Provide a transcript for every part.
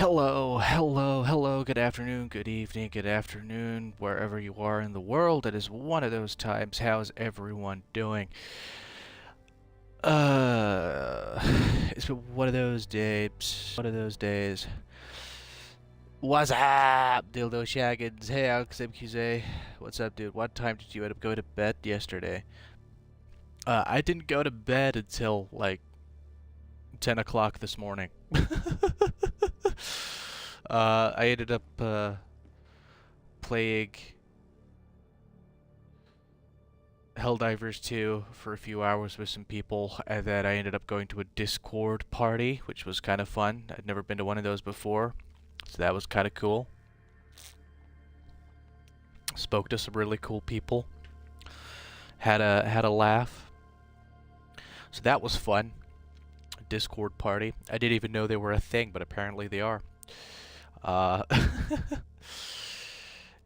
Hello, hello, hello, good afternoon, good evening, good afternoon, wherever you are in the world. It is one of those times. How's everyone doing? It's been one of those days. One of those days. What's up, Dildo Shaggins? Hey, Alex MQZ. What's up, dude? What time did you end up going to bed yesterday? I didn't go to bed until, like, 10 o'clock this morning. I ended up playing Helldivers 2 for a few hours with some people, and then I ended up going to a Discord party, which was kind of fun. I'd never been to one of those before, so that was kind of cool. Spoke to some really cool people. Had a laugh. So that was fun. A Discord party. I didn't even know they were a thing, but apparently they are.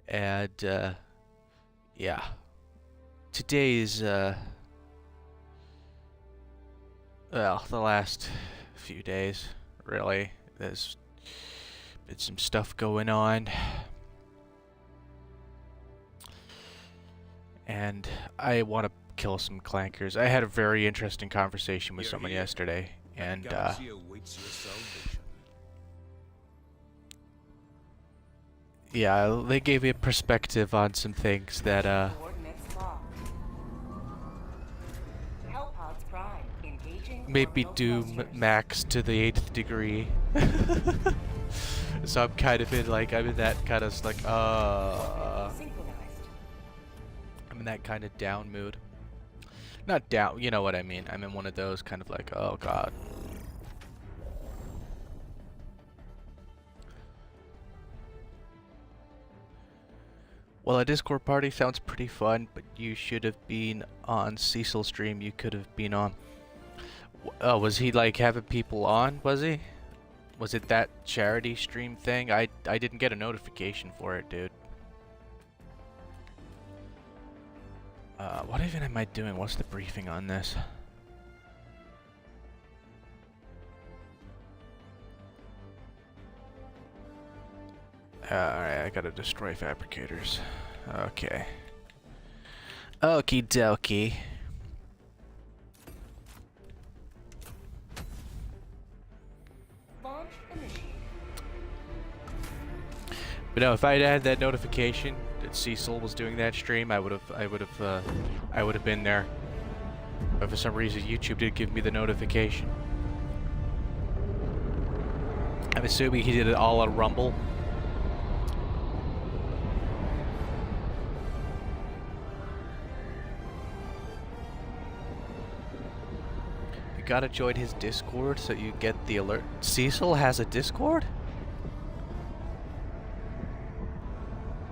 And yeah, today's well, the last few days, really, there's been some stuff going on, and I want to kill some clankers. I had a very interesting conversation with someone yesterday, and yeah, they gave me a perspective on some things that made me doom max to the 8th degree. So I'm kind of in, like, I'm in that kind of like I'm in that kind of down mood. Not down, you know what I mean. I'm in one of those kind of like, oh god. Well, a Discord party sounds pretty fun, but you should have been on Cecil's stream. You could have been on. Oh, was he like having people on? Was he? Was it that charity stream thing? I didn't get a notification for it, dude. What even am I doing? What's the briefing on this? Alright, I gotta destroy fabricators. Okay. Okie dokie. But no, if I'd had that notification that Cecil was doing that stream, I would have been there. But for some reason, YouTube did give me the notification. I'm assuming he did it all on Rumble. You gotta join his Discord so you get the alert. Cecil has a Discord?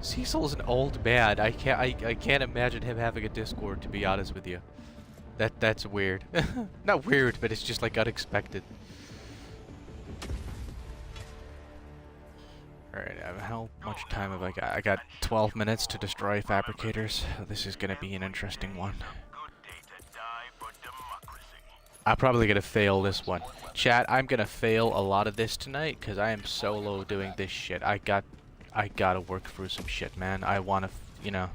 Cecil's an old man. I can't imagine him having a Discord, to be honest with you. That's weird. Not weird, but it's just like unexpected. Alright, how much time have I got? I got 12 minutes to destroy fabricators. This is gonna be an interesting one. I'm probably gonna fail this one. Chat, I'm gonna fail a lot of this tonight because I am solo doing this shit. I gotta work through some shit, man. I wanna, you know.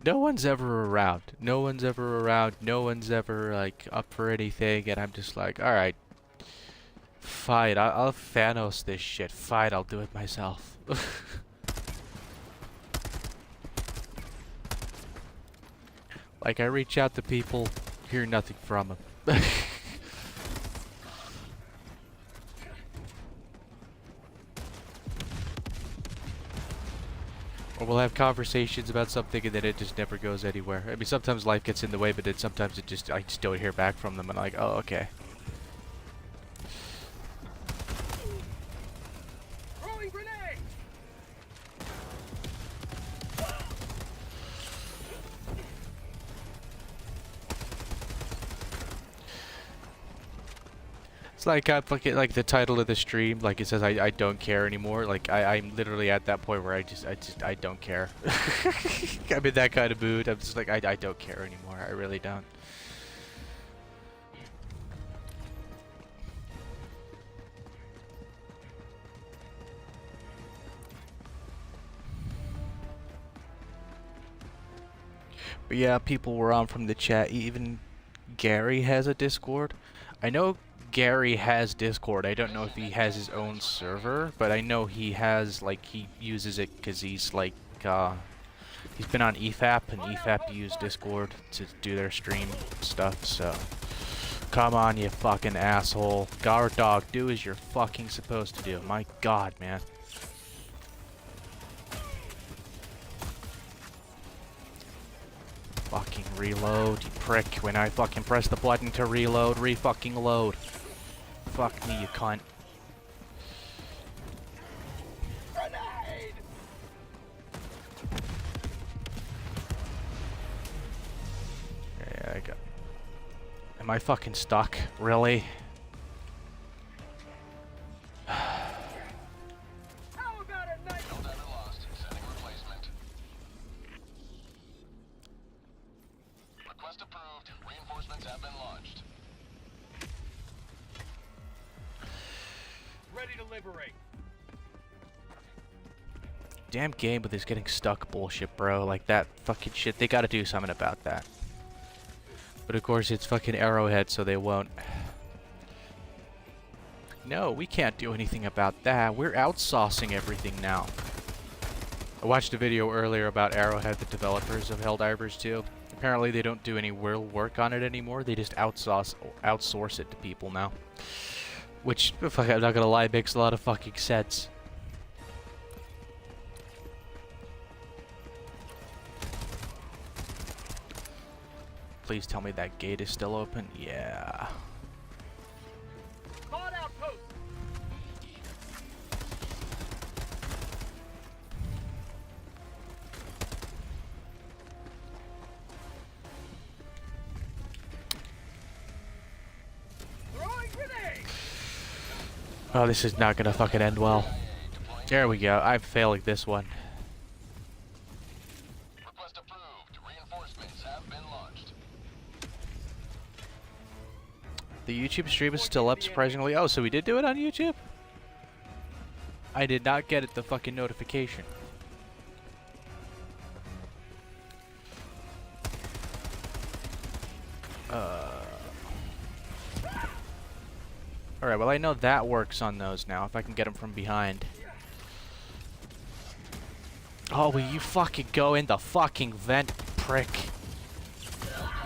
No one's ever around. No one's ever around. No one's ever, like, up for anything, and I'm just like, alright. Fine, I'll Thanos this shit. Fine, I'll do it myself. Like, I reach out to people, hear nothing from them. Or we'll have conversations about something and then it just never goes anywhere. I mean, sometimes life gets in the way, but then sometimes I just don't hear back from them and I'm like, oh, okay. It's like fucking like the title of the stream, like it says I don't care anymore. Like I'm literally at that point where I don't care. I'm in that kind of mood. I'm just like I don't care anymore. I really don't. But yeah, people were on from the chat. Even Gary has a Discord. I know Gary has Discord. I don't know if he has his own server, but I know he has, like, he uses it because he's like, he's been on EFAP, and EFAP use Discord to do their stream stuff, so. Come on, you fucking asshole. Guard dog, do as you're fucking supposed to do. My god, man. Fucking reload, you prick. When I fucking press the button to reload, re-fucking load. Fuck me, you cunt. Grenade! Yeah, I got... Am I fucking stuck? Really? Damn game with this getting stuck bullshit, bro. Like that fucking shit. They gotta do something about that. But of course it's fucking Arrowhead, so they won't. No, we can't do anything about that. We're outsourcing everything now. I watched a video earlier about Arrowhead, the developers of Helldivers 2. Apparently they don't do any real work on it anymore. They just outsource it to people now. Which, fuck, I'm not gonna lie, makes a lot of fucking sense. Please tell me that gate is still open. Yeah. Oh, this is not gonna fucking end well. There we go. I'm failing this one. Request approved. Reinforcements have been launched. The YouTube stream is still up, surprisingly. Oh, so we did do it on YouTube? I did not get it, the fucking notification. Alright, well I know that works on those now, if I can get them from behind. Oh, will you fucking go in the fucking vent, prick?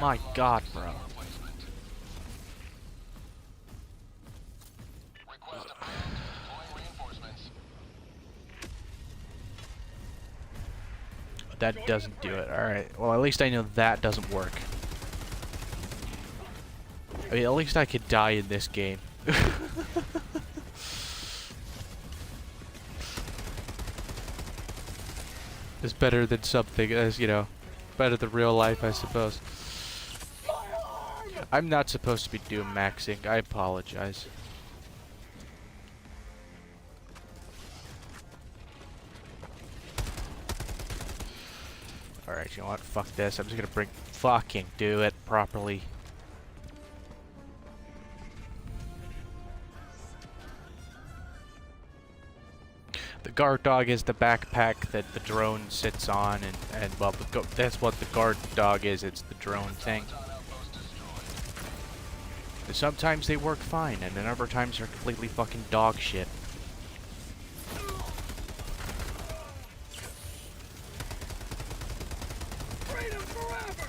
My god, bro. That doesn't do it. Alright, well at least I know that doesn't work. I mean, at least I could die in this game. It's better than something, as you know, better than real life, I suppose. I'm not supposed to be doing maxing. I apologize. Alright, you know what? Fuck this. I'm just gonna fucking do it properly. The guard dog is the backpack that the drone sits on, and well, that's what the guard dog is. It's the drone thing. Sometimes they work fine, and then other times they're completely fucking dog shit. Freedom forever!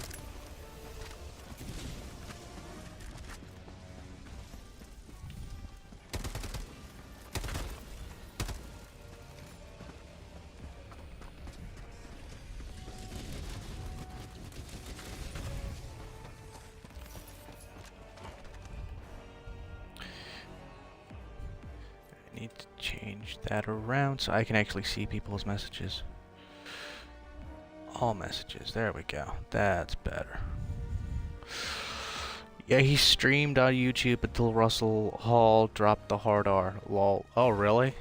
Need to change that around so I can actually see people's messages. All messages. There we go. That's better. Yeah, he streamed on YouTube until Russell Hall dropped the hard R. Lol. Oh, really?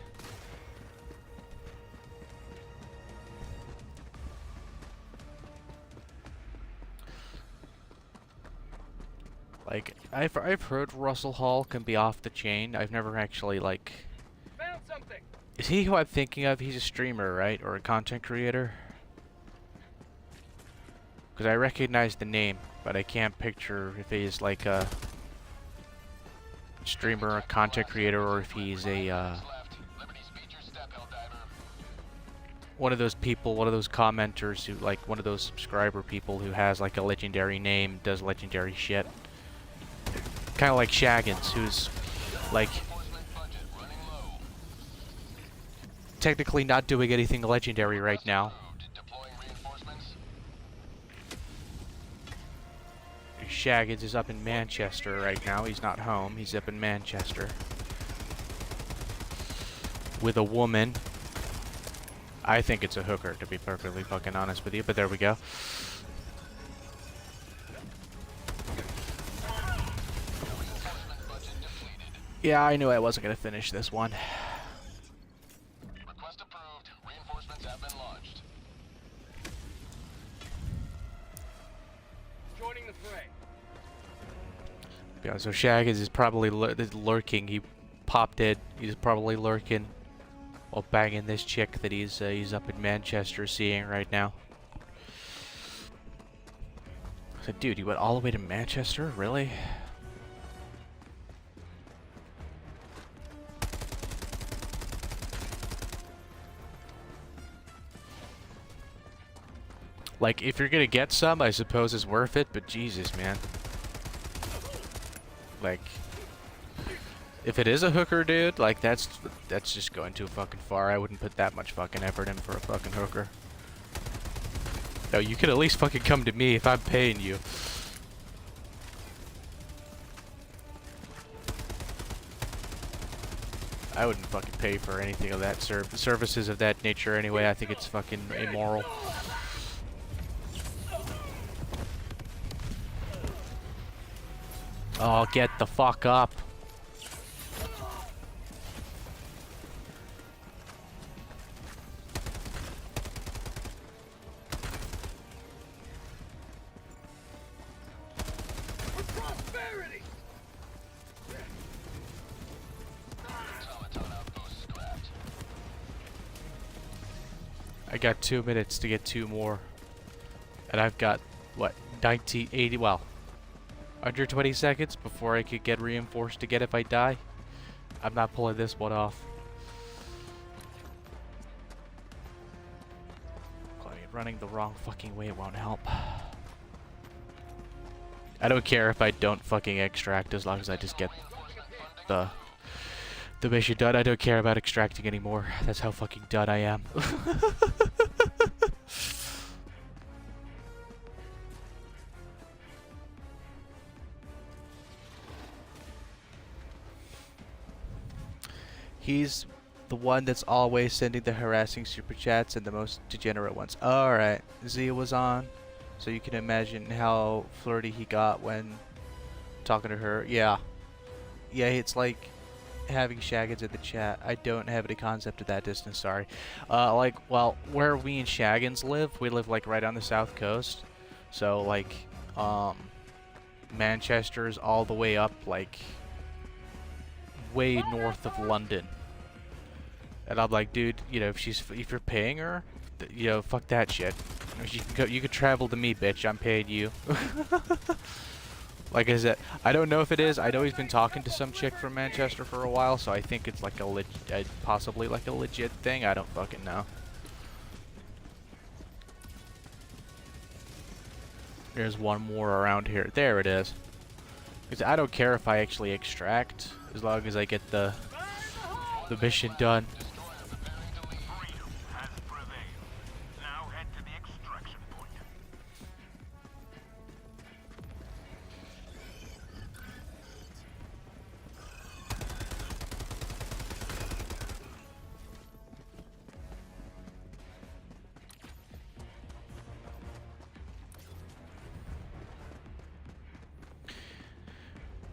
Like, I've heard Russell Hall can be off the chain. I've never actually, like... Found something. Is he who I'm thinking of? He's a streamer, right? Or a content creator? Because I recognize the name, but I can't picture if he's like a streamer, a content creator, or if he's a one of those people, one of those commenters who, like, one of those subscriber people who has like a legendary name, does legendary shit. Kind of like Shaggins, who's like technically not doing anything legendary right now. Shaggins is up in Manchester right now. He's not home. He's up in Manchester with a woman. I think it's a hooker, to be perfectly fucking honest with you, but there we go. Yeah, I knew I wasn't gonna finish this one. Request approved. Reinforcements have been launched. Joining the fray. Yeah, so Shaggins is probably lurking. He popped in. He's probably lurking while banging this chick that he's up in Manchester seeing right now. I said, dude, you went all the way to Manchester? Really? Like, if you're gonna get some, I suppose it's worth it, but Jesus, man. Like, if it is a hooker, dude, like, that's just going too fucking far. I wouldn't put that much fucking effort in for a fucking hooker. No, you could at least fucking come to me if I'm paying you. I wouldn't fucking pay for anything of that services of that nature anyway. I think it's fucking immoral. Oh, get the fuck up. I got 2 minutes to get 2 more. And I've got, what, 1980, well, 120 seconds before I could get reinforced again if I die. I'm not pulling this one off. Running the wrong fucking way won't help. I don't care if I don't fucking extract as long as I just get the mission done. I don't care about extracting anymore. That's how fucking done I am. He's the one that's always sending the harassing super chats and the most degenerate ones. Alright, Zia was on, so you can imagine how flirty he got when talking to her. Yeah. Yeah, it's like having Shaggins in the chat. I don't have any concept of that distance, sorry. Like, well, where we and Shaggins live, we live like right on the south coast. So like, Manchester's all the way up like way north of London. And I'm like, dude, you know, if you're paying her, you know, fuck that shit. You can travel to me, bitch. I'm paying you. Like I said, I don't know if it is. I know he's been talking to some chick from Manchester for a while, so I think it's like a possibly like a legit thing. I don't fucking know. There's one more around here. There it is. Because I don't care if I actually extract, as long as I get the mission done.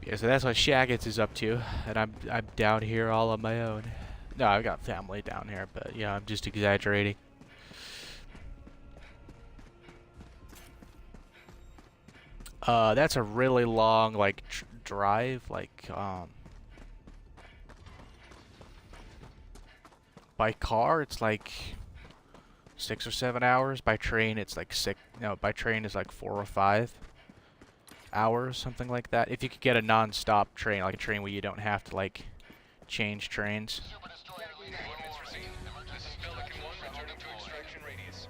Yeah, so that's what Shaggets is up to, and I'm down here all on my own. No, I've got family down here, but yeah, I'm just exaggerating. That's a really long, like, drive, like, by car, it's like 6 or 7 hours. By train, it's like by train is like 4 or 5 hours, something like that. If you could get a non-stop train, like a train where you don't have to, like, change trains. Super destroyer leader reports received. Emergency Pelican 1 returning to extraction radius.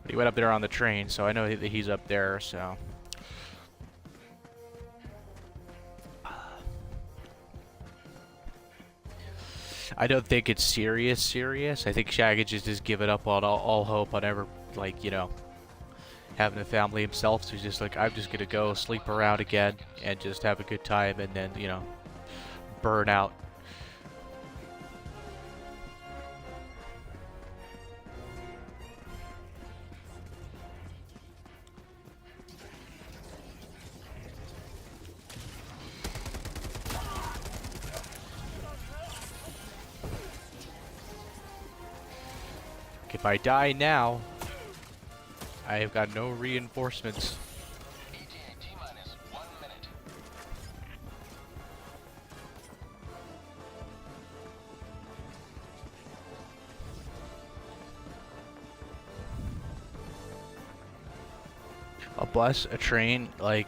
He went up there on the train, so I know that he's up there, so. I don't think it's serious. I think Shaggy just given up on all hope on ever, like, you know, having a family himself. So he's just like, I'm just gonna go sleep around again and just have a good time and then, you know, burn out. If I die now, I have got no reinforcements. ETA T-minus 1 minute. A bus, a train, like,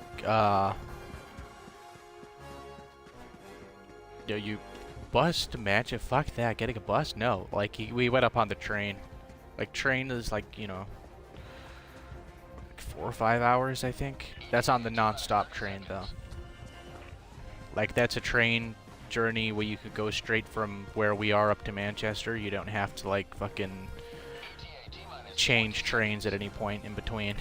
you bus to match it? Fuck that, getting a bus? No, like, we went up on the train. Like, train is like, you know, like 4 or 5 hours, I think. That's on the non-stop train, though. Like, that's a train journey where you could go straight from where we are up to Manchester. You don't have to, like, fucking ETA T-minus change trains at any point in between.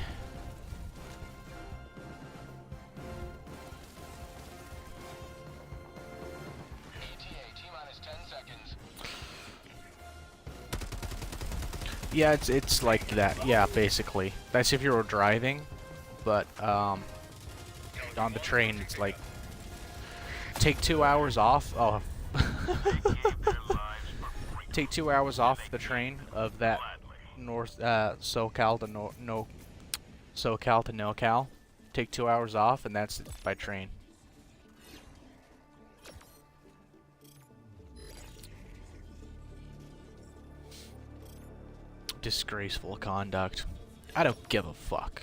ETA T-minus 10 seconds. Yeah, it's like that. Yeah, basically. That's if you were driving, but on the train it's like take 2 hours off. Oh, take 2 hours off the train of that north SoCal to SoCal to NoCal. Take 2 hours off, and that's by train. Disgraceful conduct. I don't give a fuck.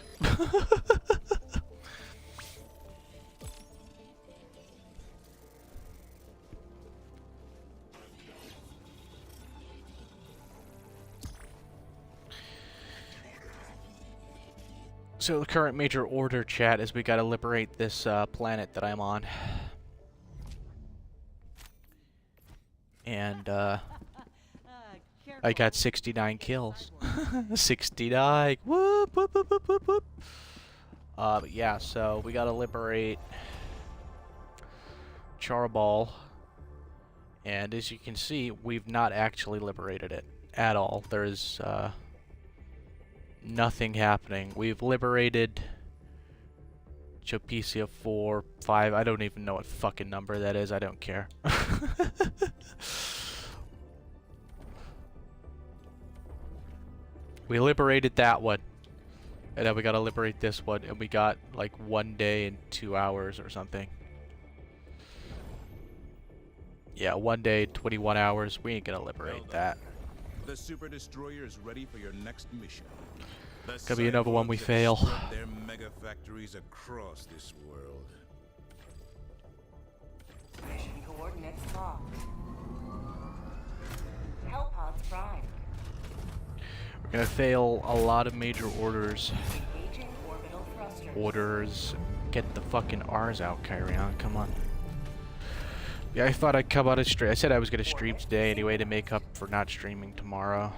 So the current major order, chat, is we gotta liberate this planet that I'm on. And I got 69 kills. 69. Whoop, whoop, whoop, whoop, whoop, whoop. But yeah, so we gotta liberate Charbal. And as you can see, we've not actually liberated it at all. There's nothing happening. We've liberated Chopesia 4, 5. I don't even know what fucking number that is. I don't care. We liberated that one, and then we gotta liberate this one, and we got like 1 day and 2 hours or something. Yeah, 1 day, 21 hours. We ain't gonna liberate that. The super destroyer is ready for your next mission. Could be another one we fail. Their mega factories across this world. Mission coordinates locked. Hellpods primed. We're gonna fail a lot of major orders. Engaging orbital thrusters. Get the fucking R's out, Kyrion. Come on. Yeah, I thought I'd come out of stream. I said I was gonna stream today anyway to make up for not streaming tomorrow.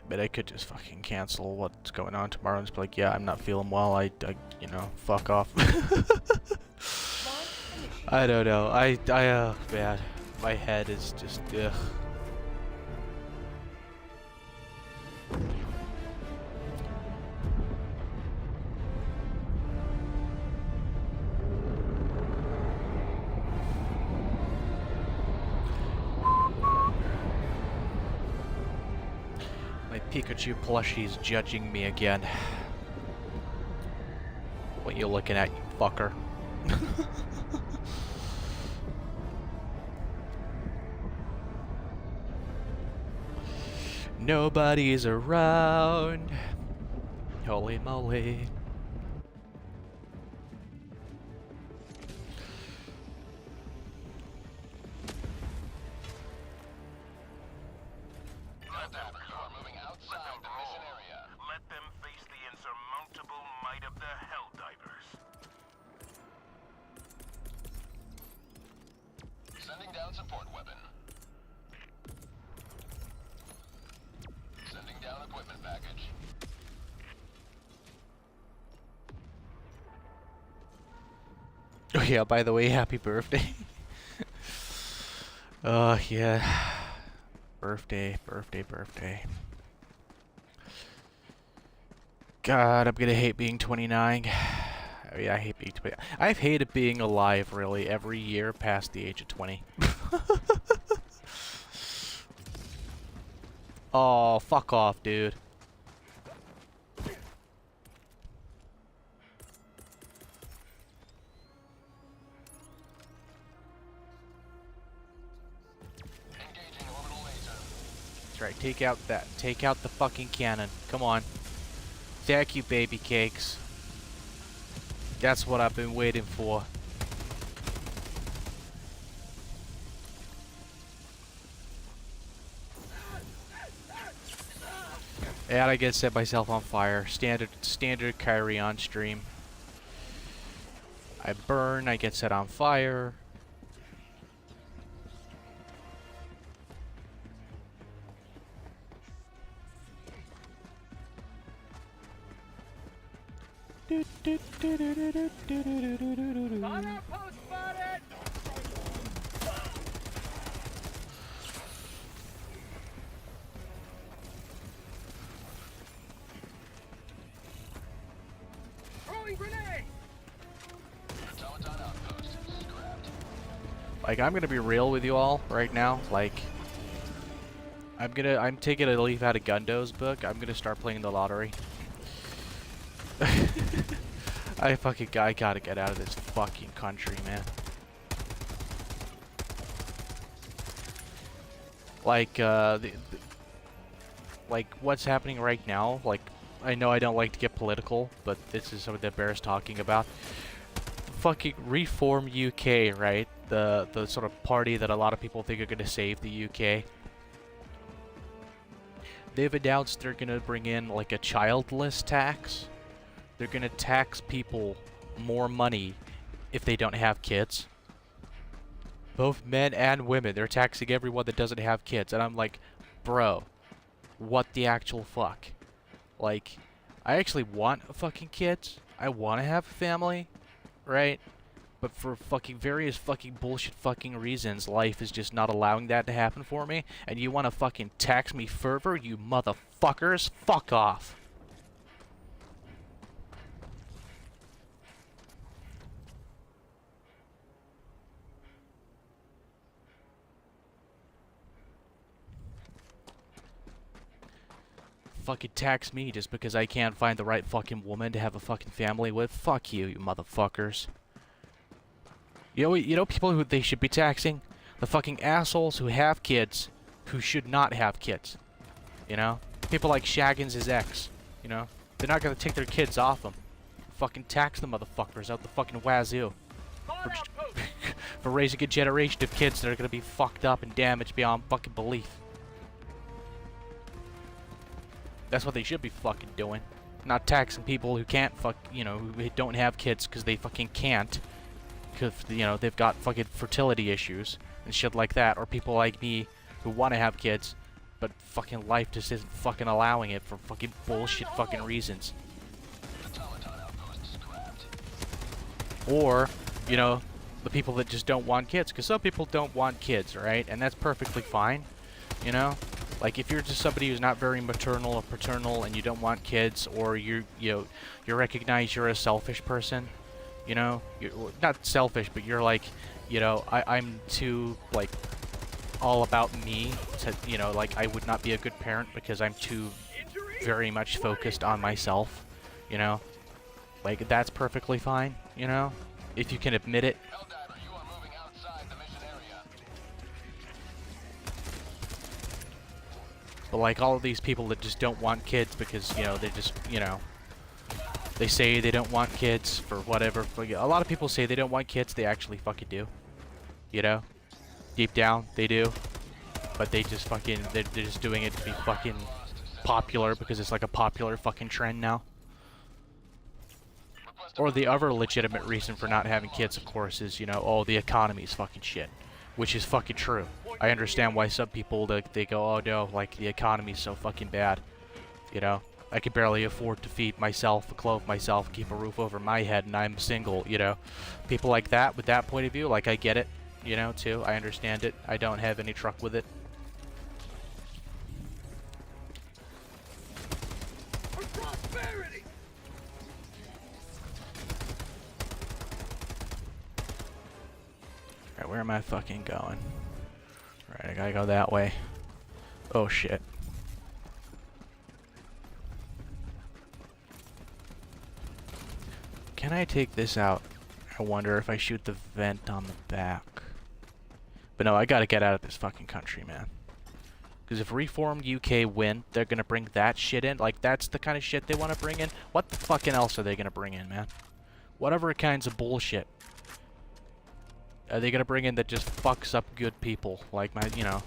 But I could just fucking cancel what's going on tomorrow and just be like, yeah, I'm not feeling well. I you know, fuck off. Launch the mission I don't know. Man, my head is just, ugh. My Pikachu plushie's judging me again. What you looking at, you fucker? Nobody's around. Holy moly. Let them face the insurmountable might of the Helldivers. Sending down support weapon. Sending down equipment package. Oh yeah, by the way, happy birthday. Yeah. Birthday. God, I'm gonna hate being 29. I mean, I hate being 20. I've hated being alive, really, every year past the age of 20. Oh, fuck off, dude. Engaging orbital laser. That's right, take out the fucking cannon. Come on. Thank you, baby cakes. That's what I've been waiting for. And I get set myself on fire. Standard Kyrie on stream. I burn, I get set on fire. Automaton outpost scrapped. Like, I'm gonna be real with you all right now. Like, I'm taking a leaf out of Gundo's book. I'm gonna start playing the lottery. I gotta get out of this fucking country, man. Like, like what's happening right now, like, I know I don't like to get political, but this is something that Bear's talking about. Fucking Reform UK, right? The sort of party that a lot of people think are gonna save the UK. They've announced they're gonna bring in like a childless tax. They're gonna tax people more money if they don't have kids. Both men and women. They're taxing everyone that doesn't have kids. And I'm like, bro, what the actual fuck? Like, I actually want fucking kids. I want to have a family, right? But for fucking various fucking bullshit fucking reasons, life is just not allowing that to happen for me. And you want to fucking tax me further, you motherfuckers? Fuck off. Fucking tax me just because I can't find the right fucking woman to have a fucking family with. Fuck you, you motherfuckers. You know people who they should be taxing? The fucking assholes who have kids who should not have kids. You know? People like Shaggins' his ex. You know? They're not gonna take their kids off them. Fucking tax the motherfuckers out the fucking wazoo. For raising a generation of kids that are gonna be fucked up and damaged beyond fucking belief. That's what they should be fucking doing. Not taxing people who can't who don't have kids because they fucking can't. Because, they've got fucking fertility issues and shit like that. Or people like me who want to have kids, but fucking life just isn't fucking allowing it for fucking bullshit fucking reasons. Or, the people that just don't want kids, because some people don't want kids, right? And that's perfectly fine, you know? Like, if you're just somebody who's not very maternal or paternal and you don't want kids, or you recognize you're a selfish person, you know? You're not selfish, but you're like, you know, I'm too, like, all about me to, you know, like, I would not be a good parent because I'm too very much focused on myself, you know? Like, that's perfectly fine, you know? If you can admit it. Helldiver, you are moving outside the mission area. But like all of these people that just don't want kids because, you know, they just, you know, they say they don't want kids for whatever. A lot of people say they don't want kids, they actually fucking do. You know? Deep down, they do. But they just fucking, they're just doing it to be fucking popular because it's like a popular fucking trend now. Or the other legitimate reason for not having kids, of course, is, you know, oh, the economy's fucking shit. Which is fucking true. I understand why some people, they go, oh no, like, the economy's so fucking bad. You know? I can barely afford to feed myself, clothe myself, keep a roof over my head, and I'm single, you know? People like that, with that point of view, like, I get it, you know, too. I understand it. I don't have any truck with it. Alright, where am I fucking going? Alright, I gotta go that way. Oh shit. Can I take this out? I wonder if I shoot the vent on the back. But no, I gotta get out of this fucking country, man. Because if Reformed UK win, they're gonna bring that shit in. Like, that's the kind of shit they want to bring in. What the fucking else are they gonna bring in, man? Whatever kinds of bullshit are they gonna bring in that just fucks up good people? Like, my, you know,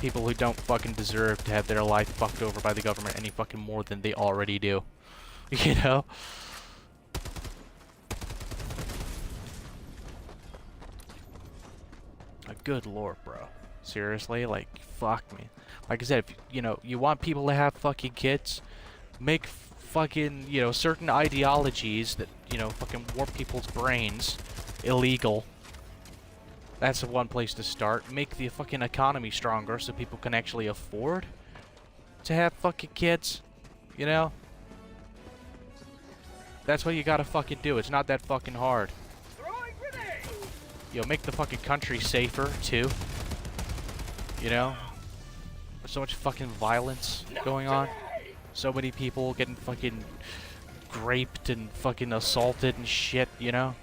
people who don't fucking deserve to have their life fucked over by the government any fucking more than they already do. You know? Good lord, bro. Seriously? Like, fuck me. Like I said, if, you know, you want people to have fucking kids, make fucking, you know, certain ideologies that, you know, fucking warp people's brains illegal. That's the one place to start. Make the fucking economy stronger so people can actually afford to have fucking kids. You know? That's what you gotta fucking do. It's not that fucking hard. You know, make the fucking country safer, too. You know? There's so much fucking violence going on. So many people getting fucking raped and fucking assaulted and shit, you know?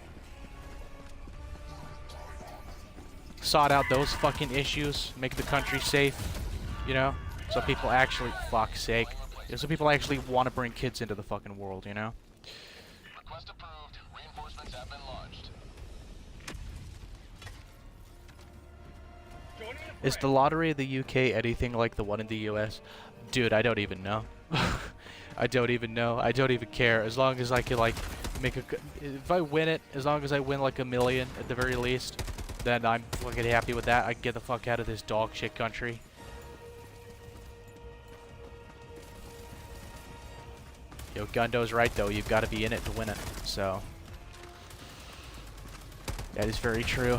Sort out those fucking issues. Make the country safe, you know? So people actually, fuck's sake. So people actually want to bring kids into the fucking world, you know? Request approved. Reinforcements have been launched. Is the lottery of the UK anything like the one in the US? Dude, I don't even know. I don't even know. I don't even care. As long as I can, like, make a... If I win it, as long as I win, like, $1 million at the very least, then I'm fucking happy with that. I can get the fuck out of this dog shit country. Yo, Gundo's right, though. You've got to be in it to win it. So... that is very true.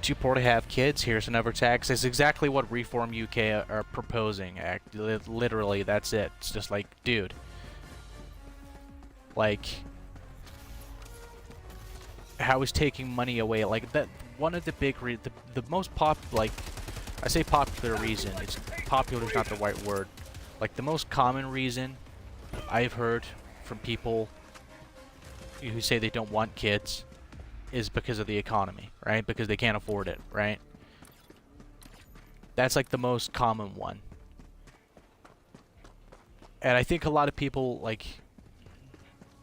Too poor to have kids. Here's another tax. It's exactly what Reform UK are proposing. Literally, that's it. It's just like, dude. Like, how is taking money away? Like, that. One of the big, the most like, I say popular reason. It's popular is not the right word. Like, the most common reason I've heard from people who say they don't want kids is because of the economy, right? Because they can't afford it, right? That's like the most common one. And I think a lot of people, like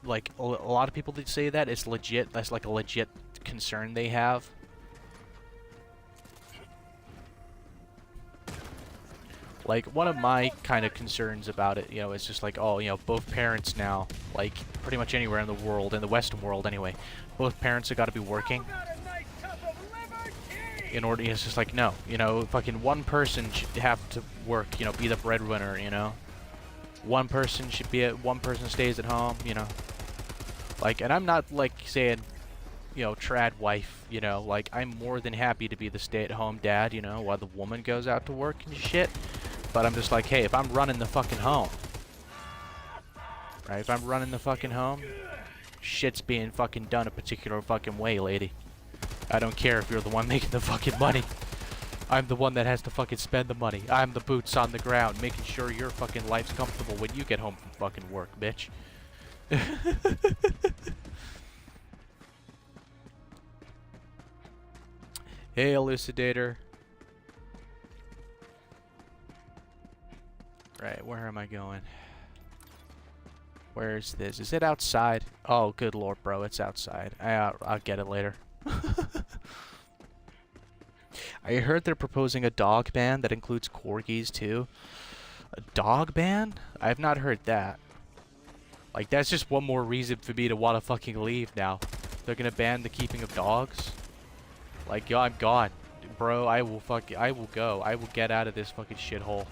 a lot of people that say that, it's legit. That's like a legit concern they have. Like, one of my kind of concerns about it, you know, is just like, oh, you know, both parents now, like, pretty much anywhere in the world, in the Western world anyway, both parents have got to be working. in order, it's just like, no, you know, fucking one person should have to work, you know, be the breadwinner, you know. One person should be one person stays at home, you know. Like, and I'm not like saying, you know, trad wife, you know, like I'm more than happy to be the stay-at-home dad, you know, while the woman goes out to work and shit. But I'm just like, hey, if I'm running the fucking home, right? If I'm running the fucking home, shit's being fucking done a particular fucking way, lady. I don't care if you're the one making the fucking money. I'm the one that has to fucking spend the money. I'm the boots on the ground, making sure your fucking life's comfortable when you get home from fucking work, bitch. Hey, Elucidator. Right, where am I going? Where is this? Is it outside? Oh, good lord, bro, it's outside. I'll get it later. I heard they're proposing a dog ban that includes corgis, too. A dog ban? I have not heard that. Like, that's just one more reason for me to want to fucking leave now. They're gonna ban the keeping of dogs? Like, yo, I'm gone. Bro, I will go. I will get out of this fucking shithole.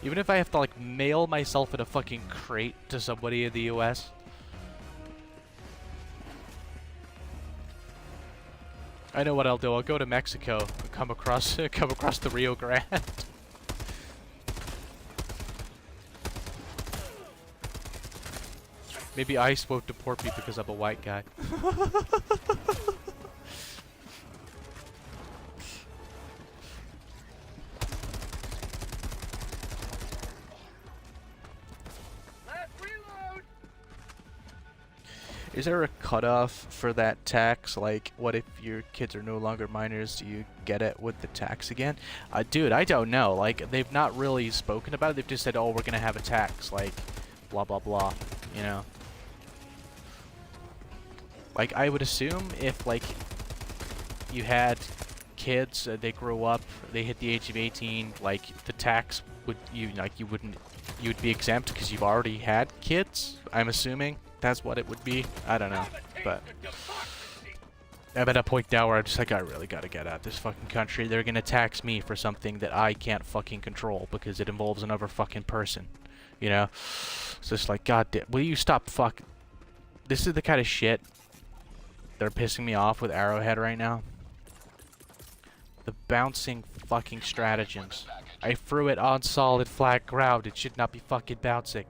Even if I have to, like, mail myself in a fucking crate to somebody in the US. I know what I'll do. I'll go to Mexico and come across the Rio Grande. Maybe ICE won't deport me because I'm a white guy. Is there a cutoff for that tax? Like, what if your kids are no longer minors? Do you get it with the tax again? Dude, I don't know. Like, they've not really spoken about it. They've just said, oh, we're gonna have a tax. Like, blah, blah, blah. You know? Like, I would assume if, like, you had kids, they grow up, they hit the age of 18, like, the tax would, you would be exempt because you've already had kids, I'm assuming. That's what it would be. I don't know, but I'm at a point now where I'm just like, I really gotta get out of this fucking country. They're gonna tax me for something that I can't fucking control because it involves another fucking person, you know? It's just like, god damn, will you stop fucking... This is the kind of shit they're pissing me off with Arrowhead right now. The bouncing fucking stratagems. I threw it on solid flat ground. It should not be fucking bouncing.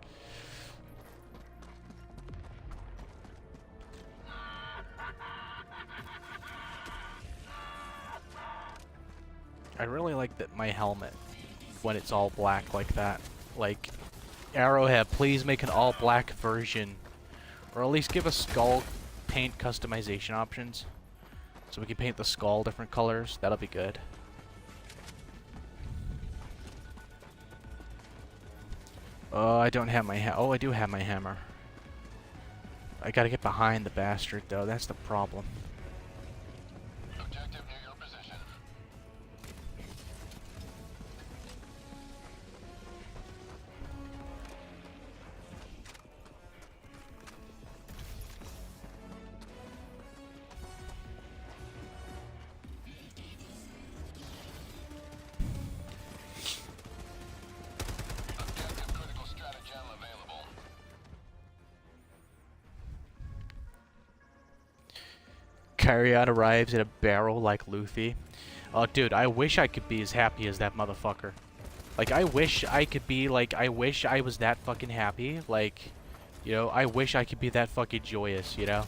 I really like that my helmet when it's all black like that. Like, Arrowhead, please make an all black version, or at least give us skull paint customization options, so we can paint the skull different colors. That'll be good. Oh, I don't have my oh, I do have my hammer. I gotta get behind the bastard though. That's the problem. Objective near your position. Objective critical stratagem available. Carriot arrives in a barrel like Luffy. Oh, dude, I wish I could be as happy as that motherfucker. Like, I wish I could be, like, I wish I was that fucking happy. Like, you know, I wish I could be that fucking joyous, you know?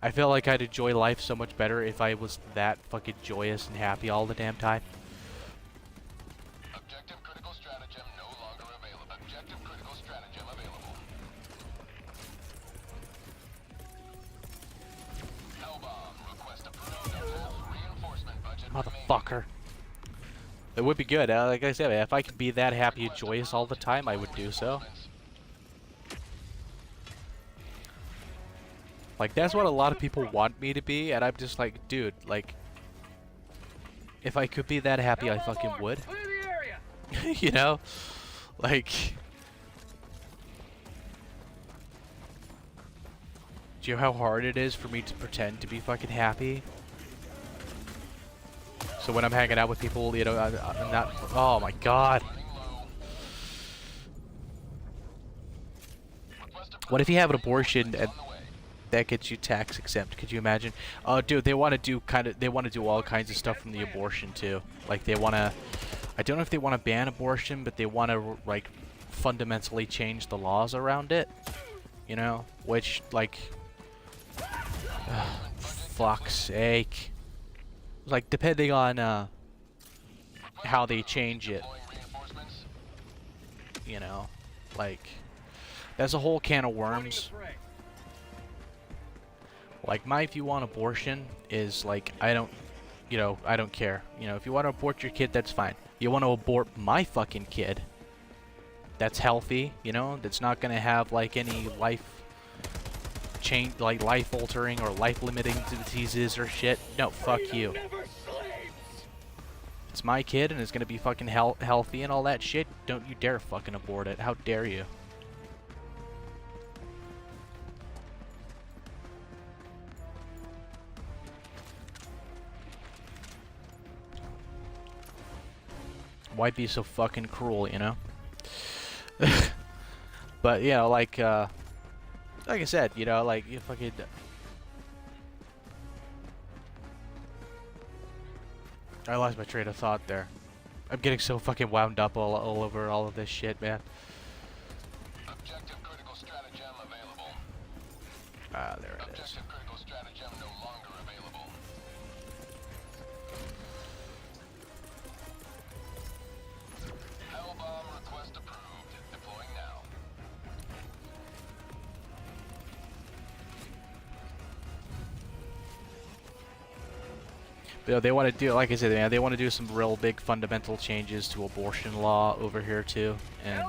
I feel like I'd enjoy life so much better if I was that fucking joyous and happy all the damn time. Objective critical stratagem no longer available. Objective critical stratagem available. Hellbomb request approved. Reinforcement budget Motherfucker. It would be good. Like I said, if I could be that happy and joyous all the time, I would do so. Like, that's what a lot of people want me to be, and I'm just like, dude, like, if I could be that happy, I fucking would. You know? Like... Do you know how hard it is for me to pretend to be fucking happy? So when I'm hanging out with people, you know, I'm not. Oh my god. What if you have an abortion and that gets you tax exempt? Could you imagine? Oh, dude, they want to do all kinds of stuff from the abortion too. Like they want to. I don't know if they want to ban abortion, but they want to like fundamentally change the laws around it. You know, which like. Fuck's sake. Like, depending on, how they change it. You know, like, that's a whole can of worms. Like, my view on abortion is, like, I don't care. You know, if you want to abort your kid, that's fine. You want to abort my fucking kid that's healthy, you know, that's not gonna have, like, any life change, like life altering or life limiting diseases or shit. No, fuck you. It's my kid and it's gonna be fucking healthy and all that shit. Don't you dare fucking abort it. How dare you? Why be so fucking cruel, you know? But, you know, like I said, you know, like, you fucking... I lost my train of thought there. I'm getting so fucking wound up all over all of this shit, man. Objective critical stratagem available. Ah, there it is. Objective critical stratagem no longer available. Hellbomb request approved. Deploying now. You know, they want to do, like I said, man, they want to do some real big fundamental changes to abortion law over here too, and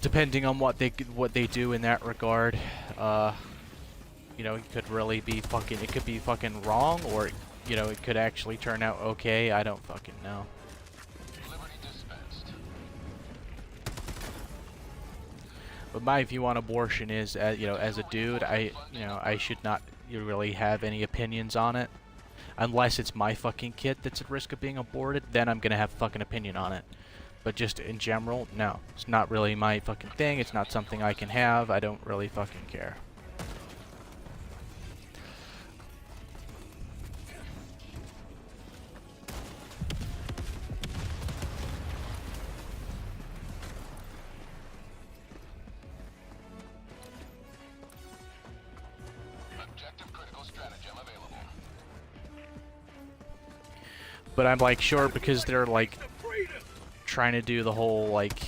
depending on what they do in that regard, you know, it could really be fucking, it could be fucking wrong, or you know, it could actually turn out okay. I don't fucking know. Liberty dispensed. But my view on abortion is, you know, as a dude, I should not really have any opinions on it. Unless it's my fucking kid that's at risk of being aborted, then I'm gonna have a fucking opinion on it. But just in general, no. It's not really my fucking thing. It's not something I can have. I don't really fucking care. But I'm like, sure, because they're like trying to do the whole like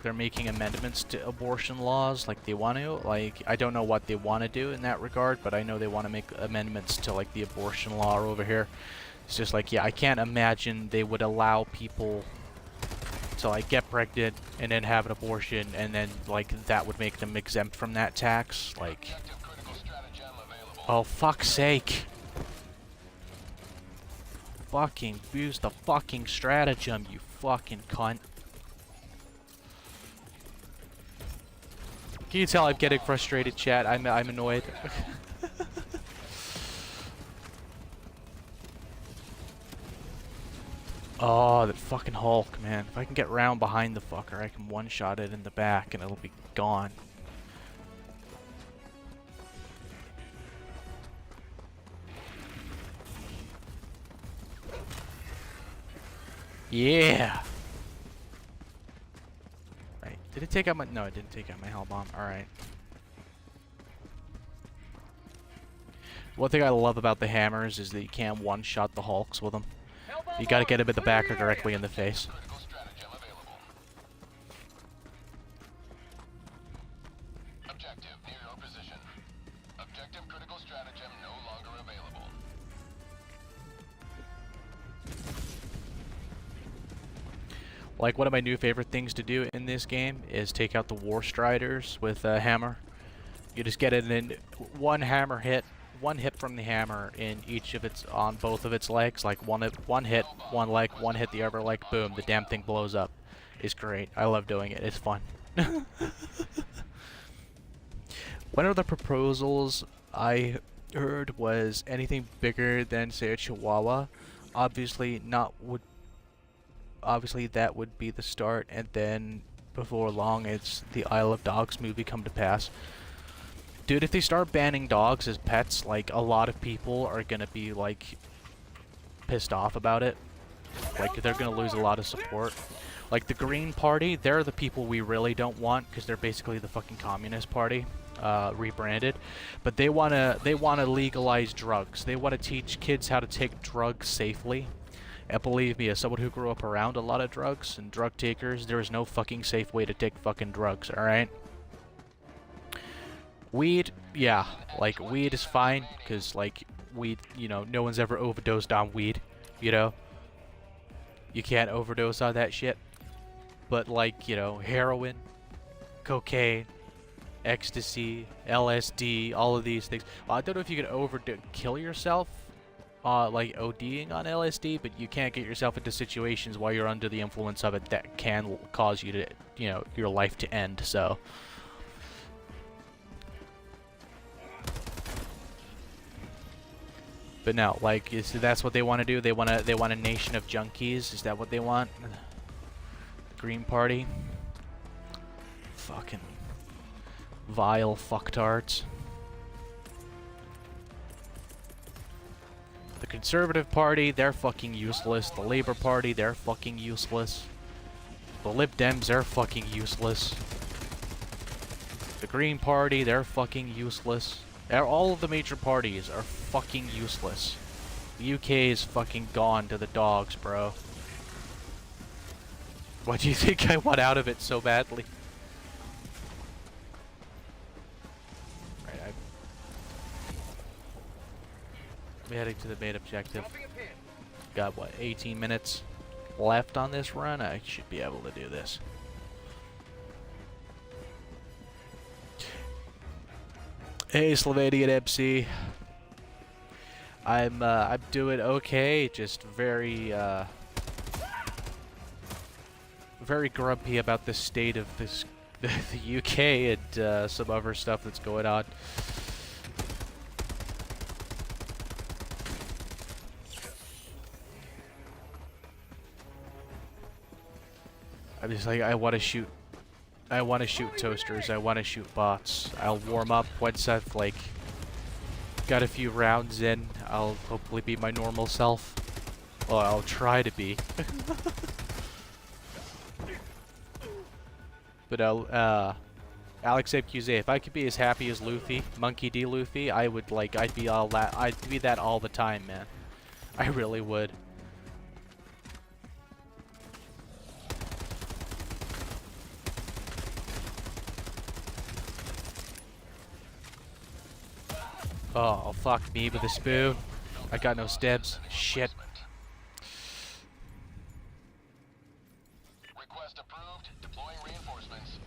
they're making amendments to abortion laws, like they want to, like I don't know what they want to do in that regard, but I know they want to make amendments to like the abortion law over here. It's just like, yeah, I can't imagine they would allow people to like get pregnant and then have an abortion and then like that would make them exempt from that tax. Like, oh fuck's sake. Fucking use the fucking stratagem, you fucking cunt. Can you tell I'm getting frustrated, chat? I'm annoyed. Oh, that fucking Hulk, man. If I can get round behind the fucker, I can one-shot it in the back and it'll be gone. Yeah! Right. Did it take out my... No, it didn't take out my hell bomb. Alright. One thing I love about the hammers is that you can't one-shot the Hulks with them. You gotta get him in the back or directly in the face. Objective near your position. Objective critical stratagem no longer available. Like, one of my new favorite things to do in this game is take out the War Striders with a hammer. You just get it in one hammer hit, one hit from the hammer in each of its, on both of its legs. Like one hit, one leg, one hit the other leg, boom, the damn thing blows up. It's great. I love doing it. It's fun. One of the proposals I heard was anything bigger than, say, a Chihuahua. Obviously, not would. Obviously, that would be the start, and then before long, it's the Isle of Dogs movie come to pass. Dude, if they start banning dogs as pets, like, a lot of people are gonna be, like, pissed off about it. Like, they're gonna lose a lot of support. Like, the Green Party, they're the people we really don't want, because they're basically the fucking Communist Party, rebranded. But they wanna legalize drugs. They wanna teach kids how to take drugs safely. And believe me, as someone who grew up around a lot of drugs and drug takers, there is no fucking safe way to take fucking drugs, alright? Weed, yeah, like, weed is fine, because, like, weed, you know, no one's ever overdosed on weed, you know? You can't overdose on that shit. But, like, you know, heroin, cocaine, ecstasy, LSD, all of these things. Well, I don't know if you can kill yourself, like ODing on LSD, but you can't get yourself into situations while you're under the influence of it that can cause you to, you know, your life to end, so. But no, like, that's what they want to do? They want a nation of junkies? Is that what they want? The Green Party? Fucking vile fucktards. The Conservative Party, they're fucking useless. The Labour Party, they're fucking useless. The Lib Dems, they're fucking useless. The Green Party, they're fucking useless. All of the major parties are fucking useless. The UK is fucking gone to the dogs, bro. Why do you think I want out of it so badly? Right, I'm heading to the main objective. Got, what, 18 minutes left on this run? I should be able to do this. Hey, Slovenian MC. I'm doing okay, just very grumpy about the state of the UK and some other stuff that's going on. I'm just like, I want to shoot toasters, I want to shoot bots. I'll warm up once I've, like, got a few rounds in. I'll hopefully be my normal self. Well, I'll try to be. But Alex MQZ, if I could be as happy as Luffy, Monkey D. Luffy, I would, like, I'd be that all the time, man. I really would. Oh, fuck me with a spoon. I got no stabs. Shit. Request approved. Deploying reinforcements.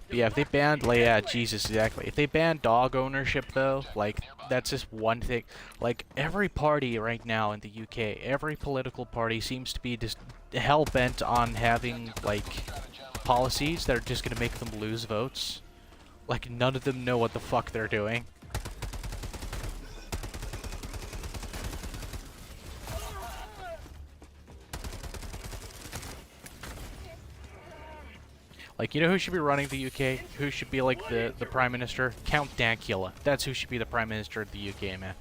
But yeah, if they banned, like, yeah, Jesus, exactly. If they banned dog ownership, though, like, that's just one thing. Like, every party right now in the UK, every political party seems to be just hell-bent on having, like, policies that are just gonna make them lose votes. Like, none of them know what the fuck they're doing. Like, you know who should be running the UK? Who should be, like, the Prime Minister? Count Dankula. That's who should be the Prime Minister of the UK, man.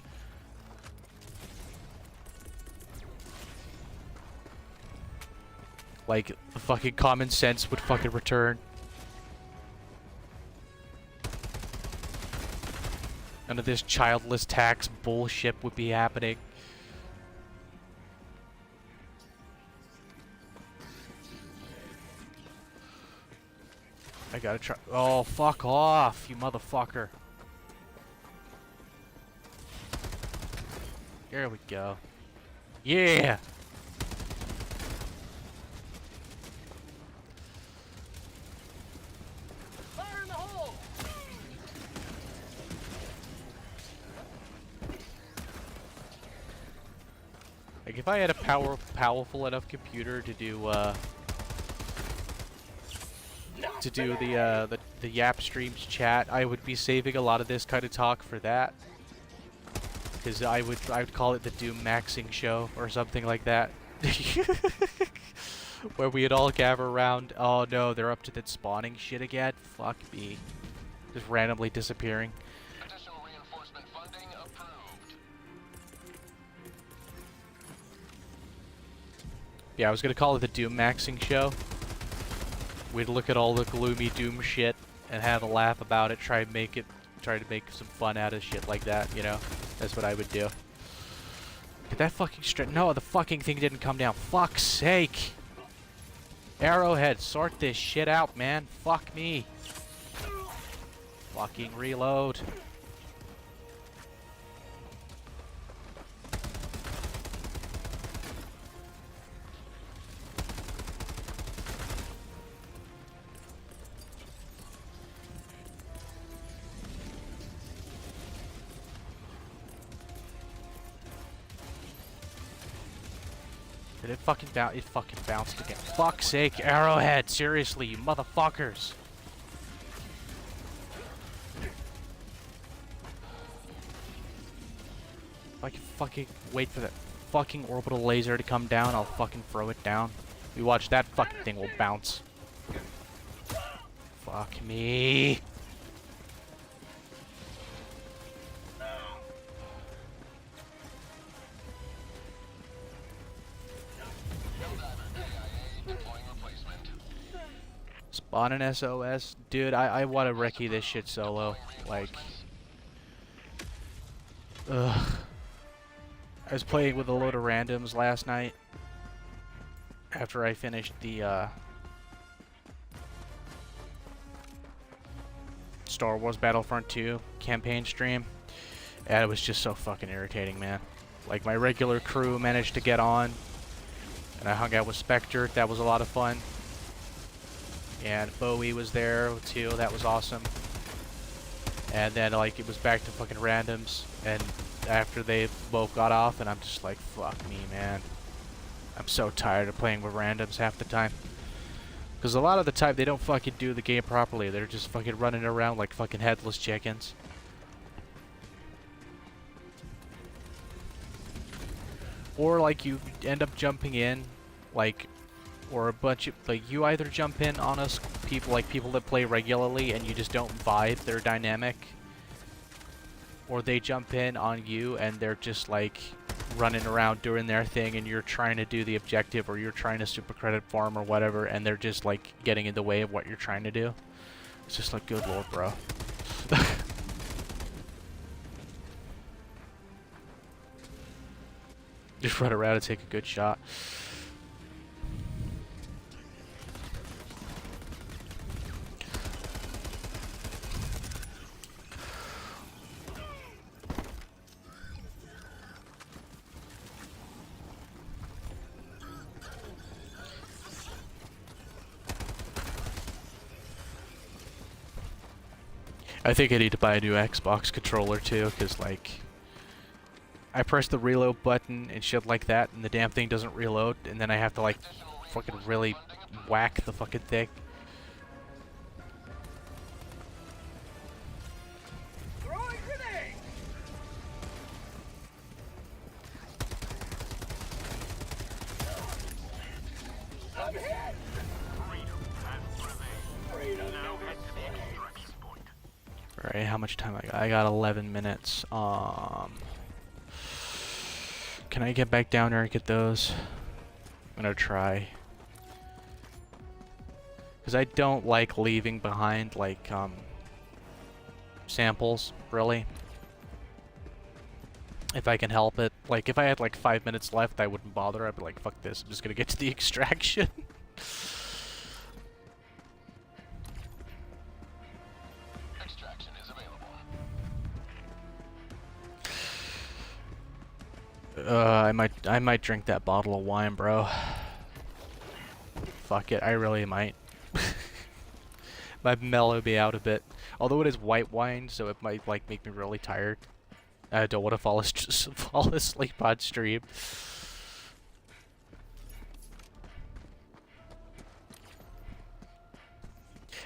Like, fucking common sense would fucking return. None of this childless tax bullshit would be happening. I gotta try. Oh, fuck off, you motherfucker. There we go. Yeah! Like if I had a powerful enough computer to do the Yap streams chat, I would be saving a lot of this kind of talk for that. Because I would call it the Doom Maxing show or something like that. Where we'd all gather around. Oh no, they're up to that spawning shit again. Fuck me. Just randomly disappearing. Additional reinforcement funding approved. Yeah, I was gonna call it the Doom Maxing show. We'd look at all the gloomy Doom shit and have a laugh about it, try to make some fun out of shit like that, you know? That's what I would do. Did that fucking no, the fucking thing didn't come down. Fuck's sake! Arrowhead, sort this shit out, man. Fuck me. Fucking reload. Did it fucking bounce? It fucking bounced again. Fuck's sake, Arrowhead! Seriously, you motherfuckers! If I can fucking wait for that fucking orbital laser to come down, I'll fucking throw it down. You watch, that fucking thing will bounce. Fuck me. Spawn an SOS? Dude, I want to recce this shit solo. Like... Ugh. I was playing with a load of randoms last night. After I finished the, Star Wars Battlefront 2 campaign stream. And it was just so fucking irritating, man. Like, my regular crew managed to get on. And I hung out with Spectre. That was a lot of fun. And Bowie was there too, that was awesome. And then like it was back to fucking randoms, and after they both got off, and I'm just like, fuck me, man. I'm so tired of playing with randoms half the time. Because a lot of the time they don't fucking do the game properly, they're just fucking running around like fucking headless chickens. Or like you end up jumping in, like, or a bunch of, like, you either jump in on us, people that play regularly and you just don't vibe their dynamic, or they jump in on you and they're just like running around doing their thing and you're trying to do the objective, or you're trying to super credit farm or whatever, and they're just like getting in the way of what you're trying to do. It's just like, good lord, bro. Just run around and take a good shot. I think I need to buy a new Xbox controller too, because like, I press the reload button and shit like that, and the damn thing doesn't reload, and then I have to like fucking really whack the fucking thing. Alright, how much time I got? I got 11 minutes. Can I get back down there and get those? I'm gonna try. Because I don't like leaving behind, like, samples, really. If I can help it. Like, if I had, like, 5 minutes left, I wouldn't bother. I'd be like, fuck this, I'm just gonna get to the extraction. I might drink that bottle of wine, bro. Fuck it, I really might. Might mellow me out a bit. Although it is white wine, so it might like make me really tired. I don't want to fall asleep on stream.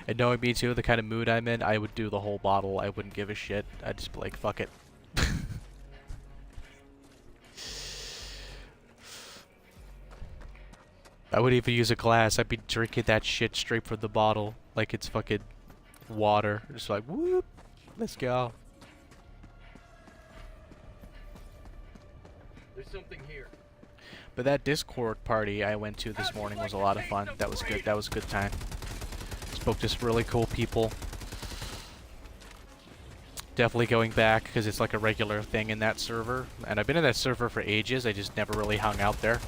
And knowing me too, the kind of mood I'm in, I would do the whole bottle. I wouldn't give a shit. I'd just be like, fuck it. I wouldn't even use a glass. I'd be drinking that shit straight from the bottle, like it's fucking water. Just like, whoop, let's go. There's something here. But that Discord party I went to this morning was a lot of fun. That was good. That was a good time. Spoke to some really cool people. Definitely going back because it's like a regular thing in that server. And I've been in that server for ages. I just never really hung out there.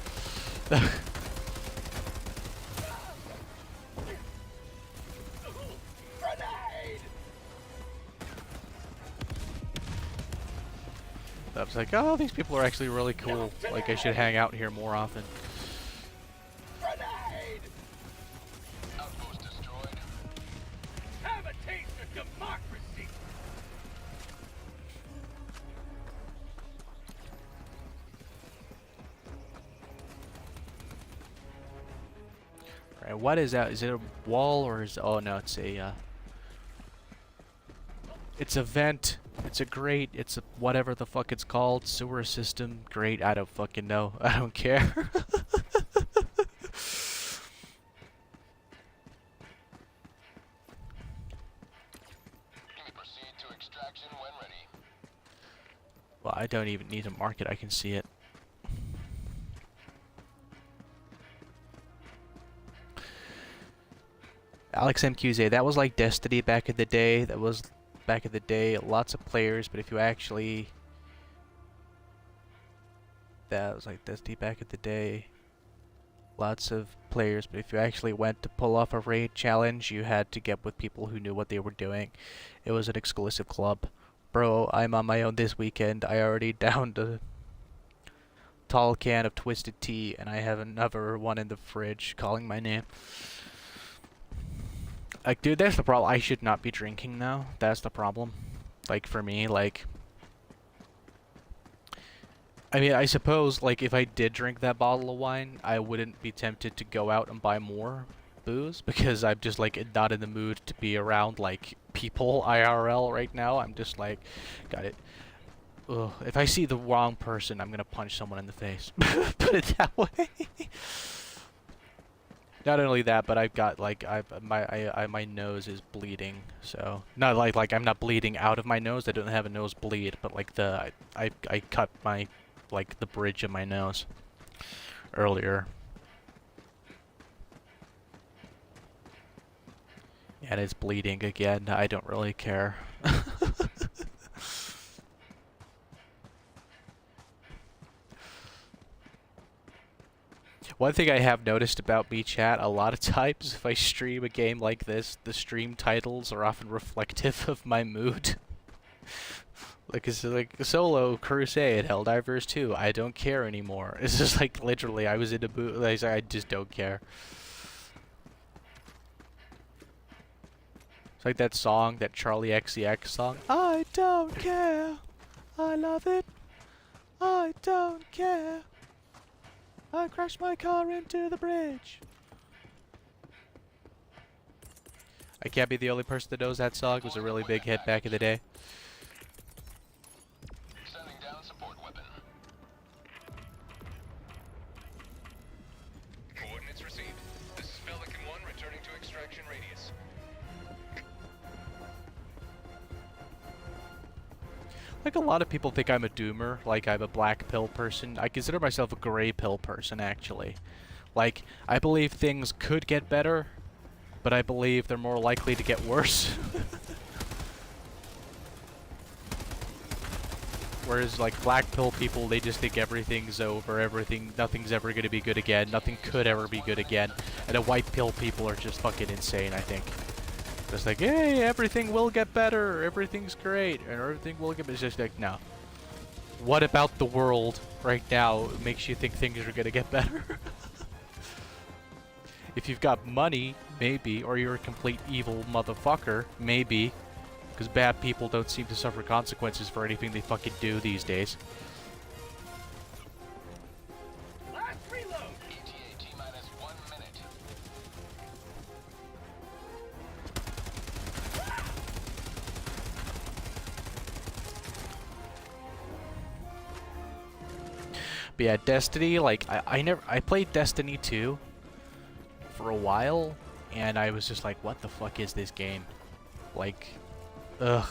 I was like, oh, these people are actually really cool. Like, I should hang out here more often. Grenade! Outpost destroyed. Have a taste of democracy! Alright, what is that? Is it a wall or is... Oh, no, it's a, it's a vent. It's a grate. It's a whatever the fuck it's called. Sewer system. Grate. I don't fucking know. I don't care. You may proceed to extraction when ready. Well, I don't even need to mark it. I can see it. Alex MQZ. That was like Destiny back in the day. That was... Back in the day, lots of players, but if you actually... That was like Destiny back in the day. Lots of players, but if you actually went to pull off a raid challenge, you had to get with people who knew what they were doing. It was an exclusive club. Bro, I'm on my own this weekend. I already downed a tall can of twisted tea, and I have another one in the fridge calling my name. Like, dude, that's the problem. I should not be drinking now. That's the problem. Like, for me, like... I mean, I suppose, like, if I did drink that bottle of wine, I wouldn't be tempted to go out and buy more booze, because I'm just, like, not in the mood to be around, like, people IRL right now. I'm just, like, got it. Ugh. If I see the wrong person, I'm gonna punch someone in the face. Put it that way. Not only that, but I've got like my nose is bleeding, so not like I'm not bleeding out of my nose. I don't have a nosebleed, but like I cut my like the bridge of my nose earlier. And it's bleeding again. I don't really care. One thing I have noticed about me, chat, a lot of times if I stream a game like this, the stream titles are often reflective of my mood. Like, it's like Solo, Crusade, Helldivers 2, I don't care anymore. It's just like, literally, I was in a mood, like, I just don't care. It's like that song, that Charlie XCX song, I don't care, I love it, I don't care. I crashed my car into the bridge. I can't be the only person that knows that song. It was a really big hit back in the day. Sending down support weapon. Coordinates received. This is Pelican 1 returning to extraction radius. Like, a lot of people think I'm a doomer, like I'm a black pill person. I consider myself a gray pill person, actually. Like, I believe things could get better, but I believe they're more likely to get worse. Whereas, like, black pill people, they just think everything's over, nothing's ever gonna be good again, nothing could ever be good again. And the white pill people are just fucking insane, I think. It's like, hey, everything will get better, everything's great, and everything will get better. It's just like, no. What about the world right now makes you think things are gonna get better? If you've got money, maybe, or you're a complete evil motherfucker, maybe. Because bad people don't seem to suffer consequences for anything they fucking do these days. Last reload! ETA T-minus 1 minute. But yeah, Destiny, like, I played Destiny 2 for a while, and I was just like, what the fuck is this game? Like, ugh.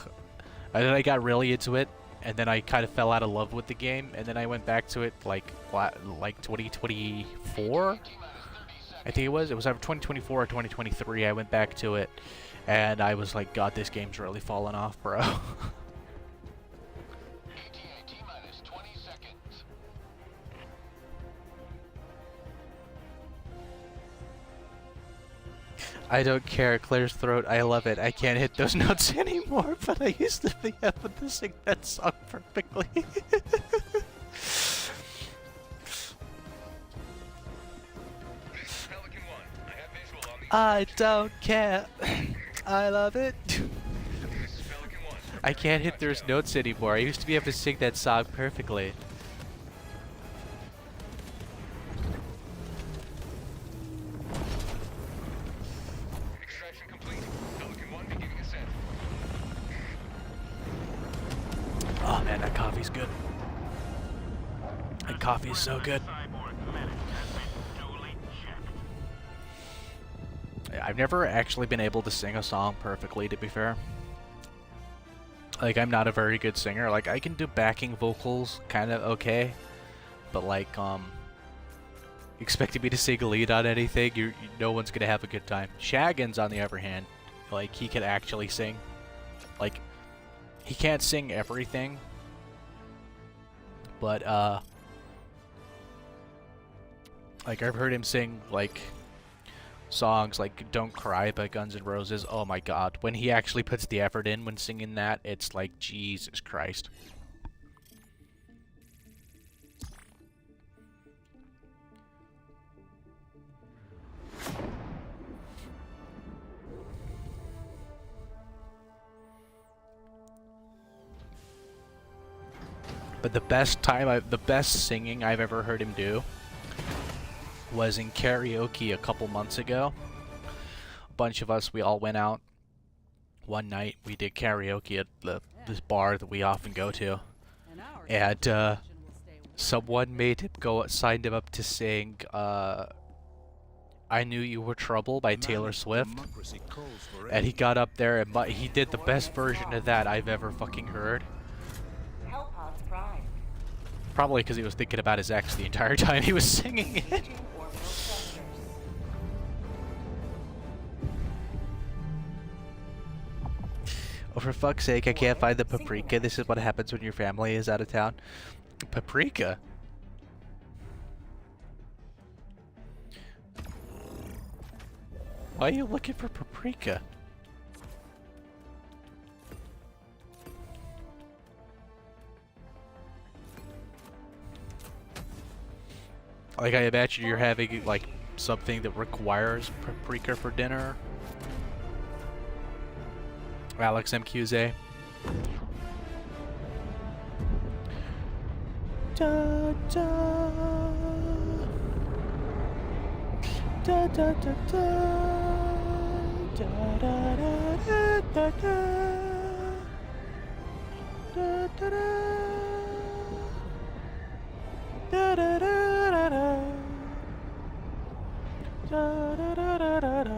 And then I got really into it, and then I kind of fell out of love with the game, and then I went back to it, like 2024? I think it was either 2024 or 2023. I went back to it, and I was like, God, this game's really falling off, bro. T-minus 20 seconds. I don't care, Claire's throat, I love it. I can't hit those notes anymore, but I used to be able to sing that song perfectly. Pelican 1, I have visual on the I don't care. I love it. Pelican 1. I can't hit those notes anymore. I used to be able to sing that song perfectly. Extraction complete. Pelican 1 beginning ascent. Oh man, that coffee's good. That coffee is so good. Cyborg medic has been duly checked. I've never actually been able to sing a song perfectly, to be fair. Like, I'm not a very good singer. Like, I can do backing vocals kind of okay, but like, expecting me to sing a lead on anything, no one's gonna have a good time. Shaggins, on the other hand, like, he can actually sing. Like, he can't sing everything, but like, I've heard him sing like songs like Don't Cry by Guns N' Roses. Oh my god, when he actually puts the effort in when singing that, it's like, Jesus Christ. But the best singing I've ever heard him do was in karaoke a couple months ago. A bunch of us, we all went out one night. We did karaoke at this bar that we often go to, and someone made him signed him up to sing "I Knew You Were Trouble" by Taylor Swift, and he got up there and he did the best version of that I've ever fucking heard. Hellpods Prime. Probably because he was thinking about his ex the entire time he was singing it. Engaging orbital thrusters. Oh, for fuck's sake, I can't find the paprika. This is what happens when your family is out of town. Paprika? Why are you looking for paprika? Like, I imagine you're having, like, something that requires paprika for dinner. Alex MQZ. Da da da da da da da da da da da da da da da da.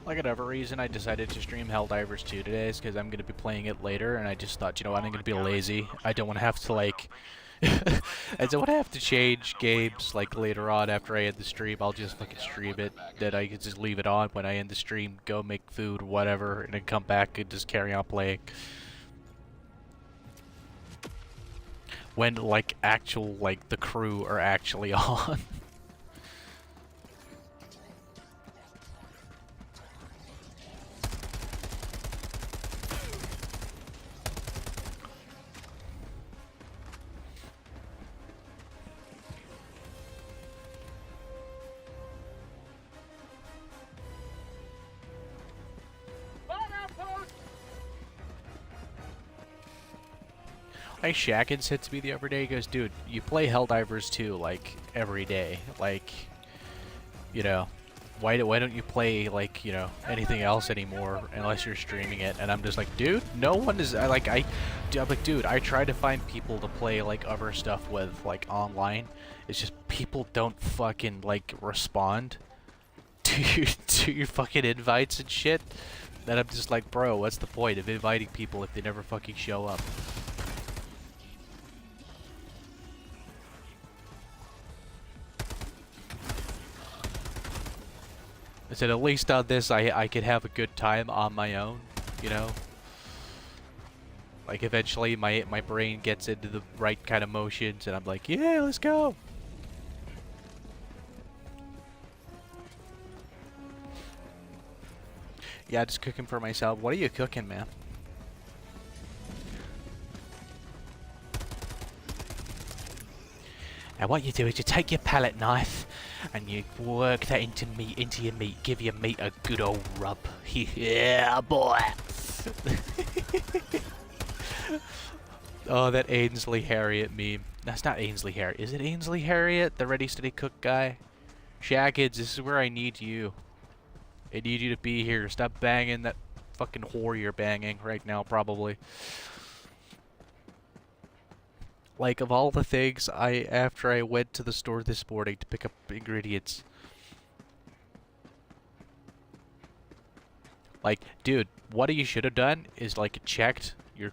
Like, whatever reason, I decided to stream Helldivers 2 today is because I'm going to be playing it later, and I just thought, you know what, I'm going to be lazy. I don't want to have to, like... I don't want to have to change games, like, later on after I end the stream. I'll just fucking stream it. Then I can just leave it on when I end the stream, go make food, whatever, and then come back and just carry on playing. When, like, the crew are actually on. Like, Shaggin said to me the other day, he goes, dude, you play Helldivers 2, like, every day. Like, You know, why don't you play like, you know, anything else anymore unless you're streaming it? And I'm just like, dude, no one is I'm like, dude, I try to find people to play like other stuff with like online. It's just people don't fucking like respond to your fucking invites and shit. Then I'm just like, bro, what's the point of inviting people if they never fucking show up? I said, at least on this, I could have a good time on my own, you know? Like, eventually my brain gets into the right kind of motions, and I'm like, yeah, let's go! Yeah, just cooking for myself. What are you cooking, man? Now what you do is you take your palette knife and you work that into your meat. Give your meat a good old rub. Yeah, boy. Oh, that Ainsley Harriet meme. That's not Ainsley Harriet. Is it Ainsley Harriet, the Ready Steady Cook guy? Shaggids, this is where I need you. I need you to be here. Stop banging that fucking whore you're banging right now, probably. Like, of all the things, after I went to the store this morning to pick up ingredients. Like, dude, what you should have done is, like, checked your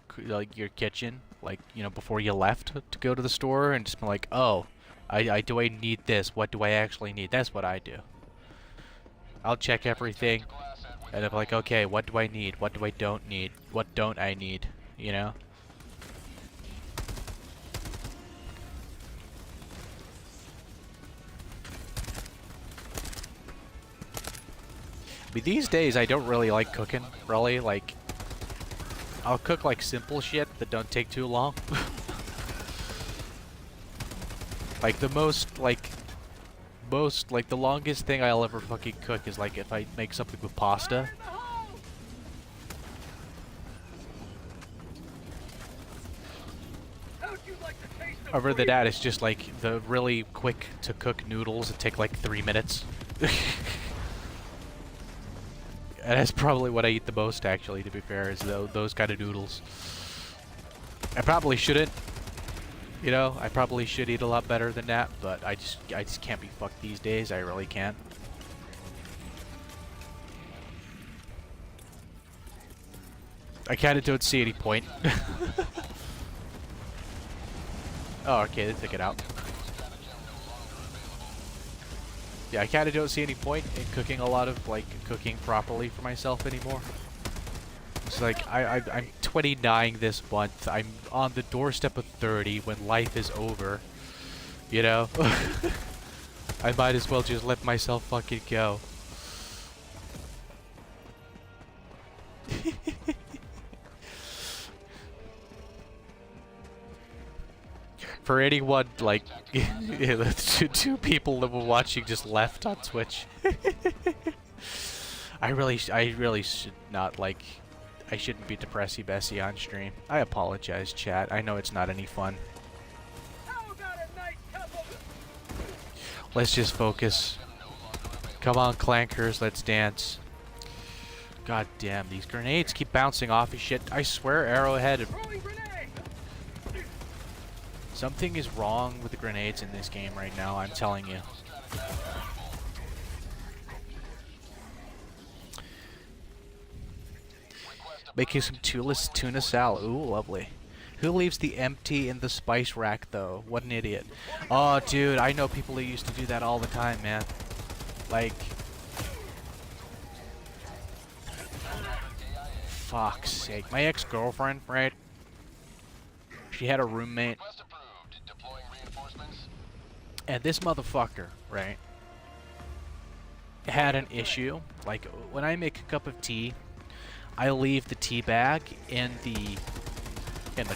kitchen, like, you know, before you left to go to the store, and just been like, oh, do I need this? What do I actually need? That's what I do. I'll check everything, and I'm like, okay, what do I need? What do I don't need? What don't I need? You know? I mean, these days I don't really like cooking, really. Like, I'll cook like simple shit that don't take too long. Like the the longest thing I'll ever fucking cook is like if I make something with pasta. Other than that, it's just like the really quick to cook noodles that take like 3 minutes. And that's probably what I eat the most, actually, to be fair, is those kind of noodles. I probably shouldn't. You know, I probably should eat a lot better than that, but I just can't be fucked these days. I really can't. I kind of don't see any point. Oh, okay, they took it out. Yeah, I kind of don't see any point in cooking a lot of, like, cooking properly for myself anymore. It's like, I'm 29 this month. I'm on the doorstep of 30 when life is over. You know? I might as well just let myself fucking go. For anyone, like, the two people that were watching just left on Twitch. I really should not, like, I shouldn't be depressy Bessie on stream. I apologize, chat. I know it's not any fun. Let's just focus. Come on, clankers, let's dance. God damn, these grenades keep bouncing off of shit. I swear Arrowhead... Something is wrong with the grenades in this game right now, I'm telling you. Making some tuna salad. Ooh, lovely. Who leaves the empty in the spice rack, though? What an idiot. Oh, dude, I know people who used to do that all the time, man. Like... Fuck's sake. My ex-girlfriend, right? She had a roommate. And this motherfucker, right, had an issue. Like, when I make a cup of tea, I leave the tea bag in the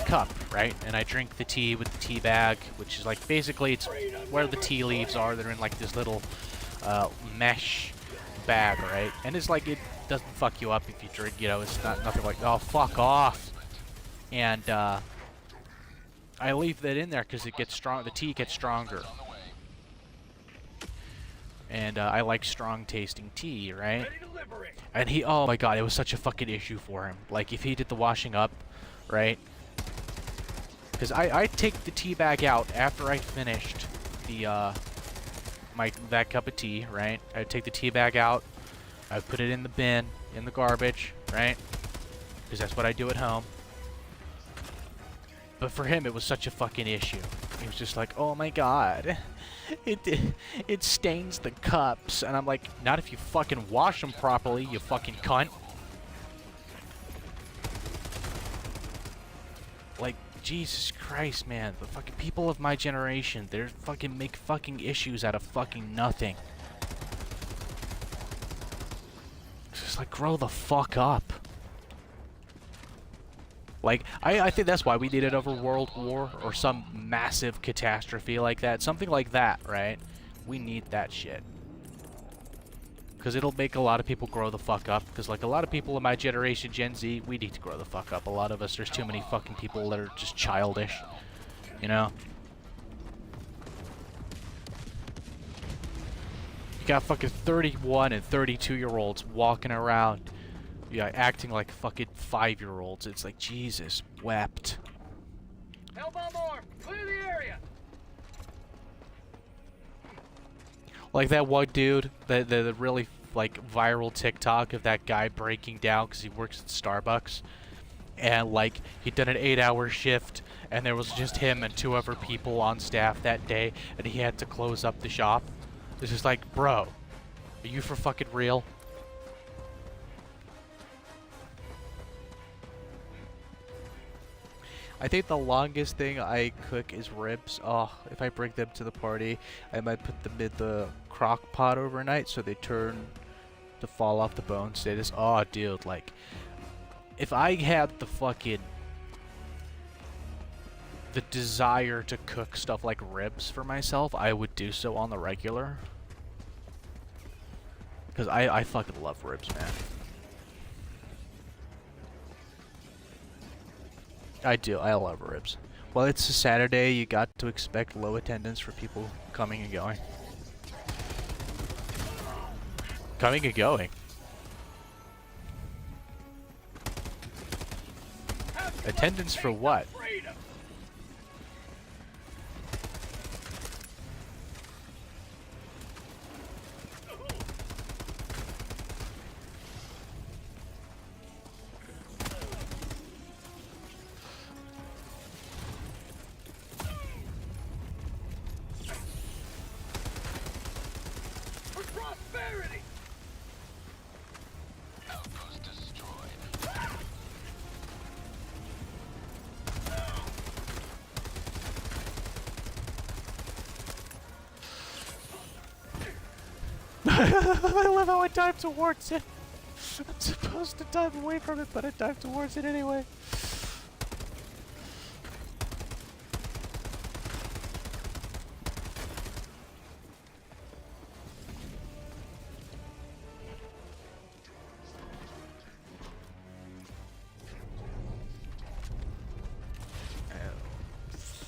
cup, right? And I drink the tea with the tea bag, which is like, basically it's where the tea leaves are. They're in like this little mesh bag, right? And it's like, it doesn't fuck you up if you drink, you know, it's not nothing like, oh, fuck off. And I leave that in there because it gets strong. The tea gets stronger. and I like strong tasting tea, right? Ready to liberate. And he, oh my god, it was such a fucking issue for him. Like, if he did the washing up, right? Because I take the tea bag out after I finished the, that cup of tea, right? I'd take the tea bag out, I'd put it in the bin, in the garbage, right? Because that's what I do at home. But for him, it was such a fucking issue. He was just like, oh my god, it stains the cups. And I'm like, not if you fucking wash them properly, you fucking cunt. Like, Jesus Christ, man. The fucking people of my generation, they're fucking make fucking issues out of fucking nothing. It's just like, grow the fuck up. Like, I think that's why we need it over World War or some massive catastrophe like that. Something like that, right? We need that shit. Because it'll make a lot of people grow the fuck up. Because, like, a lot of people in my generation, Gen Z, we need to grow the fuck up. A lot of us, there's too many fucking people that are just childish. You know? You got fucking 31 and 32-year-olds walking around. Yeah, acting like fucking 5-year-olds. It's like, Jesus wept. Hellbomb armed. Clear the area. Like that one dude, the really like viral TikTok of that guy breaking down because he works at Starbucks, and like he'd done an 8-hour shift, and there was just him and 2 other people on staff that day, and he had to close up the shop. It's just like, bro, are you for fucking real? I think the longest thing I cook is ribs. Oh, if I bring them to the party, I might put them in the crock pot overnight so they turn to fall off the bone status. Oh, dude, like, if I had the desire to cook stuff like ribs for myself, I would do so on the regular. Because I fucking love ribs, man. I do. I love ribs. Well, it's a Saturday. You got to expect low attendance for people coming and going. Coming and going. Attendance for what? Freedom. For prosperity. Outpost destroyed. I love how I dive towards it. I'm supposed to dive away from it, but I dive towards it anyway.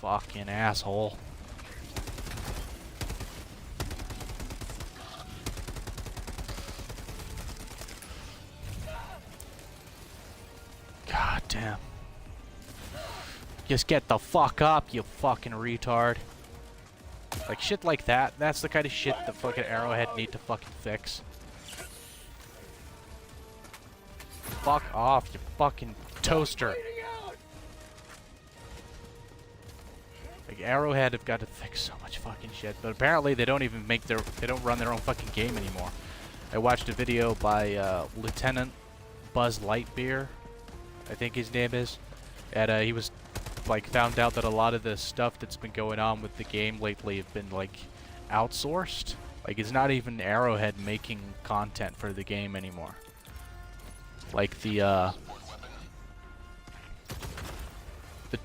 Fucking asshole. God damn. Just get the fuck up, you fucking retard. Like shit like that, that's the kind of shit that fucking Arrowhead need to fucking fix. Fuck off, you fucking toaster. Like Arrowhead have got to fix so much fucking shit, but apparently they don't even they don't run their own fucking game anymore. I watched a video by Lieutenant Buzz Lightyear, I think his name is, and he was like found out that a lot of the stuff that's been going on with the game lately have been like outsourced. Like it's not even Arrowhead making content for the game anymore. Like the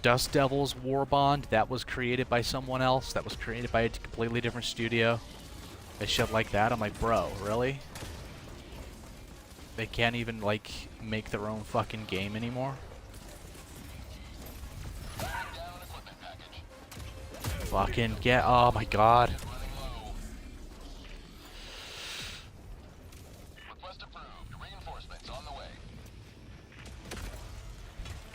Dust Devils War Bond, that was created by someone else. That was created by a completely different studio. And shit like that. I'm like, bro, really? They can't even, like, make their own fucking game anymore? Fucking get... Oh my god.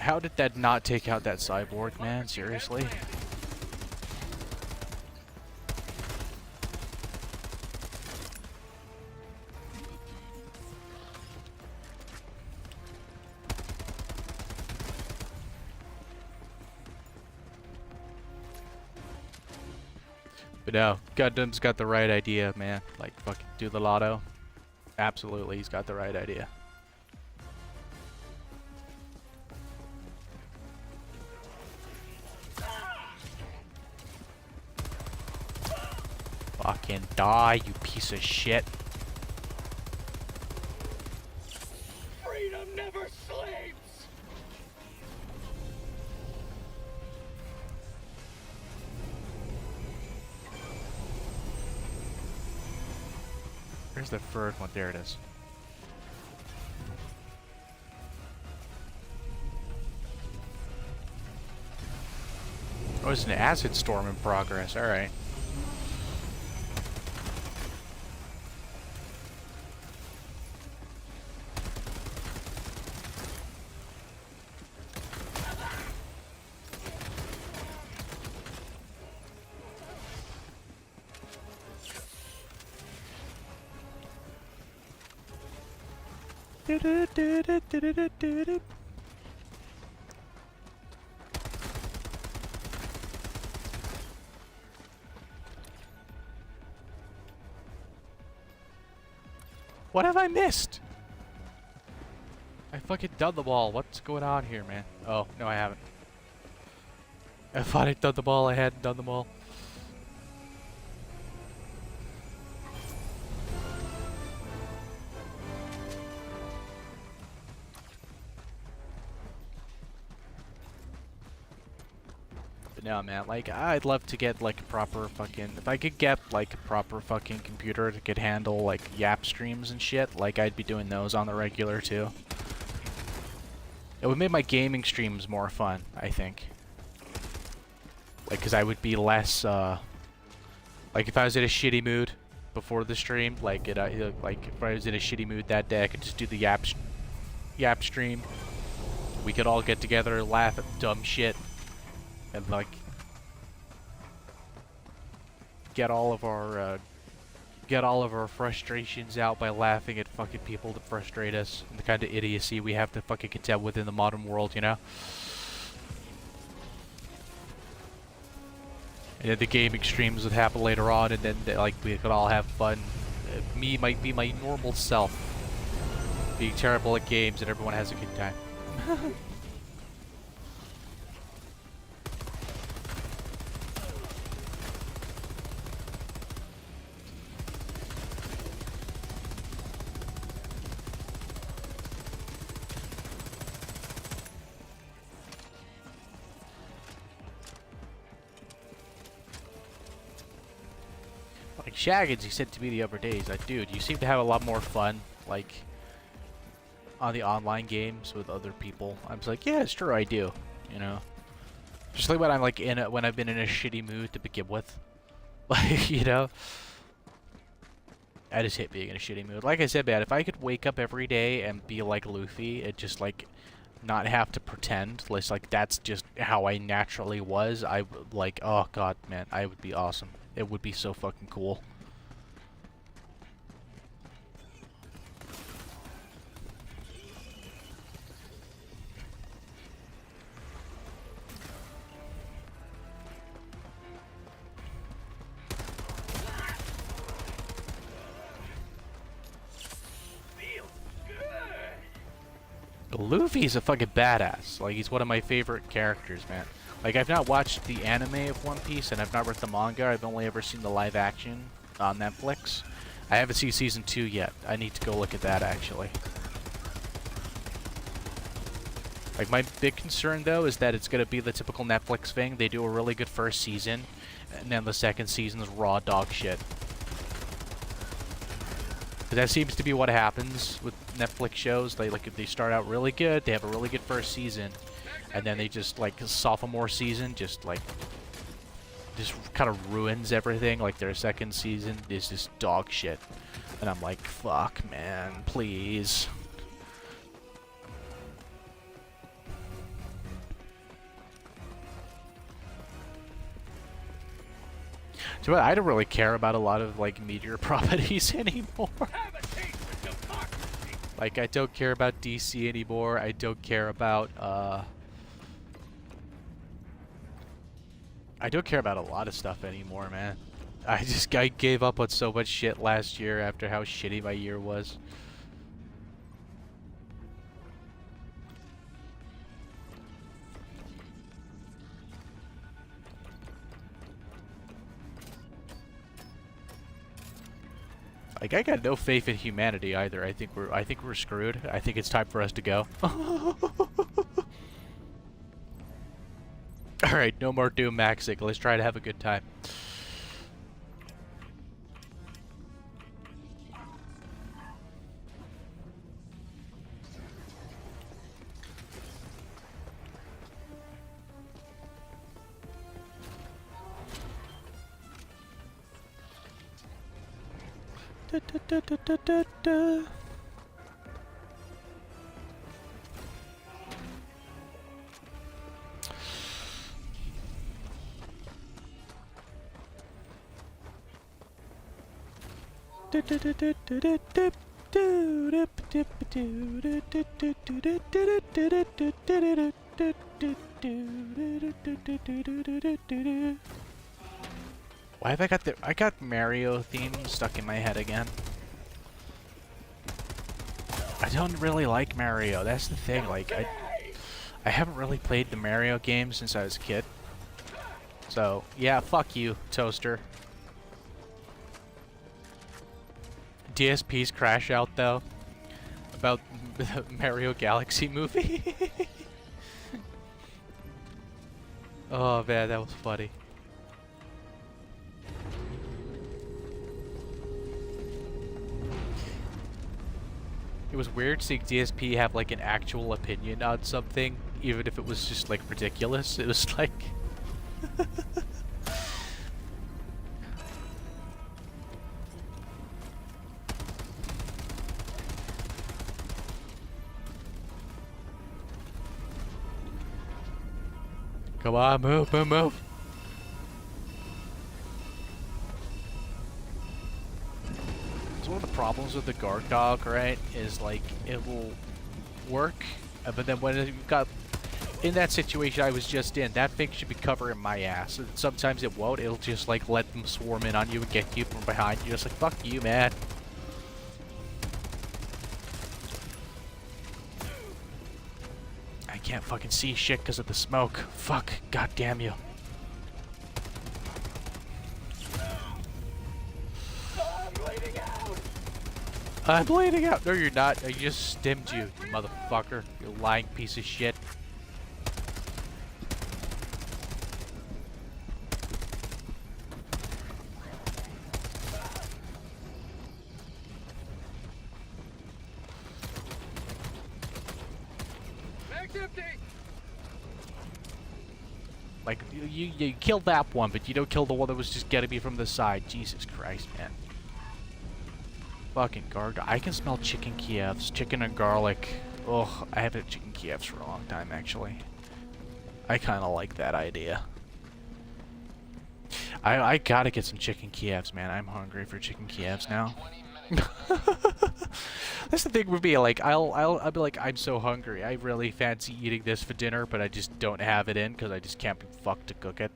How did that not take out that cyborg, man? Seriously? But no, Gundam's got the right idea, man. Like, fucking do the lotto. Absolutely, he's got the right idea. Fucking die, you piece of shit. Freedom never sleeps! Where's the third one? There it is. Oh, it's an acid storm in progress. Alright. What have I missed? I fucking done the ball. What's going on here, man? Oh, no I haven't. I thought I'd done the ball. I hadn't done them all. No, man, like, I'd love to get, like, a proper fucking... If I could get, like, a proper fucking computer that could handle, like, Yap streams and shit, like, I'd be doing those on the regular, too. It would make my gaming streams more fun, I think. Like, because I would be less, like, if I was in a shitty mood before the stream, like, like, if I was in a shitty mood that day, I could just do the Yap stream. We could all get together, laugh at dumb shit. And like get all of our frustrations out by laughing at fucking people that frustrate us and the kind of idiocy we have to fucking contend with in the modern world, you know? And then the gaming streams would happen later on, and then like we could all have fun. Me might be my normal self, being terrible at games, and everyone has a good time. Like Shaggins, he said to me the other day, he's like, dude, you seem to have a lot more fun, like, on the online games with other people. I was like, yeah, it's true, I do, you know? Just like when I'm like when I've been in a shitty mood to begin with. Like, you know? I just hate being in a shitty mood. Like I said, man, if I could wake up every day and be like Luffy and just like not have to pretend, like that's just how I naturally was, I would like, oh god, man, I would be awesome. It would be so fucking cool. Luffy's a fucking badass. Like, he's one of my favorite characters, man. Like, I've not watched the anime of One Piece, and I've not read the manga. I've only ever seen the live action on Netflix. I haven't seen season 2 yet. I need to go look at that, actually. Like, my big concern, though, is that it's going to be the typical Netflix thing. They do a really good first season, and then the second season's raw dog shit. That seems to be what happens with Netflix shows. They they start out really good, they have a really good first season, and then they just like sophomore season just kind of ruins everything. Like their second season is just dog shit, and I'm like, fuck, man, please. So I don't really care about a lot of like meteor properties anymore. Have a taste of democracy. Like I don't care about DC anymore. I don't care about I don't care about a lot of stuff anymore, man. I gave up on so much shit last year after how shitty my year was. Like I got no faith in humanity either. I think we're screwed. I think it's time for us to go. All right, no more doom maxing. Let's try to have a good time. Why have I got Mario theme stuck in my head again? I don't really like Mario. That's the thing. Like I haven't really played the Mario games since I was a kid. So, yeah, fuck you, Toaster. DSP's crash out though about the Mario Galaxy movie. Oh man, that was funny. It was weird seeing DSP have like an actual opinion on something, even if it was just like ridiculous. It was like come on, move, move, move. So one of the problems with the guard dog, right, is like it will work, but then when you've got in that situation I was just in, that thing should be covering my ass. And sometimes it won't. It'll just like let them swarm in on you and get you from behind. You're just like, fuck you, man. I can't fucking see shit because of the smoke. Fuck, god damn you. I'm bleeding out. No, you're not. I just stemmed you, you motherfucker. You lying piece of shit. Mag's empty. Like, you killed that one, but you don't kill the one that was just getting me from the side. Jesus Christ, man. Fucking guard. I can smell chicken Kievs. Chicken and garlic. Ugh, I haven't had chicken Kievs for a long time, actually. I kind of like that idea. I gotta get some chicken Kievs, man. I'm hungry for chicken Kievs now. That's the thing with me. Like, I'll be like, I'm so hungry. I really fancy eating this for dinner, but I just don't have it in because I just can't be fucked to cook it.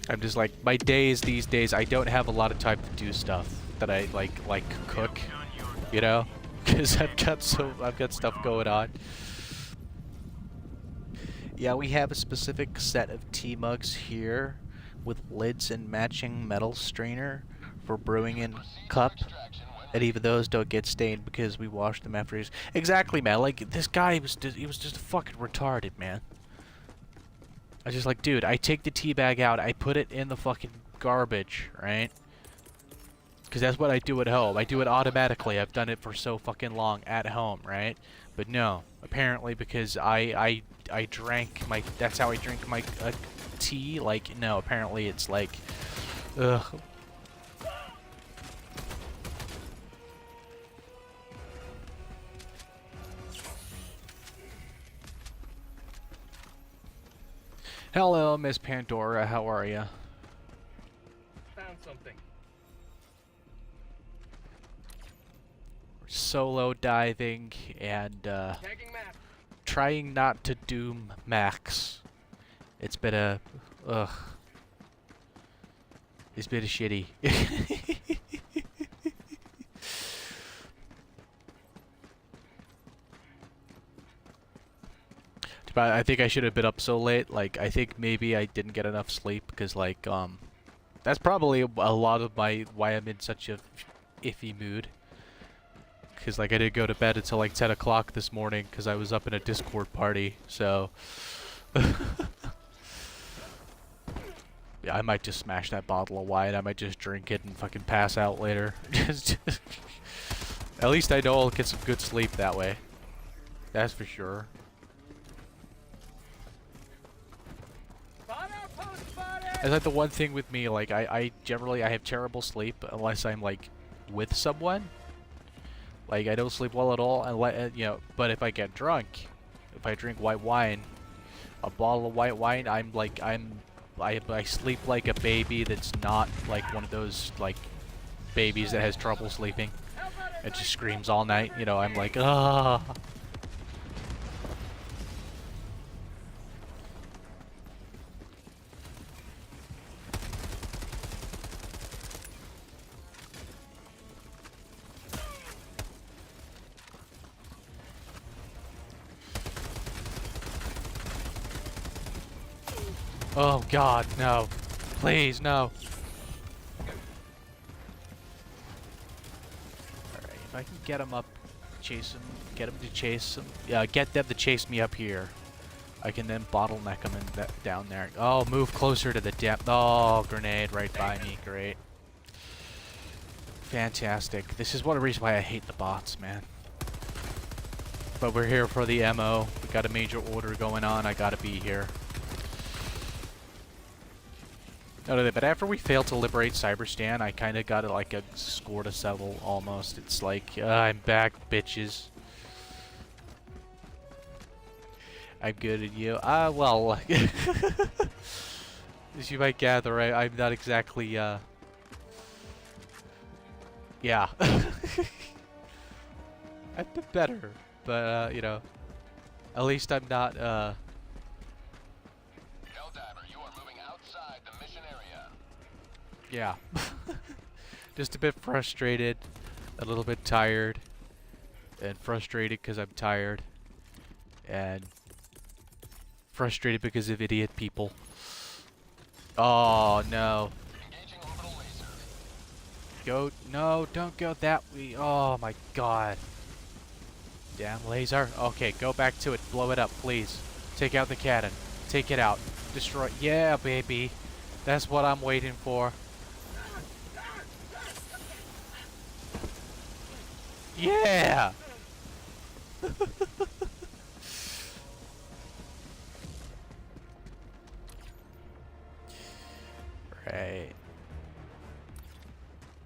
I'm just like, my days these days, I don't have a lot of time to do stuff that I like cook, you know, because I've got stuff going on. Yeah, we have a specific set of tea mugs here with lids and matching metal strainer for brewing in cup, and even those don't get stained because we washed them after use. Exactly, man. Like this guy was just fucking retarded, man. I was just like, dude, I take the tea bag out, I put it in the fucking garbage, right? Because that's what I do at home. I do it automatically. I've done it for so fucking long at home, right? But no, apparently because I drank my, that's how I drink my tea. Like, no, apparently it's like, ugh. Hello, Miss Pandora. How are you? Found something. Solo diving and Tagging map. trying not to doom Max. It's been a it's been a shitty. But I think I should have been up so late. Like, I think maybe I didn't get enough sleep because, like, that's probably a lot of why I'm in such a iffy mood. Because, like, I didn't go to bed until like 10 o'clock this morning because I was up in a Discord party. So, yeah, I might just smash that bottle of wine. I might just drink it and fucking pass out later. At least I know I'll get some good sleep that way. That's for sure. It's like the one thing with me, like, I generally, I have terrible sleep unless I'm, like, with someone. Like, I don't sleep well at all, and you know, but if I get drunk, if I drink white wine, a bottle of white wine, I'm, like, I sleep like a baby that's not, like, one of those, like, babies that has trouble sleeping. It just screams all night, you know, I'm like, ah. Oh God, no. Please, no. Alright, if I can get him up, chase him, get him to chase him. Yeah, get them to chase me up here. I can then bottleneck him down there. Oh, move closer to the depth. Oh, grenade right by me. Great. Fantastic. This is one reason why I hate the bots, man. But we're here for the MO. We got a major order going on. I gotta be here. No, but after we failed to liberate Cyberstan, I kind of got like a score to settle almost. It's like, I'm back, bitches. I'm good at you. Well, as you might gather, I'm not exactly, yeah. I've been better, but, you know, at least I'm not, Helldiver, you are moving outside the mission area. yeah. Just a bit frustrated, a little bit tired, and frustrated because I'm tired, and frustrated because of idiot people. Oh, no. Engaging orbital laser. Go, no, don't go that way. Oh my God. Damn laser. Okay, go back to it. Blow it up, please. Take out the cannon. Take it out. Destroy. Yeah, baby. That's what I'm waiting for. Yeah! Right.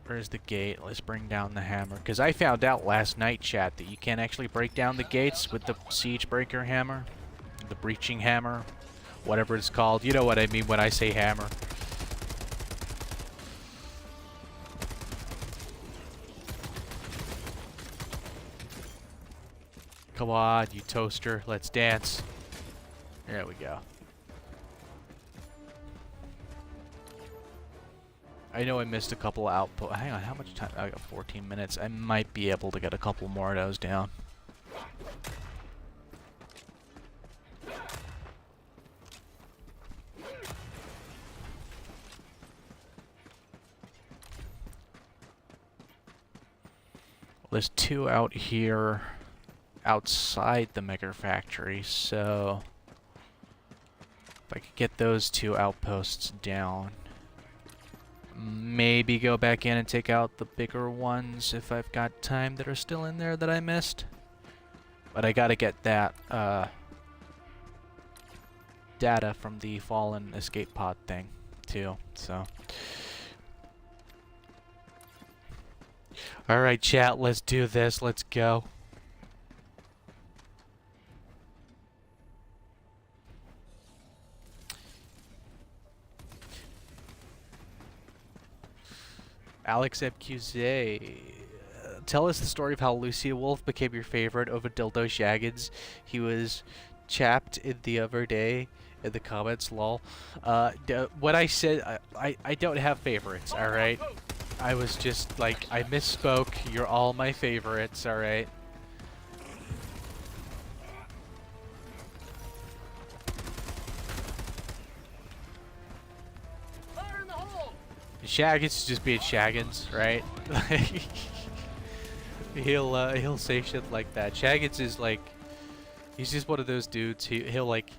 Where's the gate? Let's bring down the hammer. Because I found out last night, chat, that you can't actually break down the gates with the siege breaker hammer. The breaching hammer. Whatever it's called. You know what I mean when I say hammer. Come on, you toaster. Let's dance. There we go. I know I missed a couple output. Hang on, how much time? I got 14 minutes. I might be able to get a couple more of those down. There's two out here outside the Mega Factory, so if I could get those two outposts down, maybe go back in and take out the bigger ones if I've got time that are still in there that I missed. But I gotta get that data from the fallen escape pod thing too, so. Alright chat, let's do this, let's go. Alex MQZ. Tell us the story of how Lucia Wolf became your favorite over Dildo Shaggins. He was chapped in the other day in the comments, lol. What I said, I don't have favorites, alright? I was just like, I misspoke. You're all my favorites, alright? Fire in the hole! Shaggins is just being Shaggins, right? He'll say shit like that. Shaggins is like, he's just one of those dudes. He'll like,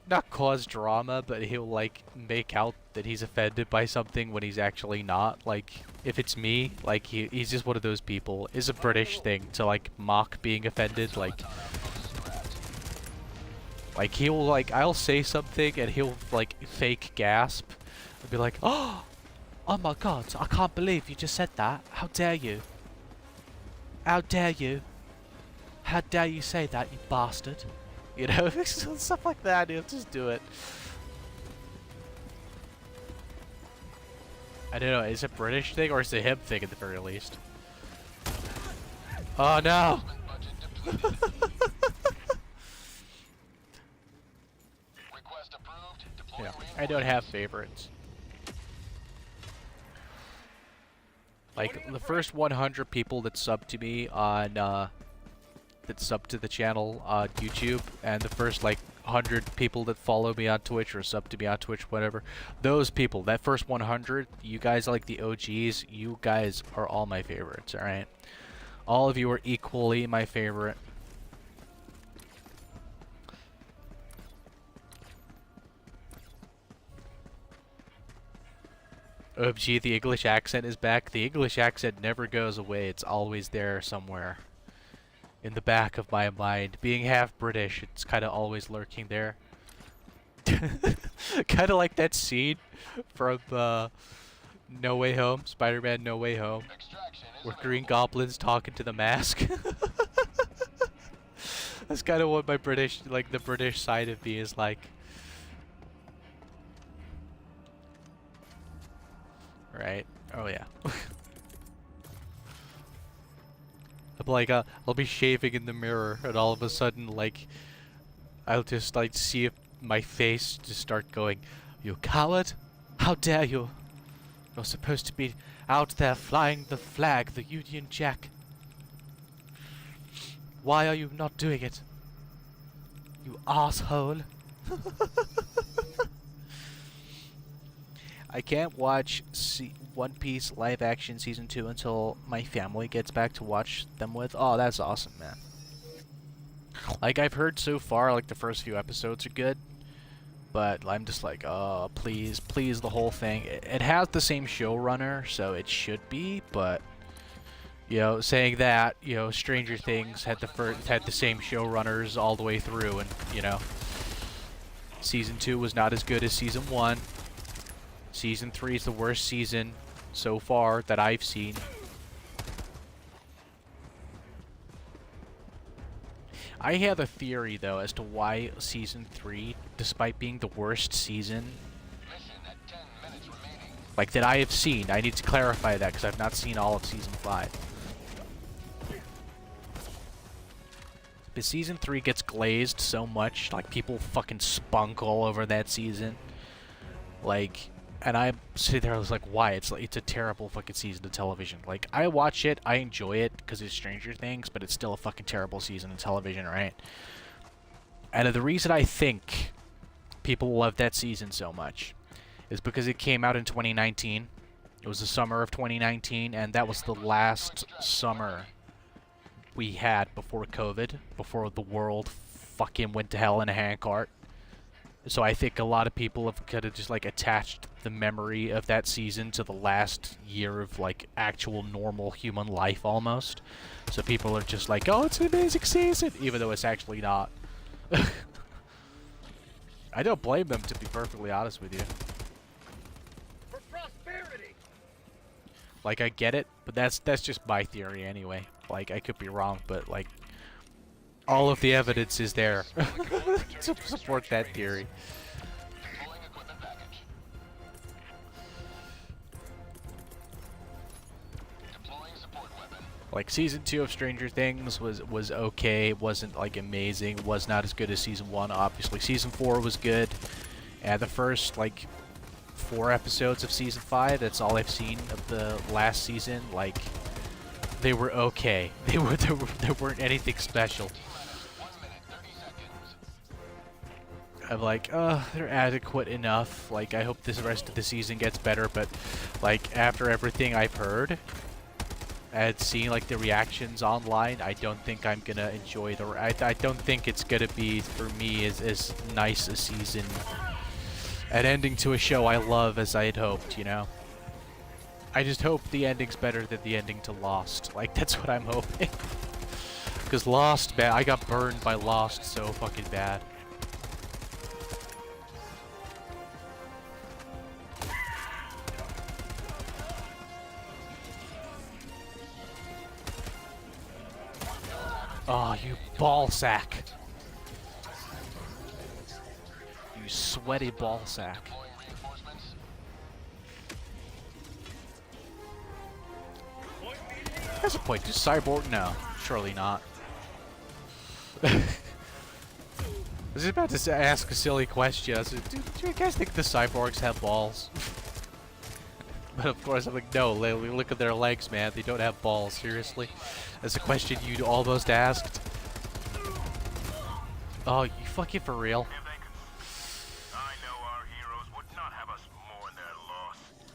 not cause drama, but he'll like make out that he's offended by something when he's actually not. Like, if it's me, like he's just one of those people. It's a British thing to like mock being offended. Like he'll like, I'll say something and he'll like fake gasp and be like, oh my god, I can't believe you just said that. How dare you? How dare you? How dare you say that, you bastard? You know, stuff like that, he'll just do it. I don't know, is it a British thing or is it a him thing at the very least? Oh no! Request approved. Deploying Yeah, I don't have favorites. Like, the first 100 people that sub to me on, that sub to the channel on YouTube, and the first, like, 100 people that follow me on Twitch or sub to me on Twitch, whatever, those people, that first 100, you guys are like the OGs, you guys are all my favorites, alright? All of you are equally my favorite. OMG, the English accent is back. The English accent never goes away. It's always there somewhere. In the back of my mind. Being half British, it's kind of always lurking there. Kind of like that scene from No Way Home, Spider-Man No Way Home, where Green Goblin's talking to the mask. That's kind of what my British, like the British side of me is like. Right? Oh yeah. I'm like, I'll be shaving in the mirror, and all of a sudden, like, I'll just like see if my face just start going, "You coward! How dare you! You're supposed to be out there flying the flag, the Union Jack. Why are you not doing it? You asshole!" I can't watch One Piece live action season 2 until my family gets back to watch them with. Oh, that's awesome, man. Like, I've heard so far, like, the first few episodes are good, but I'm just like, oh, please, please, the whole thing. It has the same showrunner, so it should be, but, you know, saying that, you know, Stranger Things had the same showrunners all the way through, and, you know, season 2 was not as good as season 1. Season 3 is the worst season so far that I've seen. I have a theory, though, as to why Season 3, despite being the worst season, like, that I have seen, I need to clarify that, because I've not seen all of Season 5. But Season 3 gets glazed so much, like, people fucking spunk all over that season. Like... And I sit there, I was like, why? It's like, it's a terrible fucking season of television. Like, I watch it, I enjoy it, because it's Stranger Things, but it's still a fucking terrible season of television, right? And the reason I think people love that season so much is because it came out in 2019. It was the summer of 2019, and that was the last summer we had before COVID, before the world fucking went to hell in a handcart. So I think a lot of people have kind of just, like, attached the memory of that season to the last year of, like, actual normal human life, almost. So people are just like, oh, it's an amazing season, even though it's actually not. I don't blame them, to be perfectly honest with you. For prosperity! Like, I get it, but that's just my theory anyway. Like, I could be wrong, but, like, all of the evidence is there to support that theory. Like season 2 of Stranger Things was okay. It wasn't like amazing. Was not as good as season 1. Obviously, season 4 was good. And the first like 4 episodes of season 5. That's all I've seen of the last season. Like they were okay. They weren't anything special. I'm like, they're adequate enough. Like, I hope this rest of the season gets better, but, like, after everything I've heard and seeing, like, the reactions online, I don't think I'm gonna enjoy I don't think it's gonna be, for me, as nice a season, an ending to a show I love as I had hoped, you know? I just hope the ending's better than the ending to Lost. Like, that's what I'm hoping. Because Lost, man, I got burned by Lost so fucking bad. Oh, you ball sack. You sweaty ball sack. That's a point. Does Cyborg? No, surely not. I was about to ask a silly question. I was like, do you guys think the cyborgs have balls? But of course, I'm like, no, look at their legs, man. They don't have balls. Seriously? That's a question you almost asked. Oh, you fucking for real?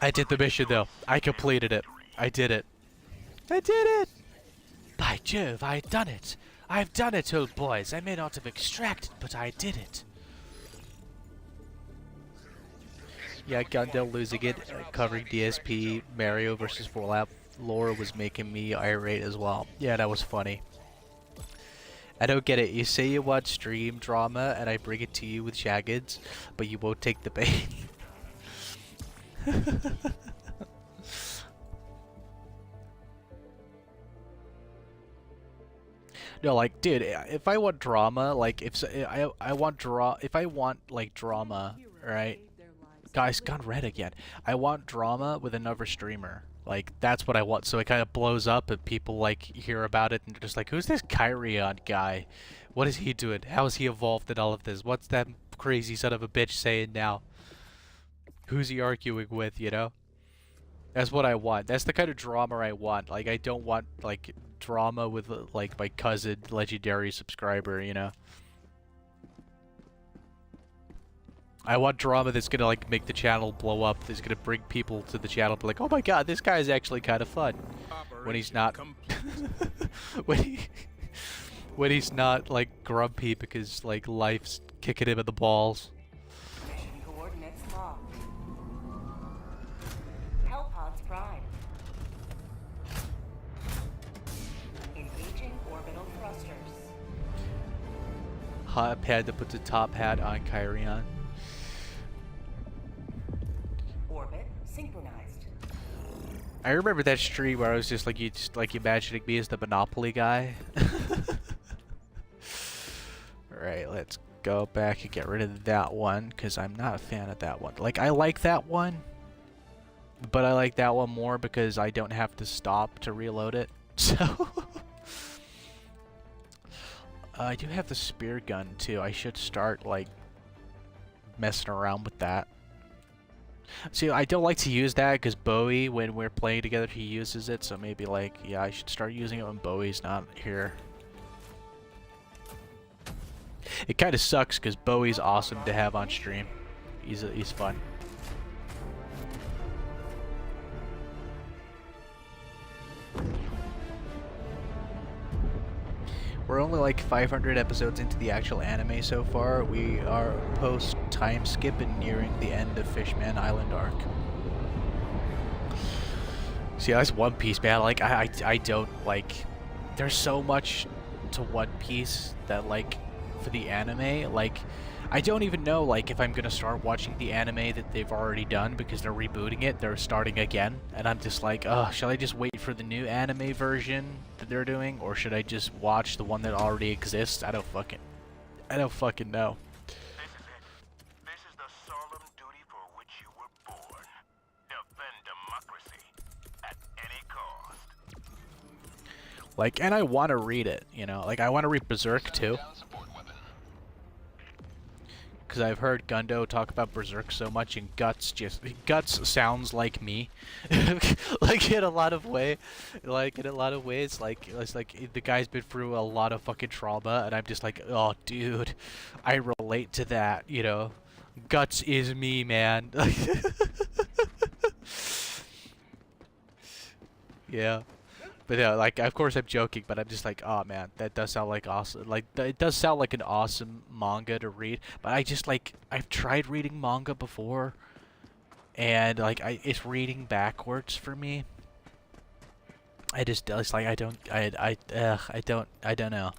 I did the mission, though. I completed it. I did it. I did it! By Jove, I've done it. I've done it, old boys. I may not have extracted, but I did it. Yeah, Gundel losing it, covering DSP, Mario versus Fallout lore was making me irate as well. Yeah, that was funny. I don't get it. You say you want stream drama, and I bring it to you with Shaggids, but you won't take the bait. No, like, dude, if I want drama, like, if I want like drama, right? Guys, gone red again. I want drama with another streamer. Like, that's what I want. So it kind of blows up and people, like, hear about it and they're just like, who's this Kyrion guy? What is he doing? How is he involved in all of this? What's that crazy son of a bitch saying now? Who's he arguing with, you know? That's what I want. That's the kind of drama I want. Like, I don't want, like, drama with, like, my cousin, legendary subscriber, you know? I want drama that's gonna, like, make the channel blow up, that's gonna bring people to the channel, be like, oh my god, this guy is actually kind of fun. When he's not... when he's not, like, grumpy because, like, life's kicking him in the balls. Mission coordinates locked. Hellpod's Prime. Engaging orbital thrusters. Hot pad to put the top hat on Kyrion. Orbit synchronized. I remember that stream where I was just like imagining me as the Monopoly guy. Alright, let's go back and get rid of that one, because I'm not a fan of that one. Like, I like that one, but I like that one more because I don't have to stop to reload it. So, I do have the spear gun too. I should start, like, messing around with that. See, I don't like to use that because Bowie, when we're playing together, he uses it. So maybe, like, yeah, I should start using it when Bowie's not here. It kind of sucks because Bowie's awesome to have on stream. He's fun. We're only like 500 episodes into the actual anime so far. We are post time skip and nearing the end of Fishman Island arc. See, that's One Piece, man. Like, I don't, like, there's so much to One Piece that, like, for the anime, like, I don't even know, like, if I'm gonna start watching the anime that they've already done because they're rebooting it, they're starting again, and I'm just like, shall I just wait for the new anime version that they're doing, or should I just watch the one that already exists? I don't fucking know. This is the solemn duty for which you were born. Defend democracy at any cost. Like, and I want to read it, you know? Like, I want to read Berserk, too. Down support weapon. Because I've heard Gundo talk about Berserk so much, and Guts sounds like me. Like, in a lot of ways, like, it's like, the guy's been through a lot of fucking trauma, and I'm just like, oh, dude, I relate to that, you know? Guts is me, man. Yeah. But yeah, like, of course I'm joking, but I'm just like, oh man, that does sound like awesome. Like, it does sound like an awesome manga to read. But I just, like, I've tried reading manga before, and like, it's reading backwards for me. It's like, I don't know.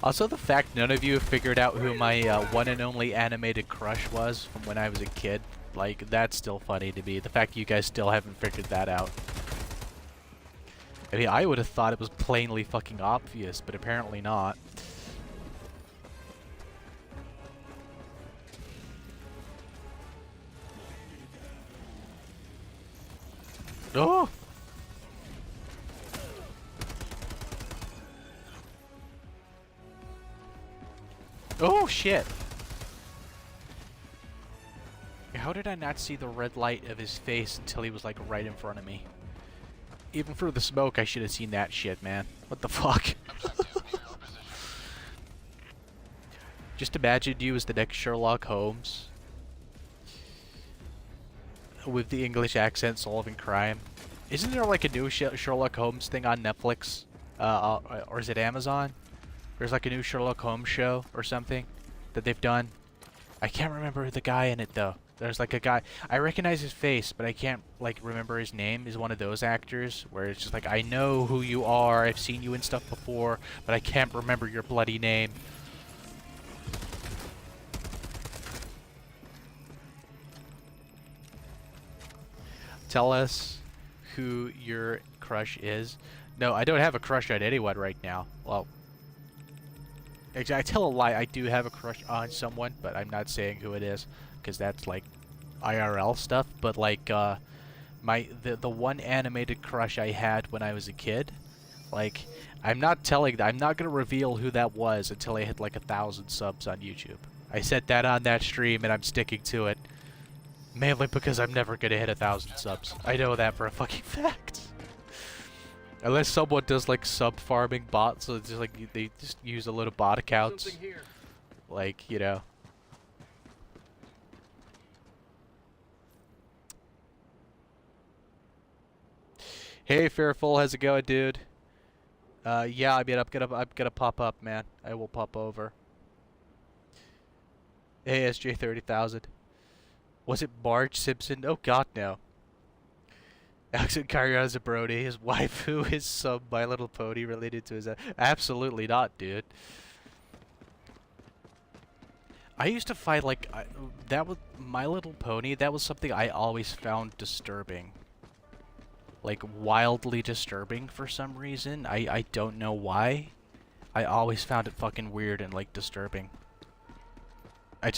Also, the fact none of you have figured out who my one and only animated crush was from when I was a kid. Like, that's still funny to me. The fact you guys still haven't figured that out. I mean, I would have thought it was plainly fucking obvious, but apparently not. Oh! Oh, shit! How did I not see the red light of his face until he was, like, right in front of me? Even through the smoke, I should have seen that shit, man. What the fuck? Objective near your position. Just imagine you as the next Sherlock Holmes. With the English accent solving crime. Isn't there, like, a new Sherlock Holmes thing on Netflix? Or is it Amazon? There's, like, a new Sherlock Holmes show or something that they've done. I can't remember the guy in it, though. There's like a guy, I recognize his face, but I can't like remember his name. He's one of those actors where it's just like, I know who you are, I've seen you in stuff before, but I can't remember your bloody name. Tell us who your crush is. No, I don't have a crush on anyone right now. Well, I tell a lie, I do have a crush on someone, but I'm not saying who it is, because that's like IRL stuff. But like the one animated crush I had when I was a kid, like, I'm not gonna reveal who that was until I hit like 1,000 subs on YouTube. I said that on that stream, and I'm sticking to it, mainly because I'm never gonna hit 1,000 subs. I know that for a fucking fact. Unless someone does like sub farming bots, so it's just like they just use a little bot accounts, like, you know. Hey Fearful, how's it going, dude? Yeah, I mean, I'm gonna pop up, man. I will pop over. Hey SJ 30,000. Was it Marge Simpson? Oh God, no. Accent Kyrian Zabroni, his waifu is some My Little Pony related to his... Absolutely not, dude. I used to find, like, that was... My Little Pony, that was something I always found disturbing. Like, wildly disturbing for some reason. I don't know why. I always found it fucking weird and, like, disturbing.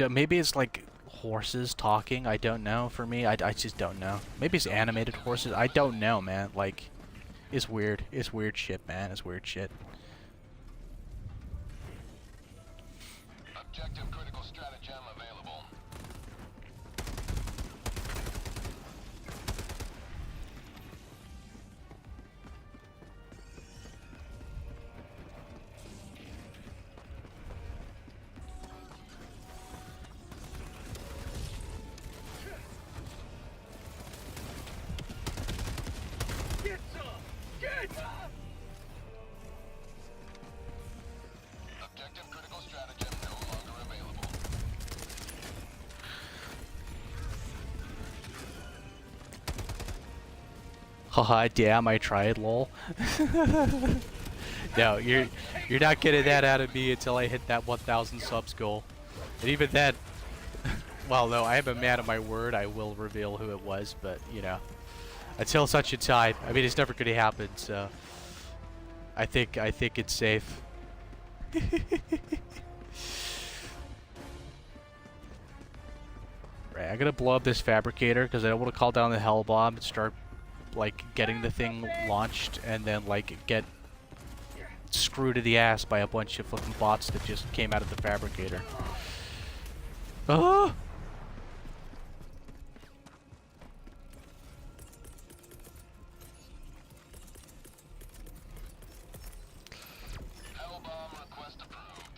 Maybe it's, like... horses talking, I don't know. For me, I just don't know. Maybe it's animated horses, I don't know, man. Like, it's weird. It's weird shit, man. It's weird shit. Objective critical stratagem available. Get some! Get some! Objective critical stratagem no longer available. Haha, damn, I tried, lol. No, you're not getting that out of me until I hit that 1,000 subs goal. And even then, well, no, I am a man of my word. I will reveal who it was, but, you know, until such a time, I mean, it's never going to happen, so I think it's safe. Right, I'm going to blow up this fabricator because I don't want to call down the hell bomb and start like getting the thing launched and then like get screwed to the ass by a bunch of fucking bots that just came out of the fabricator. Oh!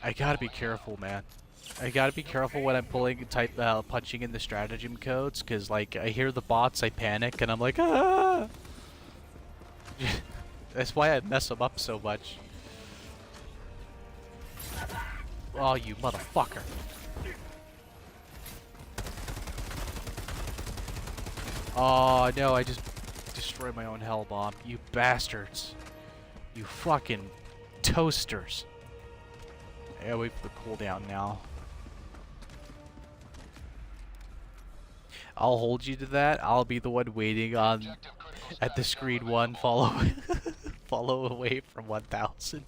I gotta be careful, man. I gotta be careful when I'm punching in the stratagem codes, cause like I hear the bots, I panic, and I'm like, ah! That's why I mess them up so much. Oh, you motherfucker! Oh no, I just destroyed my own hell bomb. You bastards! You fucking toasters! Yeah, wait for the cooldown now. I'll hold you to that. I'll be the one waiting on at the screen one follow follow away from 1,000.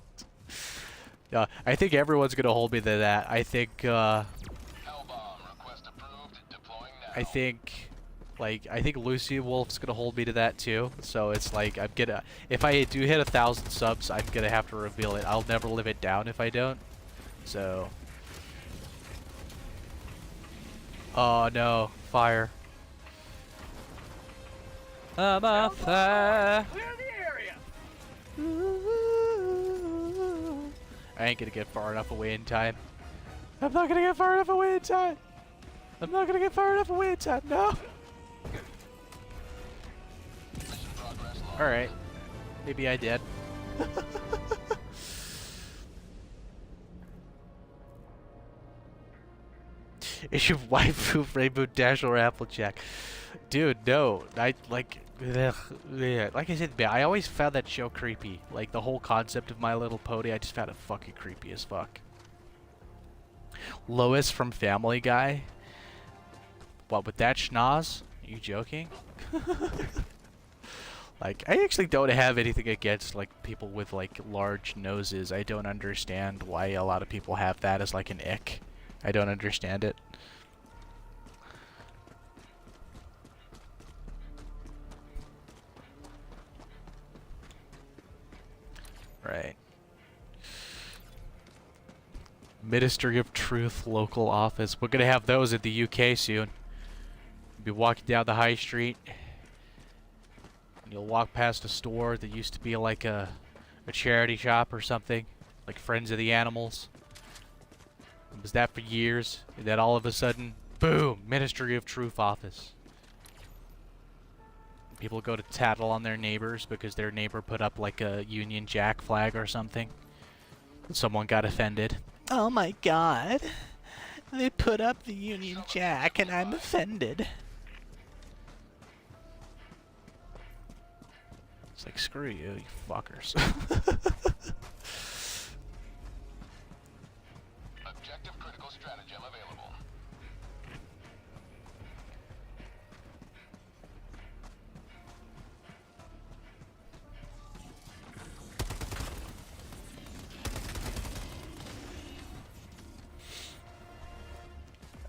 I think everyone's gonna hold me to that. I think I think Lucy Wolf's gonna hold me to that too. So it's like I'm gonna, if I do hit 1,000 subs, I'm gonna have to reveal it. I'll never live it down if I don't. So. Oh no, fire. I'm on fire. Clear the area. I ain't gonna get far enough away in time. I'm not gonna get far enough away in time. I'm not gonna get far enough away in time. No. Alright. Maybe I did. Is your waifu Rainbow Dash or Applejack? Dude, no. I like I said, man, I always found that show creepy. Like the whole concept of My Little Pony, I just found it fucking creepy as fuck. Lois from Family Guy? What, with that schnoz? Are you joking? Like, I actually don't have anything against like people with like large noses. I don't understand why a lot of people have that as like an ick. I don't understand it. Right. Ministry of Truth local office. We're gonna have those at the UK soon. You'll be walking down the high street and you'll walk past a store that used to be like a charity shop or something, like Friends of the Animals. It was that for years, and then all of a sudden, boom, Ministry of Truth office. People go to tattle on their neighbors because their neighbor put up like a Union Jack flag or something. Someone got offended. Oh my god. They put up the Union Jack and I'm offended. It's like, screw you, you fuckers. Objective critical stratagem available.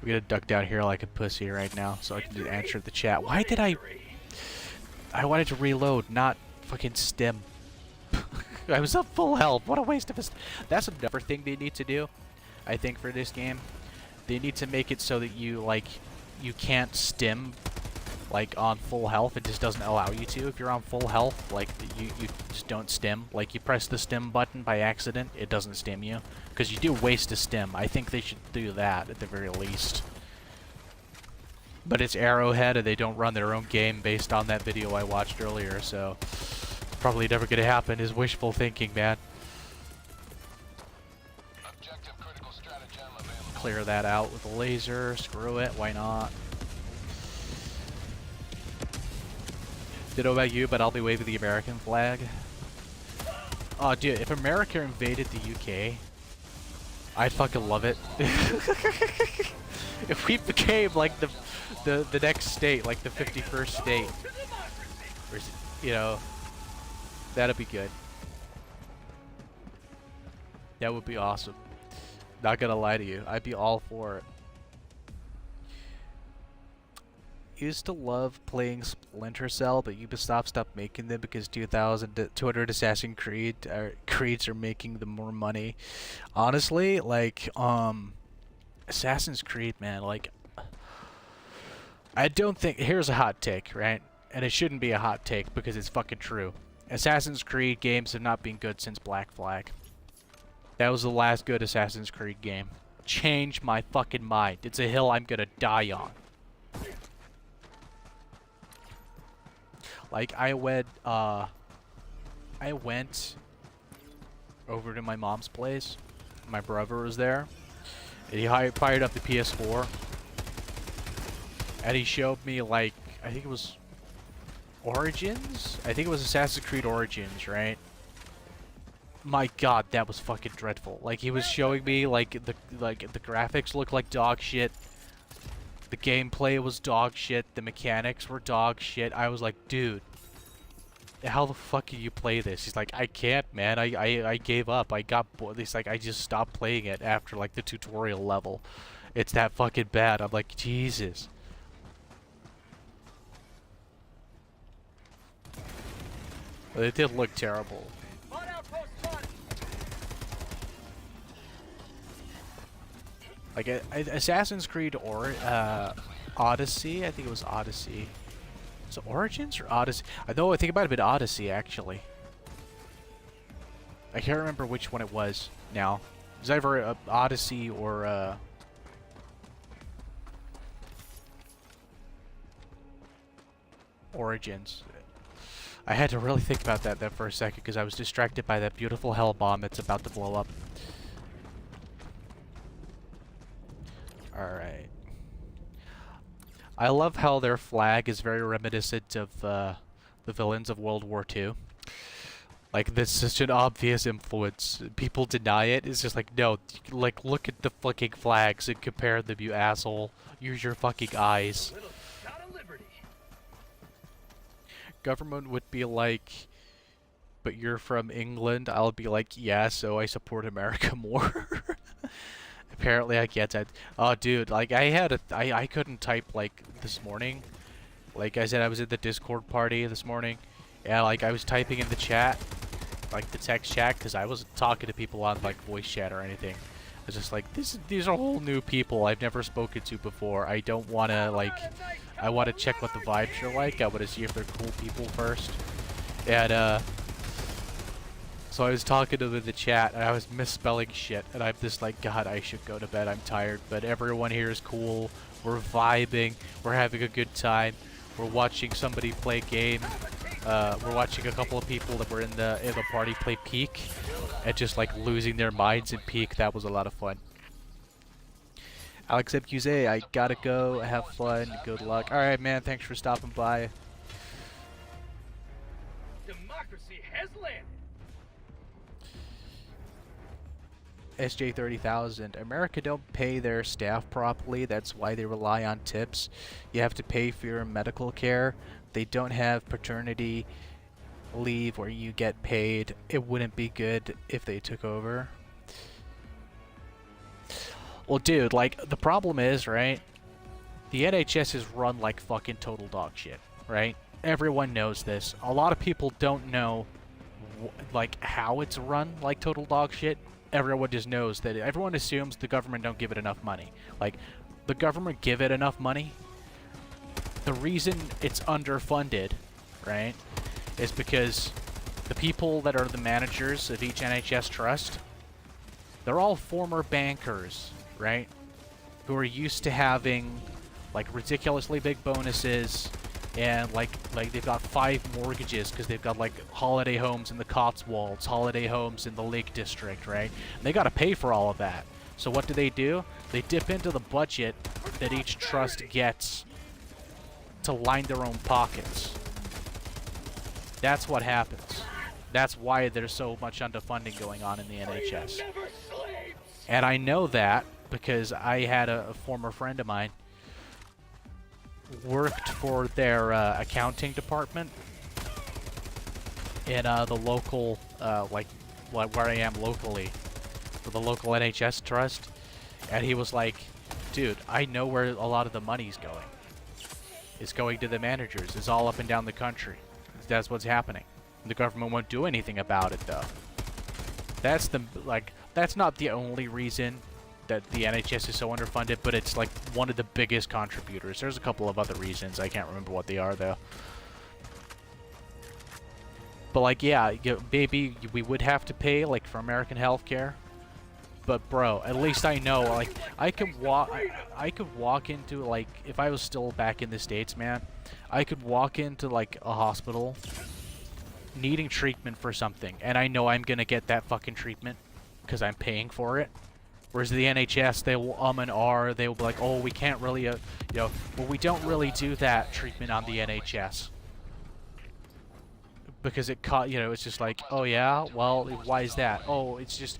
I'm gonna duck down here like a pussy right now so I can just answer the chat. Why did I wanted to reload, not fucking stim. I was up full health. What a waste of a... That's another thing they need to do, I think, for this game. They need to make it so that you, like, you can't stim, like, on full health. It just doesn't allow you to. If you're on full health, like, you just don't stim. Like, you press the stim button by accident, it doesn't stim you. Because you do waste a stim. I think they should do that, at the very least. But it's Arrowhead, and they don't run their own game based on that video I watched earlier, so... Probably never gonna happen is wishful thinking, man. Objective critical stratagem available. Clear that out with a laser. Screw it, why not? Ditto about you, but I'll be waving the American flag. Oh, dude, if America invaded the UK, I'd fucking love it. If we became like the next state, like the 51st state, or, you know, that'd be good. That would be awesome. Not gonna lie to you, I'd be all for it. used to love playing Splinter Cell, but Ubisoft stopped making them because 2,200 Assassin's Creeds are making them more money. Honestly, like, Assassin's Creed, man, like, I don't think, here's a hot take, right? And it shouldn't be a hot take because it's fucking true. Assassin's Creed games have not been good since Black Flag. That was the last good Assassin's Creed game. Change my fucking mind. It's a hill I'm gonna die on. Like, I went over to my mom's place. My brother was there. And he fired up the PS4. And he showed me, like, I think it was Origins? I think it was Assassin's Creed Origins, right? My god, that was fucking dreadful. Like, he was showing me, like, the graphics looked like dog shit. The gameplay was dog shit. The mechanics were dog shit. I was like, dude, how the fuck can you play this? He's like, I can't, man. I gave up. I got bored. He's like, I just stopped playing it after, like, the tutorial level. It's that fucking bad. I'm like, Jesus. It did look terrible. Like, Assassin's Creed or Odyssey, I think it was Odyssey. Was it Origins or Odyssey? I think it might have been Odyssey, actually. I can't remember which one it was now. It was either Odyssey or Origins. I had to really think about that for a second because I was distracted by that beautiful hell bomb that's about to blow up. Alright. I love how their flag is very reminiscent of the villains of World War II. Like, that's such an obvious influence. People deny it. It's just like, no, like, look at the fucking flags and compare them, you asshole. Use your fucking eyes. Government would be like, but you're from England. I'll be like, yeah, so I support America more. Apparently I get that. Oh, dude, like, I couldn't type, like, this morning. Like I said, I was at the Discord party this morning. Yeah, like, I was typing in the chat, like, the text chat, because I wasn't talking to people on, like, voice chat or anything. I was just like, these are whole new people I've never spoken to before. I don't want to, like, I want to check what the vibes are like. I want to see if they're cool people first. And, so I was talking to them in the chat, and I was misspelling shit, and I'm just like, God, I should go to bed, I'm tired, but everyone here is cool, we're vibing, we're having a good time, we're watching somebody play game, we're watching a couple of people that were in the party play Peak, and just, like, losing their minds in Peak. That was a lot of fun. Alex MQZ, I gotta go, have fun, good luck. Alright, man, thanks for stopping by. Democracy has landed. SJ30,000. America don't pay their staff properly. That's why they rely on tips. You have to pay for your medical care. They don't have paternity leave where you get paid. It wouldn't be good if they took over. Well, dude, like, the problem is, right? The NHS is run like fucking total dog shit, right? Everyone knows this. A lot of people don't know, like, how it's run like total dog shit. Everyone just knows that. Everyone assumes the government don't give it enough money. Like, the government give it enough money. The reason it's underfunded, right, is because the people that are the managers of each NHS trust, they're all former bankers, right, who are used to having, like, ridiculously big bonuses, and like they've got 5 mortgages because they've got, like, holiday homes in the Cotswolds, holiday homes in the Lake District, right? And they got to pay for all of that. So what do? They dip into the budget that each trust gets to line their own pockets. That's what happens. That's why there's so much underfunding going on in the NHS. And I know that because I had a former friend of mine worked for their accounting department in the local, like where I am locally, for the local NHS trust, and he was like, dude, I know where a lot of the money's going. It's going to the managers. It's all up and down the country. That's what's happening. The government won't do anything about it, though. That's that's not the only reason that the NHS is so underfunded, but it's like one of the biggest contributors. There's a couple of other reasons. I can't remember what they are, though. But like, yeah, maybe we would have to pay like for American healthcare. But bro, at least I know, like, I could walk into, like, if I was still back in the States, man, I could walk into like a hospital needing treatment for something, and I know I'm gonna get that fucking treatment because I'm paying for it. Whereas the NHS, they will and R, they will be like, oh, we can't really, well, we don't really do that treatment on the NHS. Because it's just like, oh yeah, well, why is that? Oh, it's just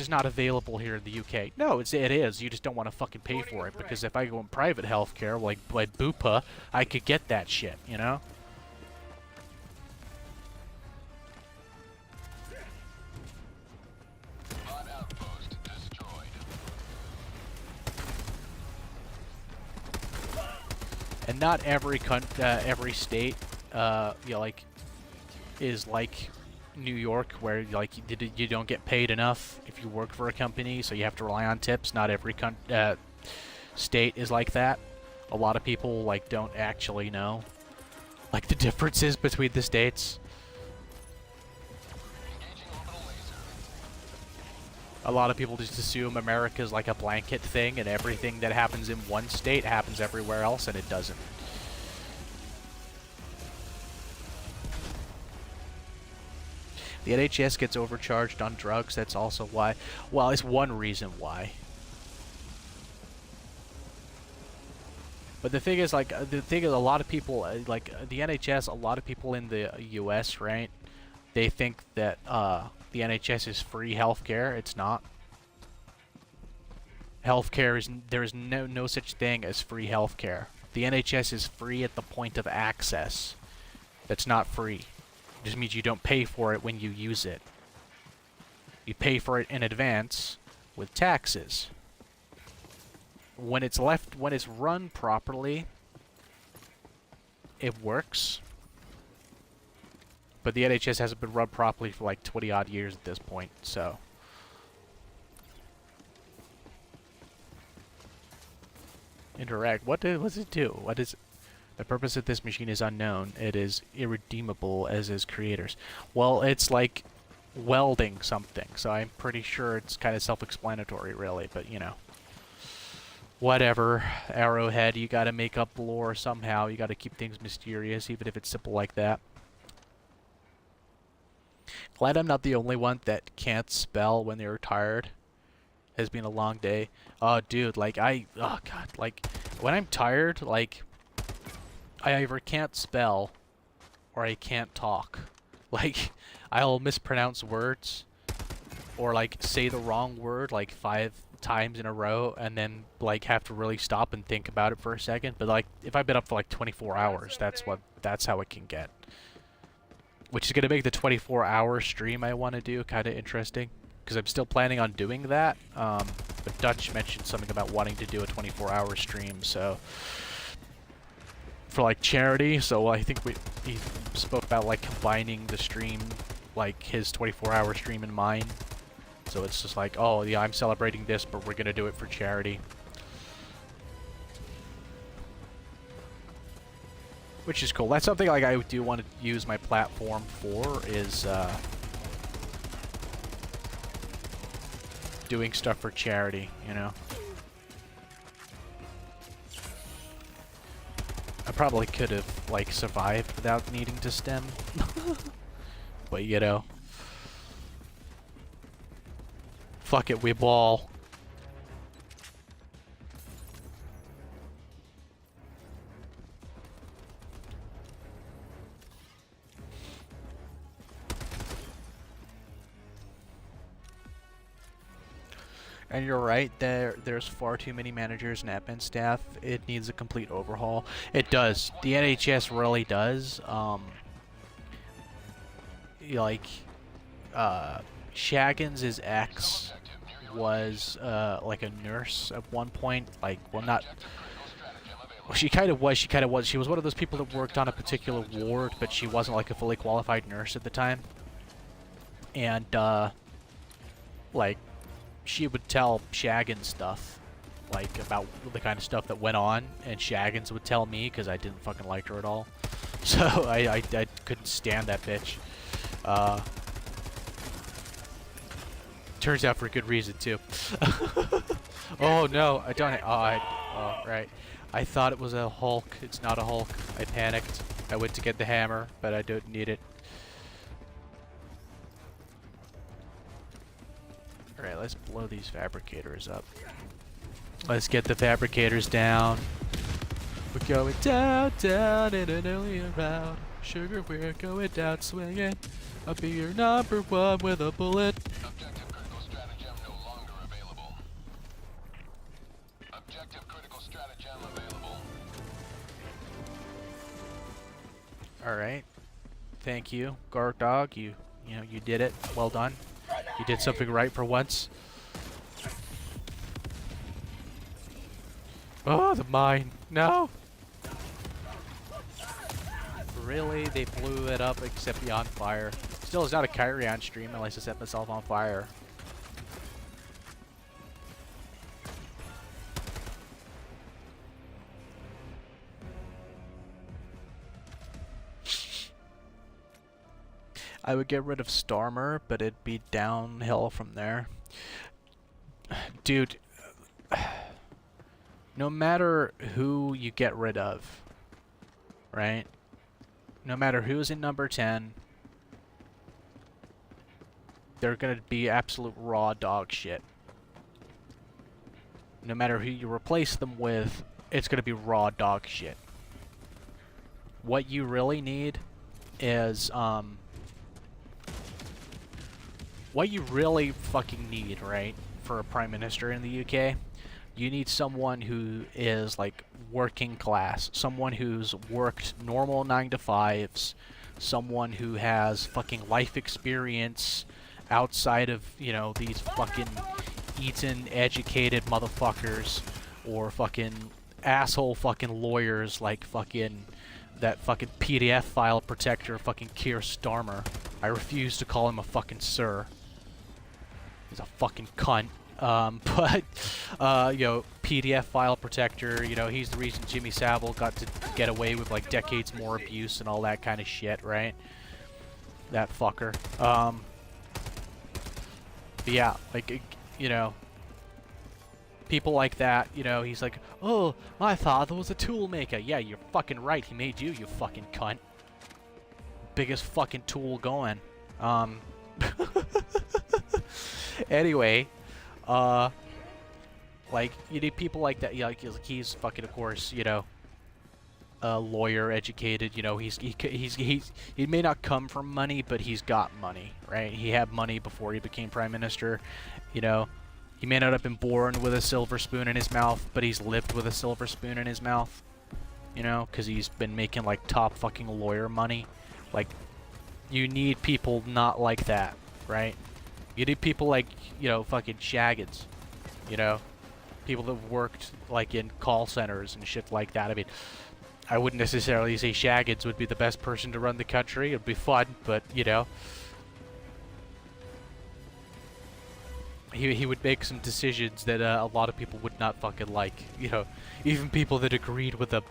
not available here in the UK. No, it is. You just don't want to fucking pay for it, because if I go in private healthcare, like Bupa, I could get that shit, you know? Bot outpost destroyed. And not every state, like, is like New York, where like you don't get paid enough if you work for a company, so you have to rely on tips. Not every state is like that. A lot of people like don't actually know like the differences between the states. Engaging orbital laser. A lot of people just assume America's like a blanket thing, and everything that happens in one state happens everywhere else, and it doesn't. The NHS gets overcharged on drugs. That's also why. Well, it's one reason why. But the thing is, like, a lot of people, like, the NHS, a lot of people in the US, right? They think that the NHS is free healthcare. It's not. There is no such thing as free healthcare. The NHS is free at the point of access. That's not free. It just means you don't pay for it when you use it. You pay for it in advance with taxes. When it's run properly, it works. But the NHS hasn't been run properly for like 20 odd years at this point, so. Interact. What does it do? What is it? The purpose of this machine is unknown. It is irredeemable as is creators. Well, it's like welding something, so I'm pretty sure it's kind of self-explanatory, really, but you know. Whatever, Arrowhead, you gotta make up lore somehow. You gotta keep things mysterious, even if it's simple like that. Glad I'm not the only one that can't spell when they're tired. Has been a long day. Oh, dude, like, oh god, like, when I'm tired, like, I either can't spell or I can't talk. Like, I'll mispronounce words or like say the wrong word like 5 times in a row and then like have to really stop and think about it for a second. But like if I've been up for like 24 hours, that's how it can get. Which is gonna make the 24-hour stream I want to do kind of interesting, because I'm still planning on doing that. But Dutch mentioned something about wanting to do a 24-hour stream, so for like charity, so I think he spoke about like combining the stream, like his 24-hour stream and mine. So it's just like, oh yeah, I'm celebrating this, but we're gonna do it for charity. Which is cool. That's something like I do want to use my platform for, is doing stuff for charity, you know? I probably could have, like, survived without needing to stem. But, you know. Fuck it, we ball. And you're right, there's far too many managers and admin staff. It needs a complete overhaul. It does. The NHS really does. Shaggins' ex was like a nurse at one point. Like, well, not. Well, she kind of was. She kind of was. She was one of those people that worked on a particular ward, but she wasn't like a fully qualified nurse at the time. And like, she would tell Shaggins stuff, like about the kind of stuff that went on, and Shaggins would tell me because I didn't fucking like her at all. So I couldn't stand that bitch. Turns out for a good reason too. Oh no, I don't. Oh right. I thought it was a Hulk. It's not a Hulk. I panicked. I went to get the hammer, but I don't need it. Alright, let's blow these fabricators up. Let's get the fabricators down. We're going down, down in an alien round. Sugar, we're going down swinging. I'll be your number one with a bullet. Objective critical stratagem no longer available. Objective critical stratagem available. Alright. Thank you, guard dog. You know, you did it. Well done. You did something right for once. Oh, the mine. No! Really? They blew it up except be on fire. Still, it's not a Kyrian stream unless I set myself on fire. I would get rid of Starmer, but it'd be downhill from there. Dude, no matter who you get rid of, right? No matter who's in number 10, they're gonna be absolute raw dog shit. No matter who you replace them with, it's gonna be raw dog shit. What you really need is, what you really fucking need, right, for a prime minister in the UK, you need someone who is like working class, someone who's worked normal 9-to-5s, someone who has fucking life experience outside of, you know, these fucking Eton educated motherfuckers or fucking asshole fucking lawyers like fucking that fucking PDF file protector fucking Keir Starmer. I refuse to call him a fucking sir. He's a fucking cunt. But, you know, PDF file protector, you know, he's the reason Jimmy Savile got to get away with, like, decades more abuse and all that kind of shit, right? That fucker. But yeah, like, you know, people like that, you know, he's like, oh, my father was a tool maker. Yeah, you're fucking right. He made you, you fucking cunt. Biggest fucking tool going. Anyway, like, you need people like that. Yeah, like he's fucking, of course, you know, a lawyer, educated. You know, he may not come from money, but he's got money, right? He had money before he became prime minister. You know, he may not have been born with a silver spoon in his mouth, but he's lived with a silver spoon in his mouth. You know, because he's been making like top fucking lawyer money. Like, you need people not like that, right? You need people like, you know, fucking Shaggins, you know? People that worked, like, in call centers and shit like that. I mean, I wouldn't necessarily say Shaggins would be the best person to run the country. It'd be fun, but, you know. He would make some decisions that a lot of people would not fucking like. You know, even people that agreed with him.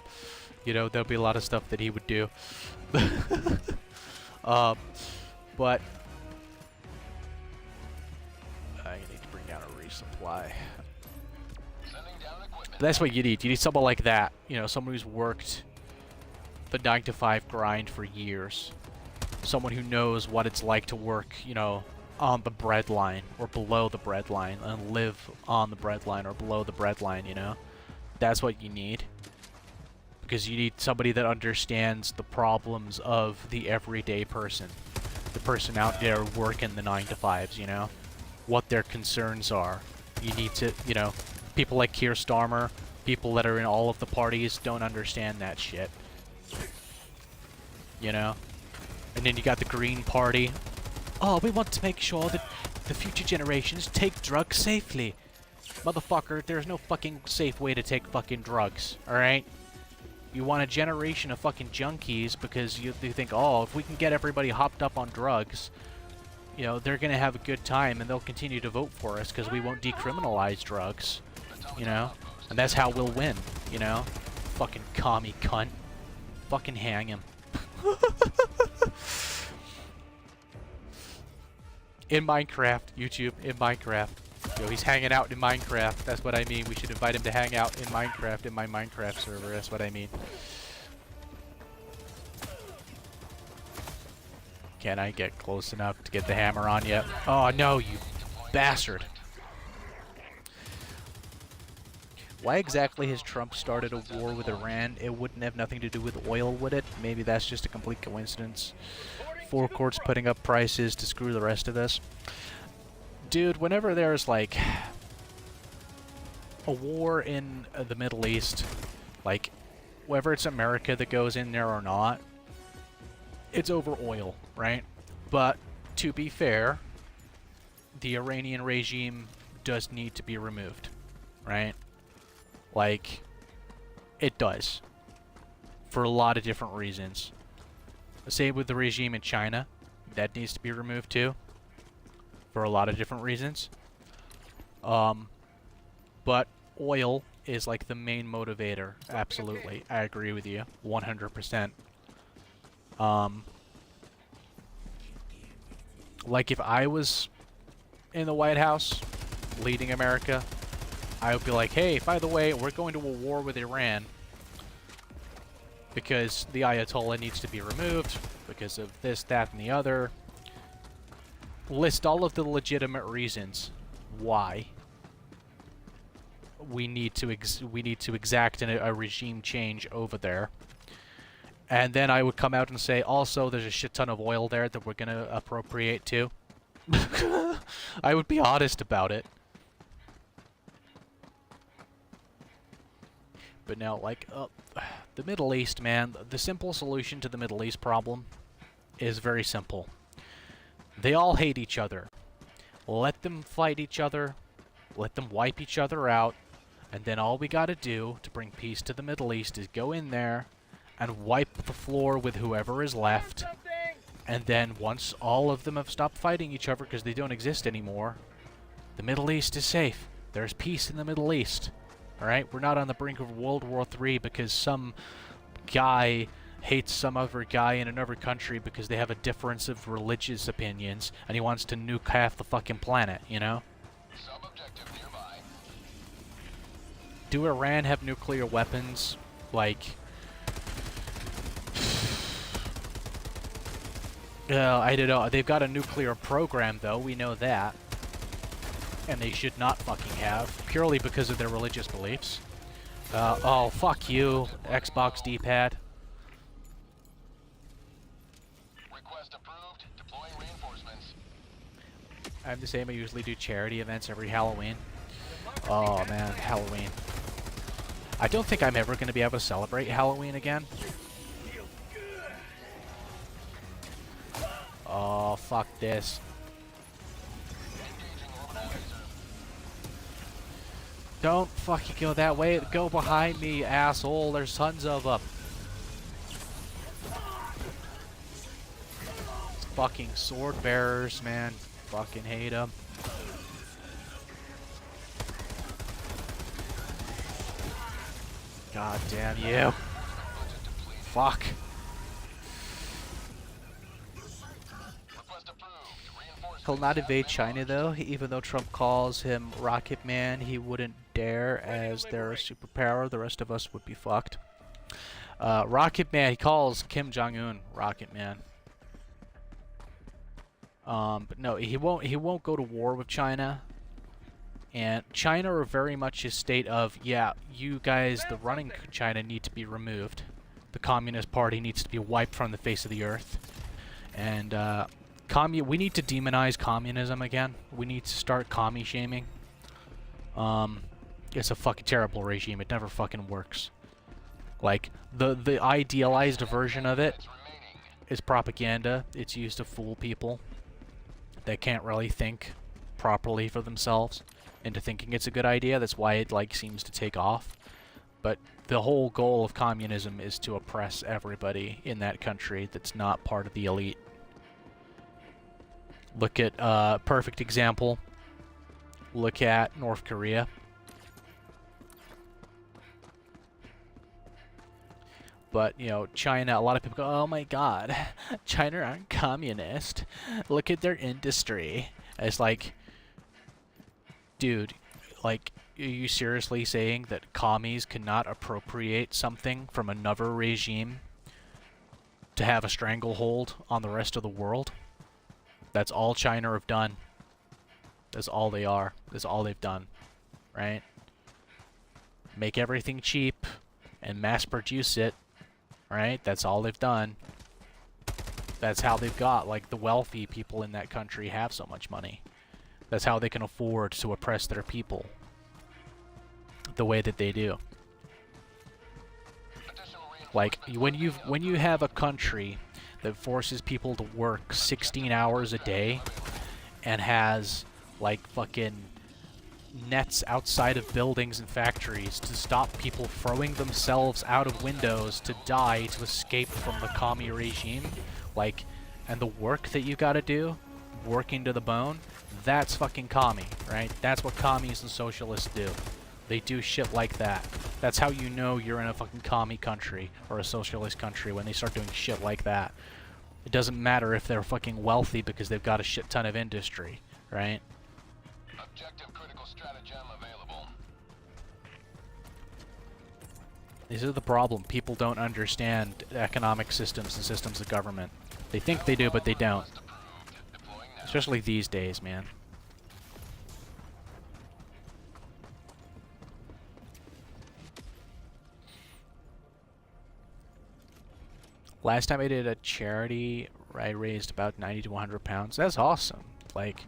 You know, there'll be a lot of stuff that he would do. But I need to bring down a resupply. But that's what you need. You need someone like that. You know, someone who's worked the 9-to-5 grind for years. Someone who knows what it's like to work, you know, on the breadline or below the breadline and live on the breadline or below the breadline, you know? That's what you need. Because you need somebody that understands the problems of the everyday person. The person out there working the 9-to-5s, you know? What their concerns are. You need to, you know, people like Keir Starmer, people that are in all of the parties don't understand that shit. You know? And then you got the Green Party. Oh, we want to make sure that the future generations take drugs safely. Motherfucker, there's no fucking safe way to take fucking drugs, alright? You want a generation of fucking junkies because you think, oh, if we can get everybody hopped up on drugs, you know, they're gonna have a good time and they'll continue to vote for us because we won't decriminalize drugs, you know? And that's how we'll win, you know? Fucking commie cunt. Fucking hang him. In Minecraft, YouTube, in Minecraft. Yo, he's hanging out in Minecraft. That's what I mean. We should invite him to hang out in Minecraft, in my Minecraft server. That's what I mean. Can I get close enough to get the hammer on yet? Oh, no, you bastard. Why exactly has Trump started a war with Iran? It wouldn't have nothing to do with oil, would it? Maybe that's just a complete coincidence. Forecourt's putting up prices to screw the rest of us. Dude, whenever there's, like, a war in the Middle East, like, whether it's America that goes in there or not, it's over oil, right? But, to be fair, the Iranian regime does need to be removed, right? Like, it does. For a lot of different reasons. Same with the regime in China. That needs to be removed too. For a lot of different reasons. But oil is like the main motivator. Absolutely. I agree with you. 100%. Like if I was in the White House leading America, I would be like, hey, by the way, we're going to a war with Iran because the Ayatollah needs to be removed because of this, that, and the other. List all of the legitimate reasons why we need to exact a regime change over there. And then I would come out and say, also, there's a shit ton of oil there that we're going to appropriate too. I would be honest about it. But no, like, the Middle East, man, the simple solution to the Middle East problem is very simple. They all hate each other. Let them fight each other, let them wipe each other out, and then all we gotta do to bring peace to the Middle East is go in there and wipe the floor with whoever is left, and then once all of them have stopped fighting each other because they don't exist anymore, the Middle East is safe. There's peace in the Middle East. Alright, we're not on the brink of World War III because some guy hates some other guy in another country because they have a difference of religious opinions and he wants to nuke half the fucking planet, you know? Sub-objective nearby. Do Iran have nuclear weapons? Like... I don't know. They've got a nuclear program, though. We know that. And they should not fucking have, purely because of their religious beliefs. Oh, fuck you, Xbox D-pad. Request approved. Deploying reinforcements. I'm the same. I usually do charity events every Halloween. Oh, man, Halloween. I don't think I'm ever going to be able to celebrate Halloween again. Oh, fuck this. Don't fucking go that way. Go behind me, asshole. There's tons of them. Fucking sword bearers, man. Fucking hate them. God damn you. Fuck. He'll not invade China, though. Even though Trump calls him Rocket Man, he wouldn't dare, as they're a superpower. The rest of us would be fucked. Rocket Man, he calls Kim Jong-un Rocket Man. But no, he won't go to war with China. And China are very much a state of, yeah, you guys, the running China, need to be removed. The Communist Party needs to be wiped from the face of the earth. And, we need to demonize communism again. We need to start commie shaming. It's a fucking terrible regime. It never fucking works. Like, the idealized version of it is propaganda. It's used to fool people that can't really think properly for themselves into thinking it's a good idea. That's why it, like, seems to take off. But the whole goal of communism is to oppress everybody in that country that's not part of the elite. Look at, perfect example, look at North Korea. But, you know, China, a lot of people go, oh my god, China aren't communist. Look at their industry. It's like, dude, like, are you seriously saying that commies cannot appropriate something from another regime to have a stranglehold on the rest of the world? That's all China have done. That's all they are. That's all they've done. Right? Make everything cheap and mass produce it. Right? That's all they've done. That's how they've got, like, the wealthy people in that country have so much money. That's how they can afford to oppress their people the way that they do. Like, when you have a country that forces people to work 16 hours a day and has, like, fucking nets outside of buildings and factories to stop people throwing themselves out of windows to die to escape from the commie regime, like, and the work that you gotta do, working to the bone, that's fucking commie, right? That's what commies and socialists do. They do shit like that. That's how you know you're in a fucking commie country or a socialist country, when they start doing shit like that. It doesn't matter if they're fucking wealthy because they've got a shit ton of industry, right? Objective critical stratagem available. This is the problem. People don't understand economic systems and systems of government. They think they do, but they don't. Especially these days, man. Last time I did a charity, I raised about 90 to 100 pounds. That's awesome. Like,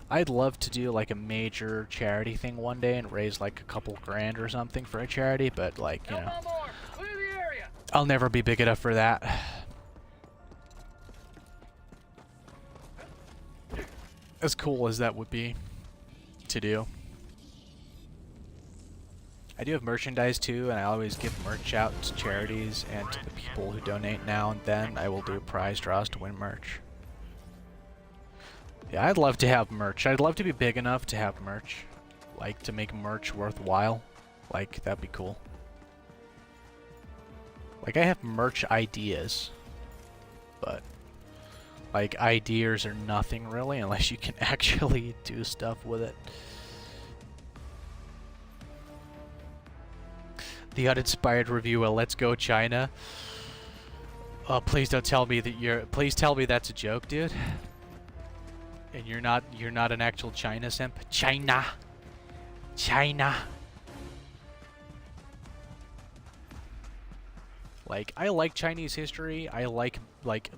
I'd love to do like a major charity thing one day and raise like a couple grand or something for a charity, but like, you know, Clear the area. I'll never be big enough for that. As cool as that would be to do. I do have merchandise too, and I always give merch out to charities and to the people who donate now and then. I will do prize draws to win merch. Yeah, I'd love to have merch. I'd love to be big enough to have merch. Like, to make merch worthwhile. Like, that'd be cool. Like, I have merch ideas. But, like, ideas are nothing really unless you can actually do stuff with it. The uninspired review of Let's Go China. Oh, please don't tell me that you're... Please tell me that's a joke, dude. And you're not an actual China simp? China! China! Like, I like Chinese history. I like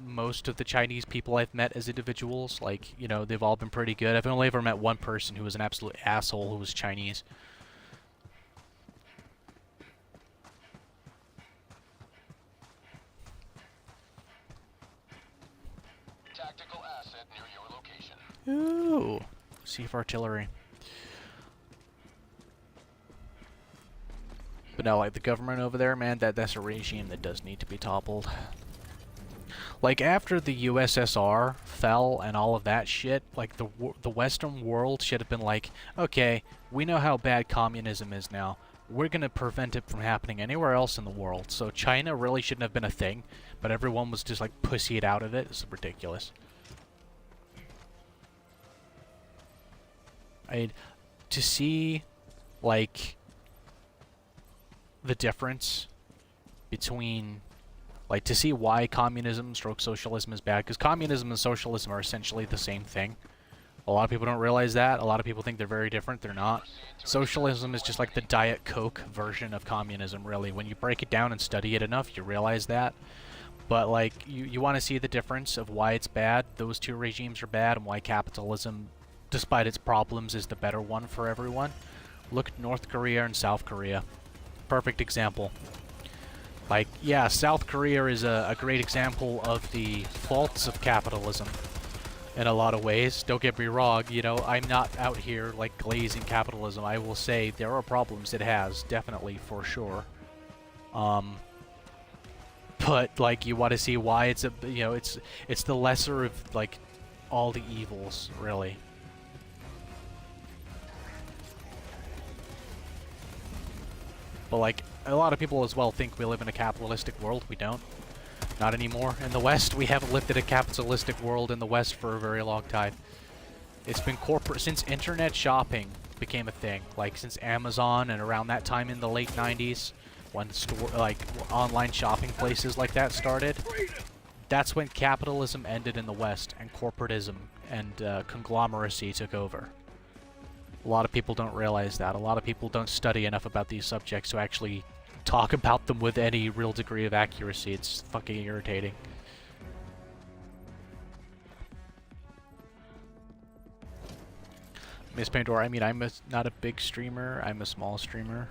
most of the Chinese people I've met as individuals. Like, you know, they've all been pretty good. I've only ever met one person who was an absolute asshole who was Chinese. Tactical asset near your location. Ooh, Sieve artillery. But no, like the government over there, man, that's a regime that does need to be toppled. Like after the USSR fell and all of that shit, like the Western world should have been like, okay, we know how bad communism is now. We're gonna prevent it from happening anywhere else in the world. So China really shouldn't have been a thing, but everyone was just like pussied out of it. It's ridiculous. To see, like, the difference between, like, to see why communism stroke socialism is bad, because communism and socialism are essentially the same thing. A lot of people don't realize that. A lot of people think they're very different. They're not. Socialism is just like the Diet Coke version of communism, really. When you break it down and study it enough, you realize that. But, like, you want to see the difference of why it's bad. Those two regimes are bad, and why capitalism, despite its problems, is the better one for everyone. Look at North Korea and South Korea. Perfect example. Like, yeah, South Korea is a great example of the faults of capitalism in a lot of ways. Don't get me wrong, you know, I'm not out here, like, glazing capitalism. I will say there are problems it has, definitely, for sure. But like you want to see why it's a it's the lesser of like all the evils, really. But like a lot of people as well think we live in a capitalistic world. We don't. Not anymore. In the West, we haven't lived in a capitalistic world in the West for a very long time. It's been corporate since internet shopping became a thing. Like since Amazon and around that time in the late 90s, when online shopping places like that started. That's when capitalism ended in the West and corporatism and conglomeracy took over. A lot of people don't realize that. A lot of people don't study enough about these subjects to actually talk about them with any real degree of accuracy. It's fucking irritating. Miss Pandora, I mean, I'm not a big streamer. I'm a small streamer.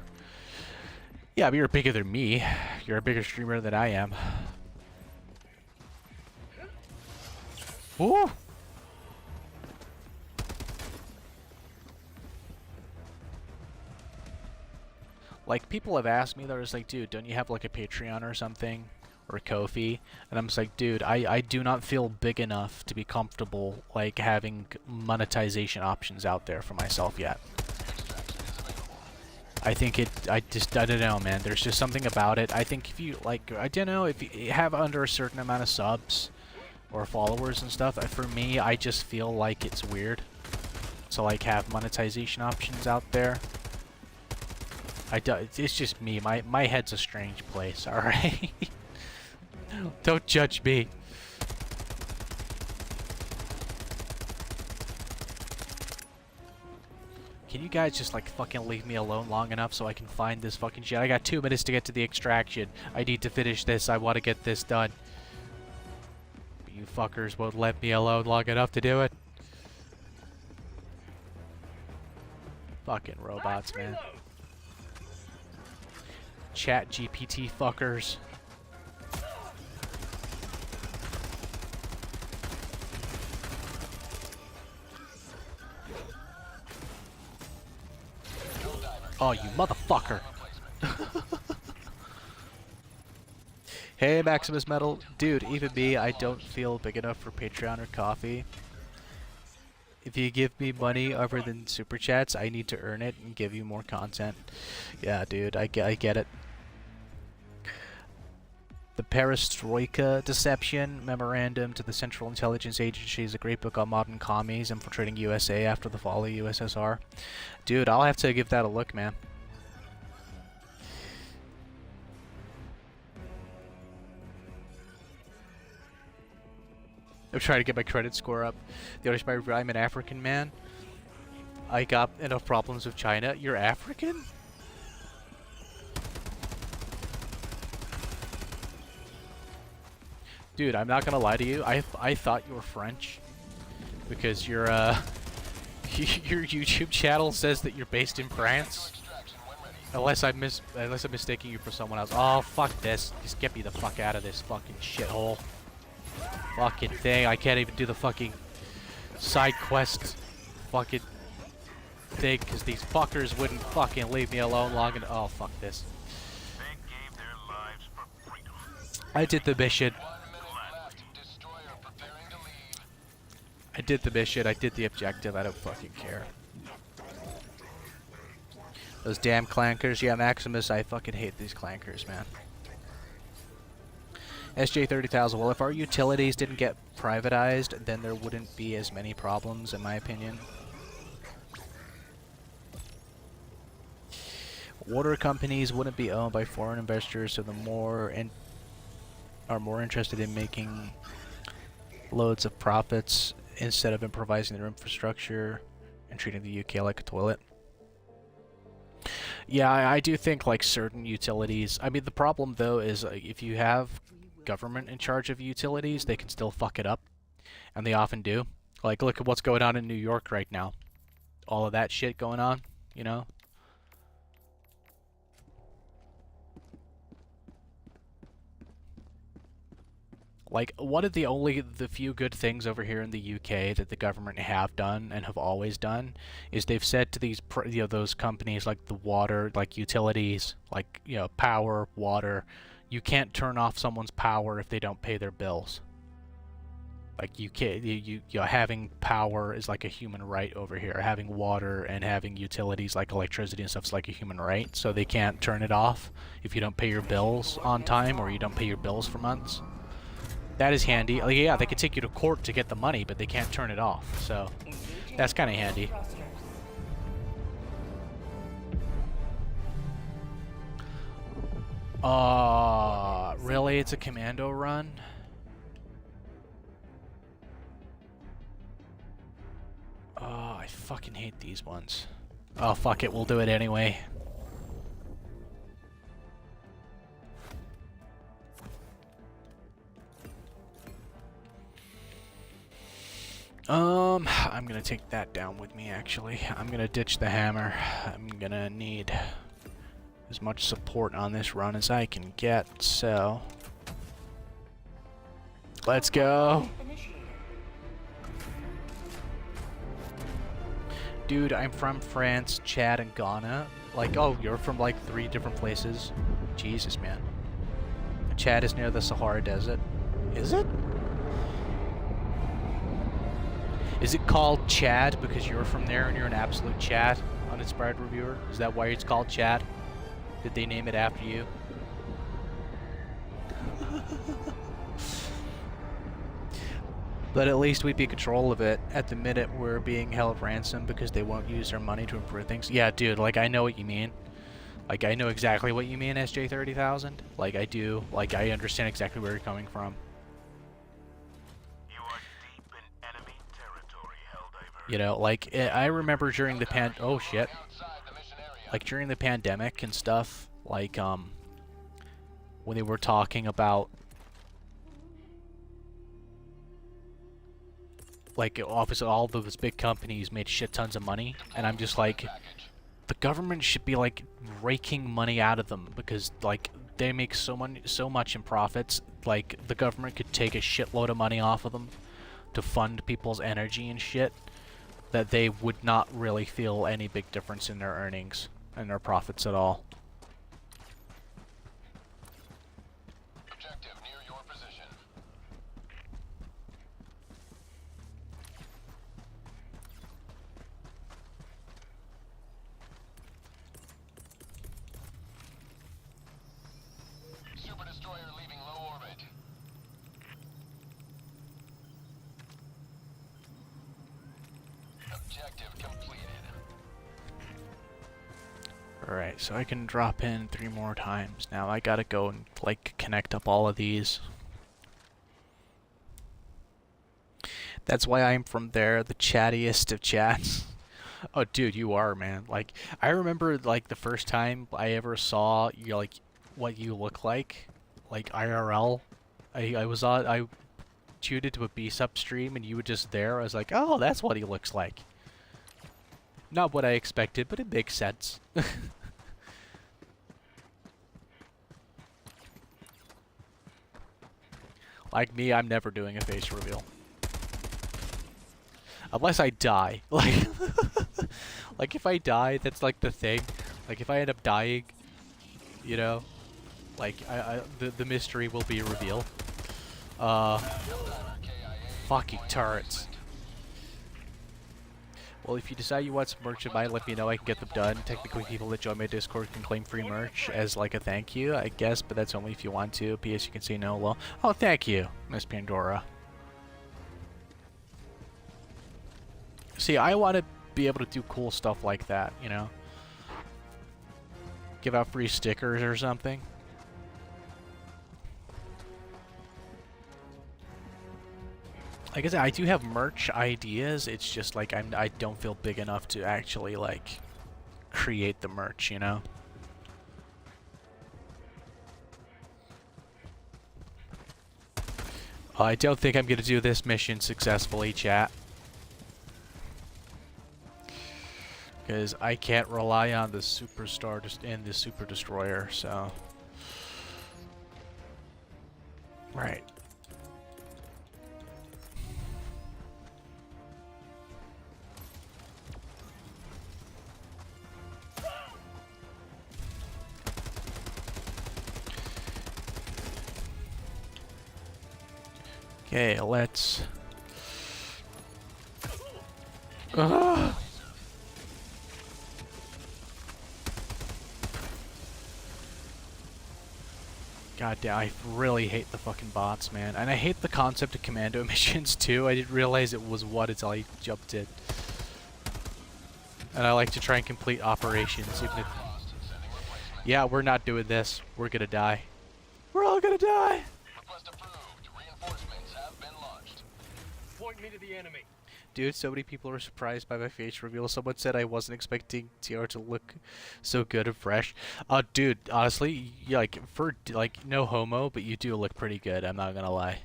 Yeah, but you're bigger than me. You're a bigger streamer than I am. Ooh! Like, people have asked me, they're just like, dude, don't you have, like, a Patreon or something? Or a Ko-fi? And I'm just like, dude, I do not feel big enough to be comfortable, like, having monetization options out there for myself yet. I think I don't know, man. There's just something about it. I think if you, like, I don't know, if you have under a certain amount of subs or followers and stuff, for me, I just feel like it's weird to, like, have monetization options out there. It's just me. My head's a strange place, alright? Don't judge me. Can you guys just, like, fucking leave me alone long enough so I can find this fucking shit? I got 2 minutes to get to the extraction. I need to finish this. I want to get this done. But you fuckers won't let me alone long enough to do it. Fucking robots, man. Chat GPT fuckers. Oh, you motherfucker. Hey, Maximus Metal. Dude, even me, I don't feel big enough for Patreon or coffee. If you give me money other than Super Chats, I need to earn it and give you more content. Yeah, dude, I get it. The Perestroika Deception Memorandum to the Central Intelligence Agency is a great book on modern commies infiltrating USA after the fall of USSR. Dude, I'll have to give that a look, man. I'm trying to get my credit score up. The other part, I'm an African man. I got enough problems with China. You're African? Dude, I'm not gonna lie to you. I thought you were French because your your YouTube channel says that you're based in France. Unless I'm mistaking you for someone else. Oh, fuck this! Just get me the fuck out of this fucking shithole. Fucking thing! I can't even do the fucking side quest fucking thing because these fuckers wouldn't fucking leave me alone long enough. Oh, fuck this! They gave their lives for freedom. I did the mission. I did the mission, I did the objective, I don't fucking care. Those damn clankers. Yeah, Maximus, I fucking hate these clankers, man. SJ30,000, well, if our utilities didn't get privatized, then there wouldn't be as many problems, in my opinion. Water companies wouldn't be owned by foreign investors, so the more are more interested in making loads of profits instead of improvising their infrastructure and treating the UK like a toilet. Yeah, I do think like certain utilities. I mean, the problem though is if you have government in charge of utilities, they can still fuck it up, and they often do. Like, look at what's going on in New York right now. All of that shit going on, you know? Like, one of the few good things over here in the UK that the government have done and have always done is they've said to these, those companies like the water, like utilities, like, power, water, you can't turn off someone's power if they don't pay their bills. Like, you can't, having power is like a human right over here. Having water and having utilities like electricity and stuff is like a human right, so they can't turn it off if you don't pay your bills on time or you don't pay your bills for months. That is handy. Like, yeah, they can take you to court to get the money, but they can't turn it off, so that's kind of handy. Really? It's a commando run? Oh, I fucking hate these ones. Oh, fuck it, we'll do it anyway. I'm gonna take that down with me, actually. I'm gonna ditch the hammer. I'm gonna need as much support on this run as I can get, so... Let's go! Dude, I'm from France, Chad, and Ghana. Like, oh, you're from like 3 different places? Jesus, man. Chad is near the Sahara Desert. Is it? Is it called Chad because you're from there and you're an absolute Chad, uninspired reviewer? Is that why it's called Chad? Did they name it after you? But at least we'd be in control of it. At the minute, we're being held ransom because they won't use their money to improve things. Yeah, dude, like, I know what you mean. Like, I know exactly what you mean, SJ30000. Like, I do. Like, I understand exactly where you're coming from. You are deep in enemy territory, Helldiver. You know, like, I remember during the oh, shit. Like, during the pandemic and stuff, like, when they were talking about, like, obviously all those big companies made shit tons of money, and I'm just like, the government should be, like, raking money out of them, because, like, they make so much in profits, like, the government could take a shitload of money off of them to fund people's energy and shit, that they would not really feel any big difference in their earnings and their profits at all. Objective near your position. Super destroyer leaving low orbit. Objective completed. Alright, so I can drop in 3 more times. Now I gotta go and, like, connect up all of these. That's why I'm from there, the chattiest of chats. Oh, dude, you are, man. Like, I remember, like, the first time I ever saw, like, what you look like IRL. I tuned into a B-Sub stream and you were just there. I was like, oh, that's what he looks like. Not what I expected, but it makes sense. Like me, I'm never doing a face reveal. Unless I die. Like, like if I die, that's like the thing. Like if I end up dying, you know, like the mystery will be revealed. Fucking turrets. Well, if you decide you want some merch in mind, let me know. I can get them done. Technically, people that join my Discord can claim free merch as, like, a thank you, I guess, but that's only if you want to. P.S. You can say no. Well, oh, thank you, Miss Pandora. See, I want to be able to do cool stuff like that, you know? Give out free stickers or something. Like I said, I do have merch ideas. It's just like I don't feel big enough to actually like create the merch, you know? I don't think I'm gonna do this mission successfully, chat. Because I can't rely on the Superstar and the Super Destroyer, so... Right. Okay, let's... Ugh. God damn, I really hate the fucking bots, man. And I hate the concept of commando missions, too. I didn't realize it was what until I jumped in. And I like to try and complete operations, even if... Yeah, we're not doing this. We're gonna die. We're all gonna die! Request approved. Reinforcements have been launched. Point me to the enemy. Dude, so many people were surprised by my face reveal. Someone said I wasn't expecting TR to look so good and fresh. Dude, honestly, like, for, like, no homo, but you do look pretty good, I'm not gonna lie.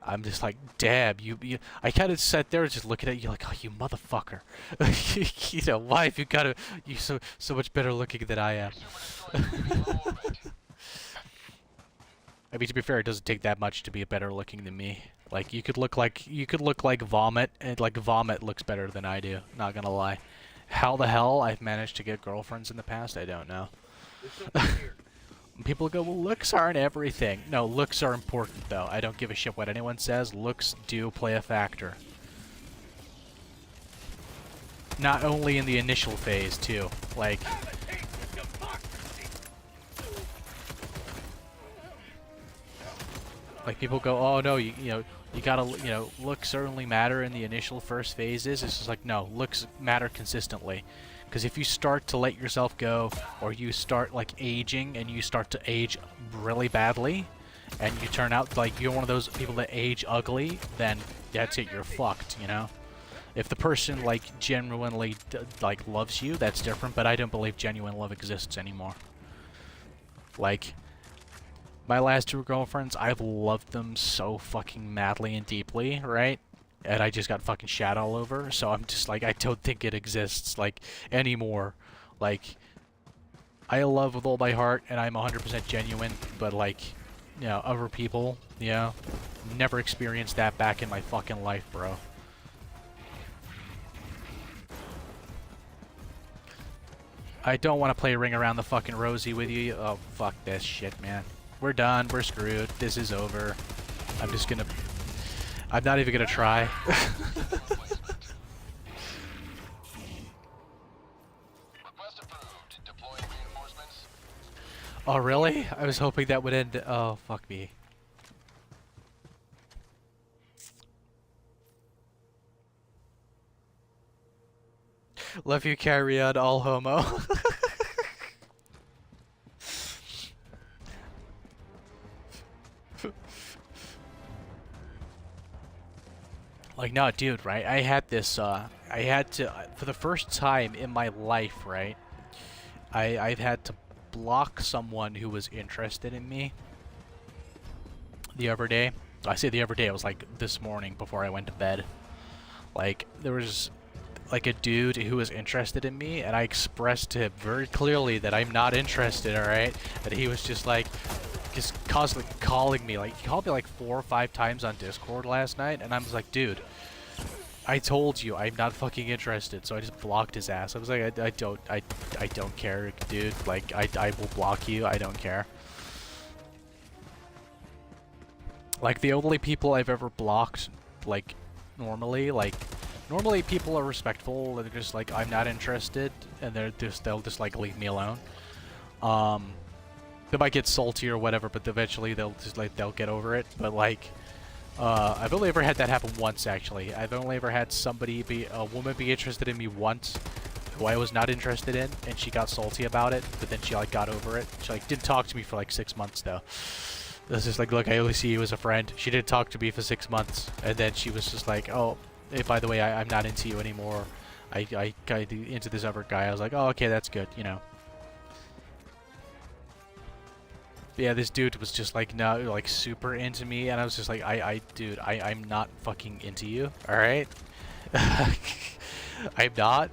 I'm just like, damn, you I kind of sat there just looking at you like, oh, you motherfucker. You know, why have you got you so much better looking than I am? I mean, to be fair, it doesn't take that much to be better looking than me. Like, you could look like Vomit, and like Vomit looks better than I do, not gonna lie. How the hell I've managed to get girlfriends in the past, I don't know. People go, well, looks aren't everything. No, looks are important, though. I don't give a shit what anyone says. Looks do play a factor. Not only in the initial phase, too. Like... Like, people go, oh, no, you know, you gotta, you know, looks certainly matter in the initial first phases. It's just like, no, looks matter consistently. Because if you start to let yourself go, or you start, like, aging, and you start to age really badly, and you turn out like you're one of those people that age ugly, then that's it, you're fucked, you know? If the person, like, genuinely, like, loves you, that's different, but I don't believe genuine love exists anymore. Like, my last two girlfriends, I've loved them so fucking madly and deeply, right? And I just got fucking shat all over, so I'm just like, I don't think it exists, like, anymore. Like, I love with all my heart, and I'm 100% genuine, but, like, you know, other people, you know, never experienced that back in my fucking life, bro. I don't want to play Ring Around the fucking Rosie with you. Oh, fuck this shit, man. We're done, we're screwed, this is over. I'm just gonna... I'm not even gonna try. Oh, really? I was hoping that would end... Oh, fuck me. Love you, carry on, all homo. Like, no, dude, right? I had this, I had to, for the first time in my life, right? I've had to block someone who was interested in me the other day. I say the other day, it was like this morning before I went to bed. Like, there was, like, a dude who was interested in me, and I expressed to him very clearly that I'm not interested, alright? And he was just like... just constantly calling me. Like, he called me like 4 or 5 times on Discord last night, and I was like, dude, I told you I'm not fucking interested. So I just blocked his ass. I was like, I don't care, dude. Like, I will block you. I don't care. Like, the only people I've ever blocked, like, normally people are respectful. They're just like, I'm not interested, and they'll just like leave me alone. They might get salty or whatever, but eventually they'll get over it. But like, I've only ever had that happen once, actually. I've only ever had a woman be interested in me once, who I was not interested in, and she got salty about it, but then she like got over it. She like didn't talk to me for like 6 months though. It was just like, look, I only see you as a friend. She didn't talk to me for 6 months, and then she was just like, oh, hey, by the way, I'm not into you anymore. I got into this other guy. I was like, oh, okay, that's good, you know. Yeah, this dude was just like, no, like super into me, and I was just like, dude, I'm not fucking into you, alright? I'm not.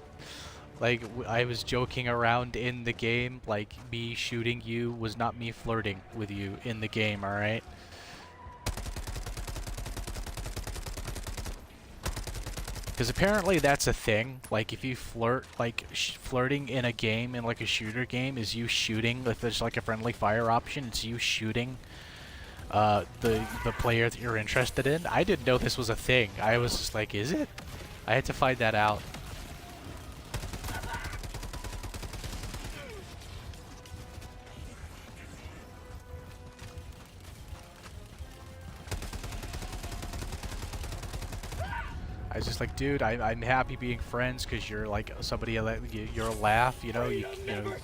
Like, I was joking around in the game, like, me shooting you was not me flirting with you in the game, alright? Because apparently that's a thing. Like, if you flirt, like, flirting in a game, in like a shooter game, is you shooting. If there's like a friendly fire option, it's you shooting the player that you're interested in. I didn't know this was a thing. I was just like, is it? I had to find that out. I was just like, dude, I'm happy being friends because you're like somebody you're a laugh, you know, you know,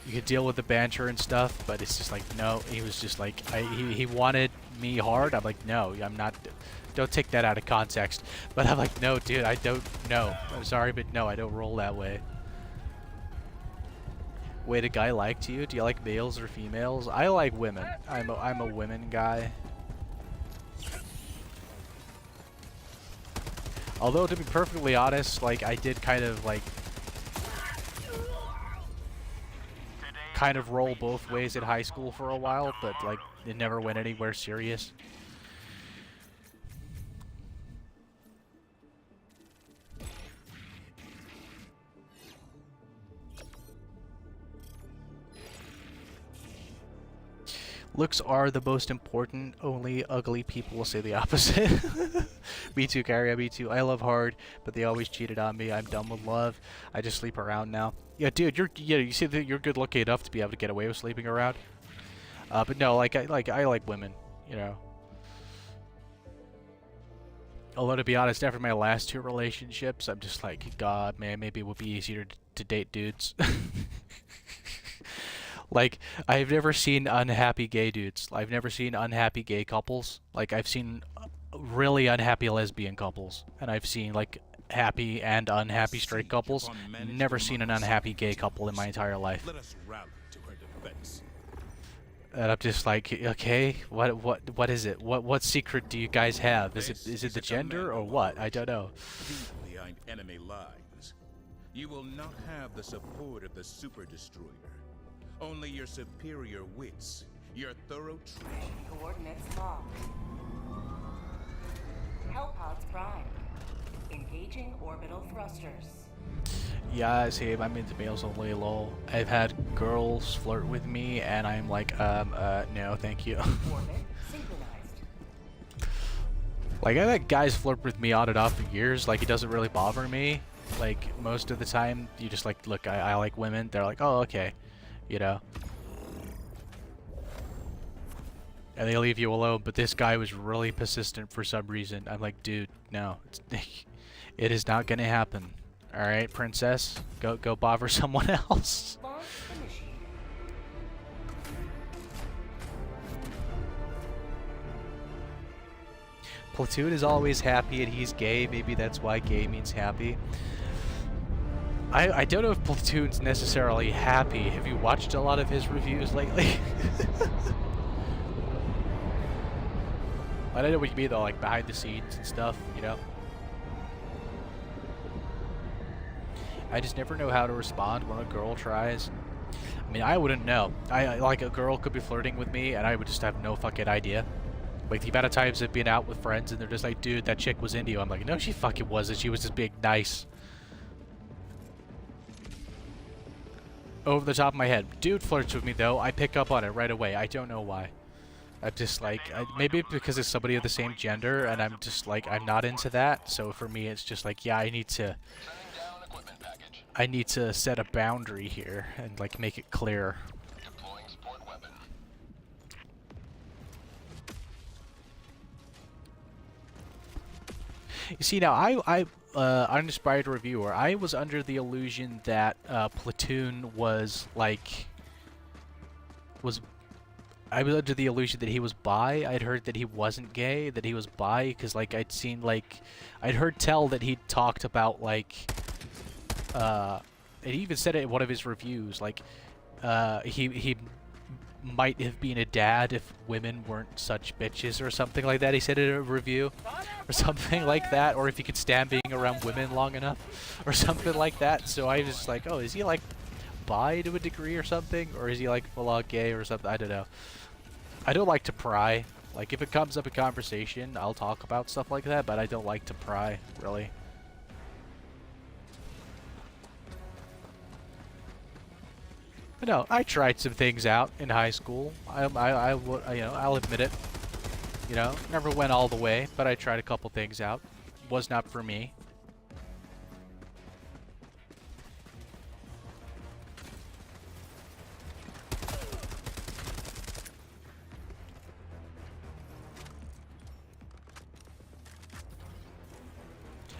you could deal with the banter and stuff, but it's just like, no. He was just like, he wanted me hard. I'm like, no, I'm not. Don't take that out of context. But I'm like, no, dude, I don't know. I'm sorry, but no, I don't roll that way. Wait, a guy liked you? Do you like males or females? I like women. I'm a women guy. Although, to be perfectly honest, like, I did kind of, like, roll both ways in high school for a while, but, like, it never went anywhere serious. Looks are the most important. Only ugly people will say the opposite. Me too, Carrie. Me too. I love hard, but they always cheated on me. I'm done with love. I just sleep around now. Yeah, dude. You see that you're good looking enough to be able to get away with sleeping around. But no, I like women. You know. Although to be honest, after my last 2 relationships, I'm just like, God, man, maybe it would be easier to date dudes. Like, I've never seen unhappy gay dudes. I've never seen unhappy gay couples. Like, I've seen really unhappy lesbian couples. And I've seen, like, happy and unhappy straight couples. Never seen an unhappy gay couple in my entire life. Let us rally to her defense. And I'm just like, okay, what is it? What secret do you guys have? Is it the gender or what? I don't know. Deep behind enemy lines, you will not have the support of the Super Destroyer. Only your superior wits, your thorough training. Mission coordinates locked. Hellpods prime. Engaging orbital thrusters. Yeah, see, I'm into males only, lol. I've had girls flirt with me, and I'm like, no, thank you. Orbit synchronized. Like, I've had guys flirt with me on and off for years. Like, it doesn't really bother me. Like, most of the time, you just like, look, I like women. They're like, oh, okay. You know? And they leave you alone, but this guy was really persistent for some reason. I'm like, dude, no. It is not gonna happen. Alright, princess? Go bother someone else. Launch initiated. Platoon is always happy and he's gay. Maybe that's why gay means happy. I don't know if Platoon's necessarily happy. Have you watched a lot of his reviews lately? I don't know what you mean though, like behind the scenes and stuff, you know? I just never know how to respond when a girl tries. I mean, I wouldn't know. I like, a girl could be flirting with me and I would just have no fucking idea. Like, the amount of times I've been out with friends and they're just like, dude, that chick was into you. I'm like, no, she fucking wasn't. She was just being nice. Over the top of my head. Dude flirts with me, though. I pick up on it right away. I don't know why. I'm just like, maybe because it's somebody of the same gender, and I'm just like, I'm not into that. So for me, it's just like, yeah, I need to set a boundary here and like make it clear. Deploying support weapon. You see, now I uninspired reviewer, I was under the illusion that Platoon was like I was under the illusion that he was bi. I'd heard that he wasn't gay, that he was bi, because like I'd seen, like, I'd heard tell that he talked about, like, and he even said it in one of his reviews, like, he might have been a dad if women weren't such bitches or something like that. He said it in a review or something like that, or if he could stand being around women long enough or something like that. So I was just like, oh, is he like bi to a degree or something, or is he like full-on gay or something? I don't know. I don't like to pry. Like, if it comes up in conversation, I'll talk about stuff like that, but I don't like to pry, really. But no, I tried some things out in high school. I'll admit it. You know, never went all the way, but I tried a couple things out. Was not for me.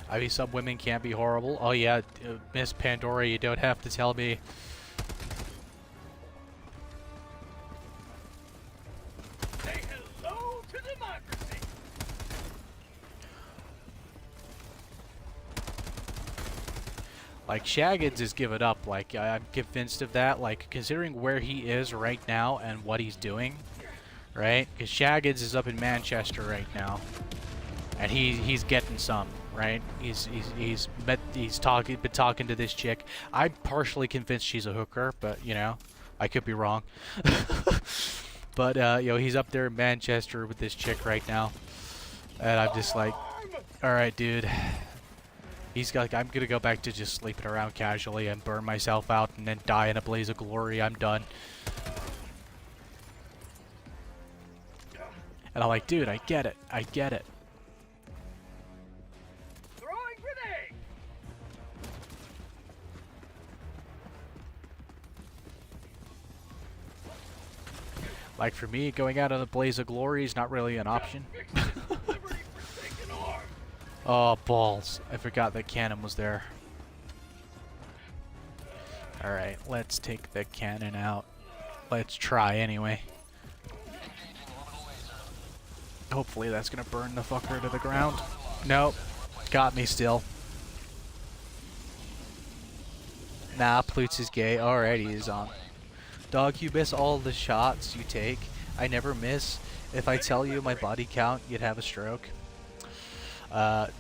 I mean, some women can be horrible. Oh yeah, Miss Pandora, you don't have to tell me. Say hello to democracy. Like, Shaggins is giving up. Like, I'm convinced of that. Like, considering where he is right now and what he's doing, right? Because Shaggins is up in Manchester right now, and he's getting some. Right? He's been talking to this chick. I'm partially convinced she's a hooker, but you know, I could be wrong. But you know, he's up there in Manchester with this chick right now, and I'm just like, all right, dude. He's like, I'm gonna go back to just sleeping around casually and burn myself out and then die in a blaze of glory. I'm done. And I'm like, dude, I get it. I get it. Like, for me, going out in a blaze of glory is not really an option. Oh, balls. I forgot that cannon was there. Alright, let's take the cannon out. Let's try anyway. Hopefully that's gonna burn the fucker to the ground. Nope. Got me still. Nah, Plutz is gay. Alright, he's on. Dog, you miss all the shots you take. I never miss. If I tell you my body count, you'd have a stroke. Bizarro,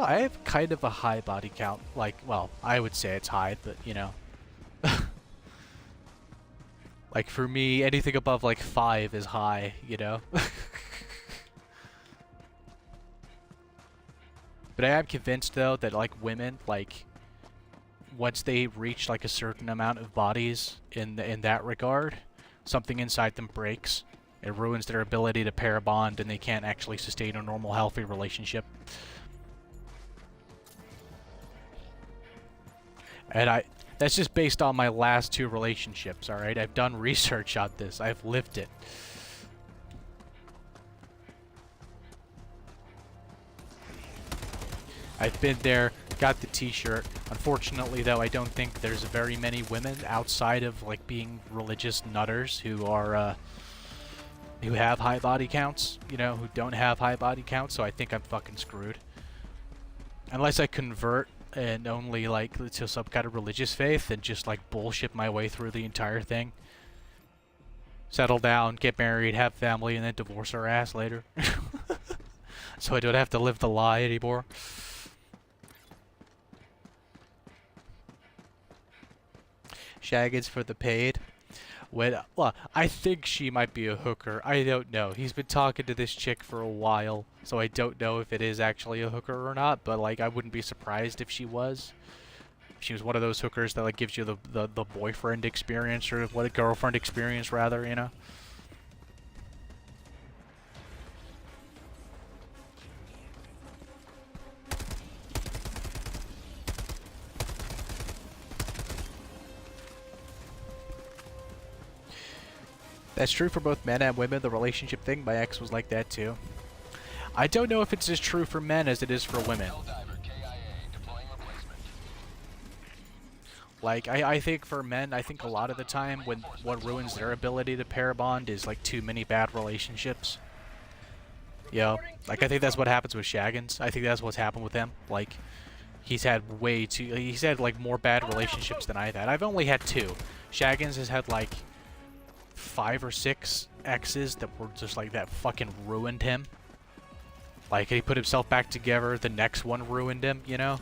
I have kind of a high body count. Like, well, I would say it's high, but you know. Like, for me, anything above like 5 is high, you know? But I am convinced, though, that like women, like, once they reach like a certain amount of bodies in that regard, something inside them breaks. It ruins their ability to pair bond, and they can't actually sustain a normal, healthy relationship. And that's just based on my last 2 relationships, alright? I've done research on this. I've lived it. I've been there, got the t-shirt. Unfortunately, though, I don't think there's very many women outside of, like, being religious nutters who are, who have high body counts, you know, who don't have high body counts, so I think I'm fucking screwed. Unless I convert and only, like, to some kind of religious faith and just, like, bullshit my way through the entire thing. Settle down, get married, have family, and then divorce our ass later. So I don't have to live the lie anymore. Shaggins for the paid. Well, I think she might be a hooker. I don't know. He's been talking to this chick for a while, so I don't know if it is actually a hooker or not, but like I wouldn't be surprised if she was. She was one of those hookers that like gives you the boyfriend experience, or what, a girlfriend experience rather, you know? That's true for both men and women, the relationship thing. My ex was like that too. I don't know if it's as true for men as it is for women. Helldiver KIA, deploying replacement. Like, I think for men, I think a lot of the time when what ruins their ability to pair bond is like too many bad relationships. You know, like I think that's what happens with Shaggins. I think that's what's happened with him. Like, he's had like more bad relationships than I've had. I've only had 2. Shaggins has had like 5 or 6 exes that were just like that fucking ruined him. Like, he put himself back together, the next one ruined him, you know?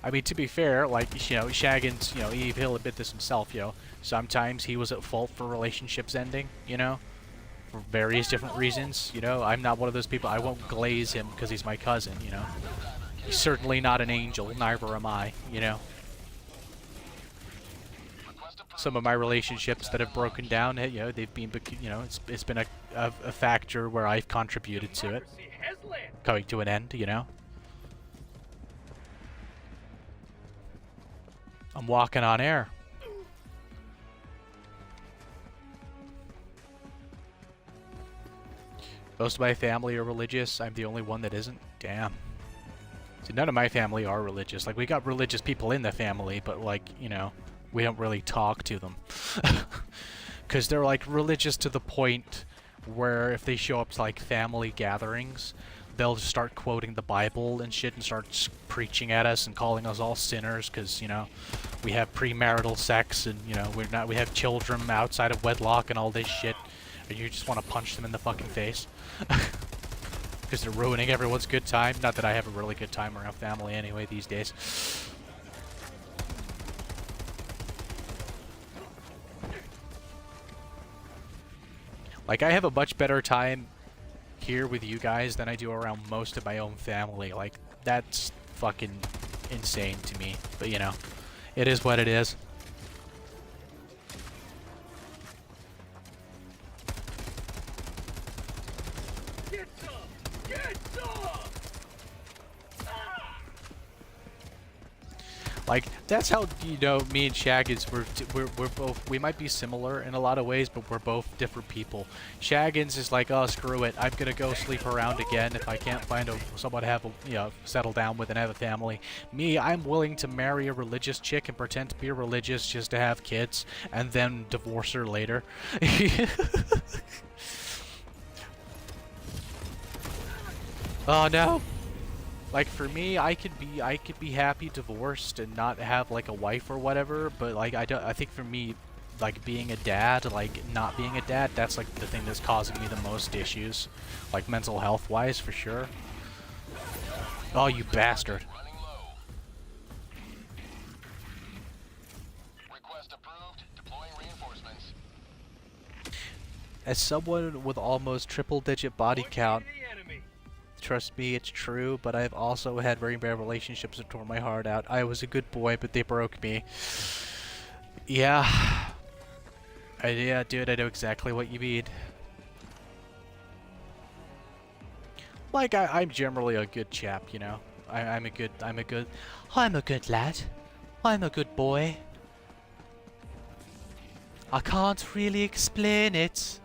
I mean, to be fair, like, you know, Shaggins, you know, he'll admit this himself, you know, sometimes he was at fault for relationships ending, you know? For various different reasons, you know? I'm not one of those people, I won't glaze him because he's my cousin, you know? He's certainly not an angel, neither am I, you know. Some of my relationships that have broken down, you know, they've been, you know, it's been a factor where I've contributed to it. Democracy has landed. Coming to an end, you know. I'm walking on air. Most of my family are religious. I'm the only one that isn't. Damn. See, none of my family are religious. Like, we got religious people in the family, but, like, you know, we don't really talk to them. Because they're, like, religious to the point where if they show up to, like, family gatherings, they'll just start quoting the Bible and shit and start preaching at us and calling us all sinners because, you know, we have premarital sex and, you know, we have children outside of wedlock and all this shit. And you just want to punch them in the fucking face. Because they're ruining everyone's good time. Not that I have a really good time around family anyway these days. Like, I have a much better time here with you guys than I do around most of my own family. Like, that's fucking insane to me. But, you know, it is what it is. Get some! Get some! Ah! Like, that's how, you know, me and Shaggins, we're both, we might be similar in a lot of ways, but we're both different people. Shaggins is like, oh, screw it, I'm gonna go sleep around again if I can't find someone to have a, you know, settle down with and have a family. Me, I'm willing to marry a religious chick and pretend to be religious just to have kids, and then divorce her later. Oh no! Like, for me, I could be happy divorced and not have, like, a wife or whatever, but, like, I think for me, like, being a dad, like, not being a dad, that's, like, the thing that's causing me the most issues. Like, mental health-wise, for sure. Oh, you bastard. Running low. Request approved. Deploying reinforcements. As someone with almost triple-digit body count, The enemy. trust me, it's true, but I've also had very bad relationships that tore my heart out. I was a good boy, but they broke me. Yeah. Yeah, dude, I know exactly what you mean. Like, I'm generally a good chap, you know. I'm a good lad. I'm a good boy. I can't really explain it.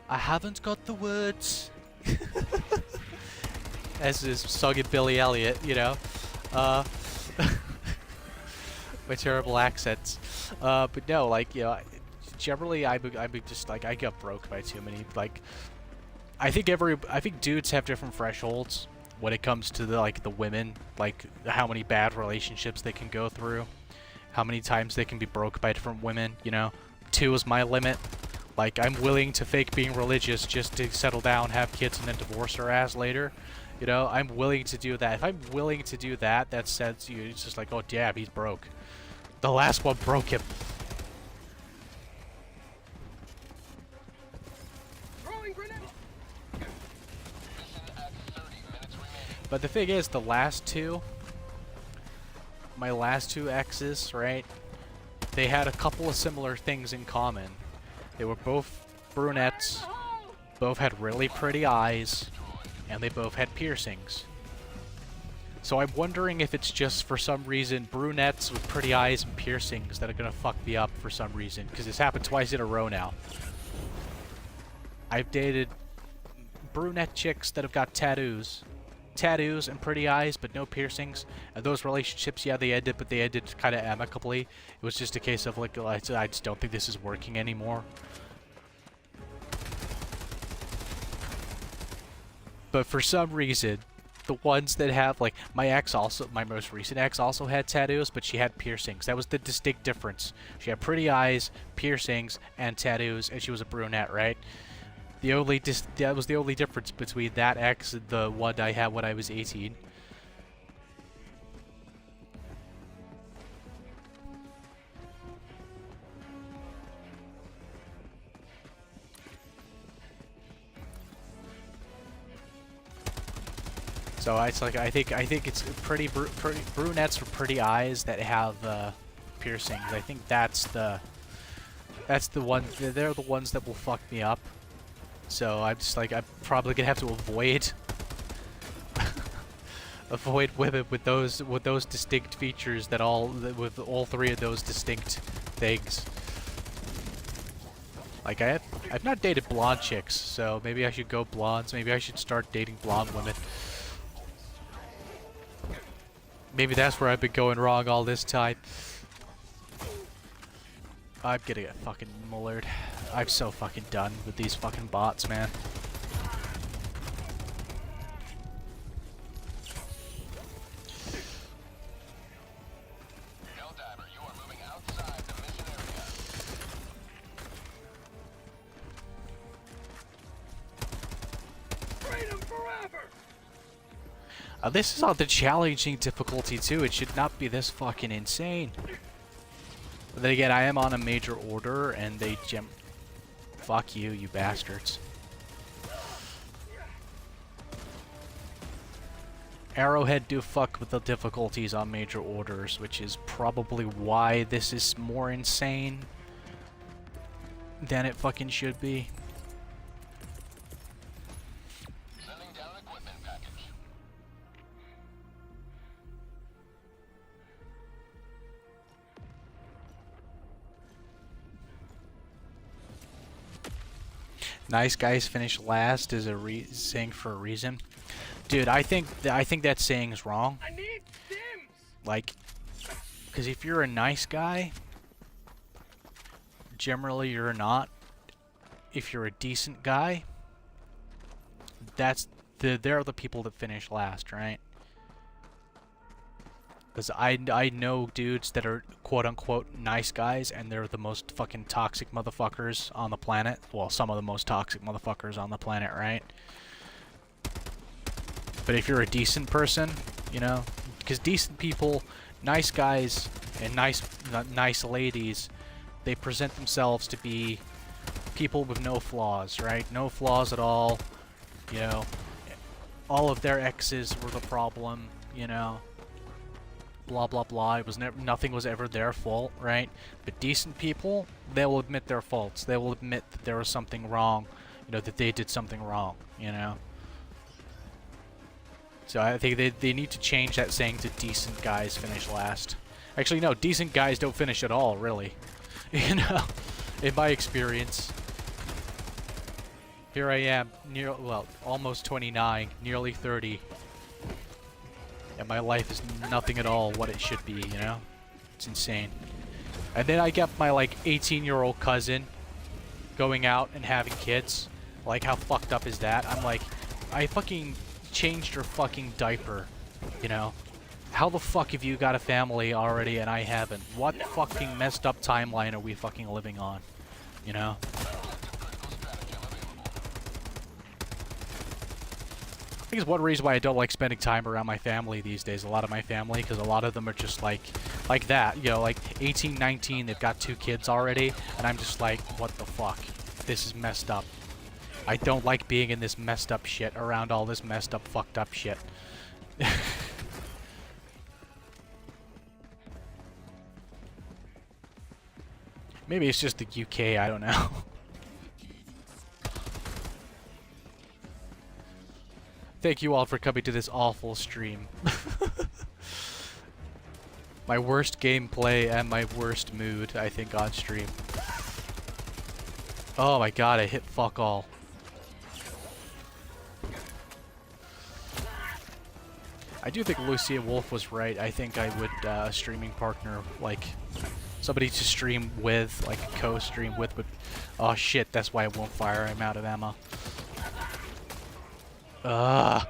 I haven't got the words. As is sung in Billy Elliot, you know. My terrible accents. But no, like, you know, generally I'm just like, I got broke by too many, like, I think dudes have different thresholds when it comes to the women, like how many bad relationships they can go through, how many times they can be broke by different women, you know. 2 is my limit. Like, I'm willing to fake being religious just to settle down, have kids, and then divorce her ass later. You know, I'm willing to do that. If I'm willing to do that, that says you, it's just like, oh damn, he's broke. The last one broke him. Throwing grenade. Mission at 30 minutes remaining. But the thing is, my last two exes, right? They had a couple of similar things in common. They were both brunettes, both had really pretty eyes, and they both had piercings. So I'm wondering if it's just for some reason brunettes with pretty eyes and piercings that are gonna fuck me up for some reason, because it's happened twice in a row now. I've dated brunette chicks that have got tattoos and pretty eyes but no piercings, and those relationships, yeah, they ended, but they ended kind of amicably. It was just a case of like, I just don't think this is working anymore. But for some reason, the ones that have, like, my most recent ex also had tattoos, but she had piercings. That was the distinct difference. She had pretty eyes, piercings, and tattoos, and she was a brunette, right? That was the only difference between that ex and the one I had when I was 18. So it's like I think it's pretty brunettes with pretty eyes that have piercings. I think that's the one. They're the ones that will fuck me up. So I'm just like I'm probably gonna have to avoid women with those distinct features with all three of those distinct things. Like I've not dated blonde chicks, so maybe I should go blondes. Maybe I should start dating blonde women. Maybe that's where I've been going wrong all this time. I'm gonna get fucking mullered. I'm so fucking done with these fucking bots, man. Helldiver, you are moving outside the mission area. Freedom forever! This is on the challenging difficulty too. It should not be this fucking insane. But then again, I am on a major order, and they fuck you, you bastards. Arrowhead do fuck with the difficulties on major orders, which is probably why this is more insane than it fucking should be. Sending down equipment package. Nice guys finish last is saying for a reason. Dude, I think that saying is wrong. I need stims! Like, because if you're a nice guy, generally you're not. If you're a decent guy, they're the people that finish last, right? Because I know dudes that are quote-unquote nice guys, and they're the most fucking toxic motherfuckers on the planet. Well, some of the most toxic motherfuckers on the planet, right? But if you're a decent person, you know, because decent people, nice guys, and nice ladies, they present themselves to be people with no flaws, right? No flaws at all. You know, all of their exes were the problem, you know. Blah blah blah. It was nothing was ever their fault, right? But decent people, they will admit their faults. They will admit that there was something wrong, you know, that they did something wrong, you know. So I think they need to change that saying to decent guys finish last. Actually, no, decent guys don't finish at all, really. You know, in my experience. Here I am, almost 29, nearly 30. And my life is nothing at all what it should be, you know? It's insane. And then I get my, like, 18-year-old cousin going out and having kids. Like, how fucked up is that? I'm like, I fucking changed your fucking diaper, you know? How the fuck have you got a family already and I haven't? What fucking messed up timeline are we fucking living on? You know? I think it's one reason why I don't like spending time around my family these days. A lot of my family, because a lot of them are just like that, you know, like 18, 19, they've got 2 kids already, and I'm just like, what the fuck? This is messed up. I don't like being in this messed up shit, around all this messed up, fucked up shit. Maybe it's just the UK, I don't know. Thank you all for coming to this awful stream. My worst gameplay and my worst mood, I think, on stream. Oh my god, I hit fuck all. I do think Lucia Wolf was right. I think I would, a streaming partner, like, somebody to stream with, like a co-stream with, would... Oh shit, that's why it won't fire. I'm out of ammo. Ugh.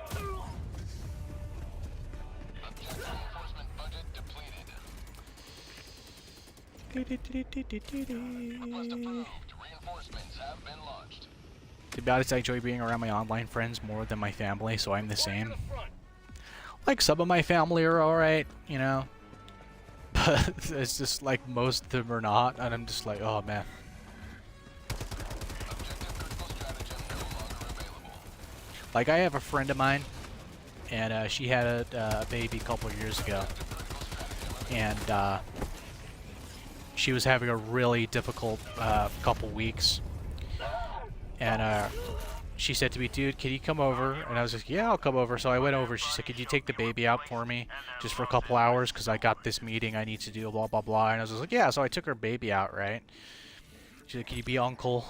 Reinforcement budget depleted. Request approved. Reinforcements have been launched. To be honest, I enjoy being around my online friends more than my family, so I'm the same. Like, some of my family are alright, you know? But it's just like most of them are not, and I'm just like, oh man. Objective critical stratagem no longer available. Like, I have a friend of mine, and she had a baby a couple of years ago, and she was having a really difficult couple weeks, and she said to me, dude, can you come over? And I was like, yeah, I'll come over. So I went over. She said, could you take the baby out for me just for a couple hours, because I got this meeting I need to do, blah, blah, blah. And I was like, yeah. So I took her baby out, right? She said, can you be Uncle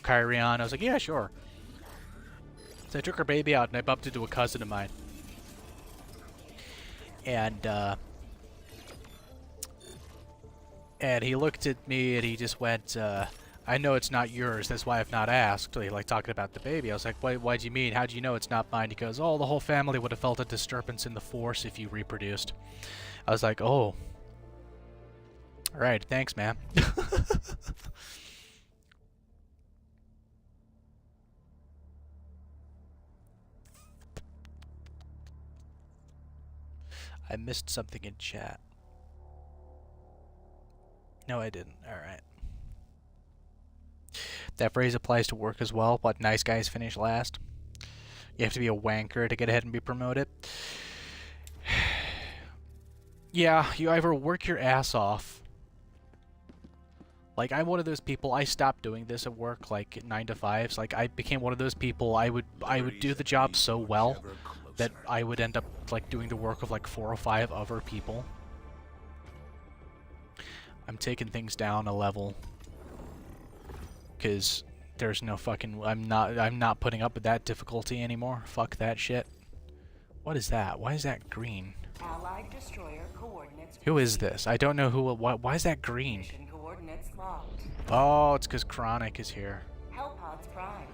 Kyrie on? I was like, yeah, sure. So I took her baby out, and I bumped into a cousin of mine. And he looked at me, and he just went, I know it's not yours, that's why I've not asked. Like talking about the baby. I was like, why do you mean? How do you know it's not mine? He goes, oh, the whole family would have felt a disturbance in the force if you reproduced. I was like, oh. Alright, thanks, man. I missed something in chat. No, I didn't. Alright. That phrase applies to work as well. What nice guys finish last. You have to be a wanker to get ahead and be promoted. Yeah, you either work your ass off. Like, I'm one of those people, I stopped doing this at work, like, 9 to 5s. Like, I became one of those people, I would do the job so well that I would end up, like, doing the work of, like, 4 or 5 other people. I'm taking things down a level. Because there's no fucking... I'm not putting up with that difficulty anymore. Fuck that shit. What is that? Why is that green? Allied destroyer coordinates. Who is this? I don't know who... Why is that green? Mission coordinates locked. Oh, it's because Chronic is here. Hellpods primed.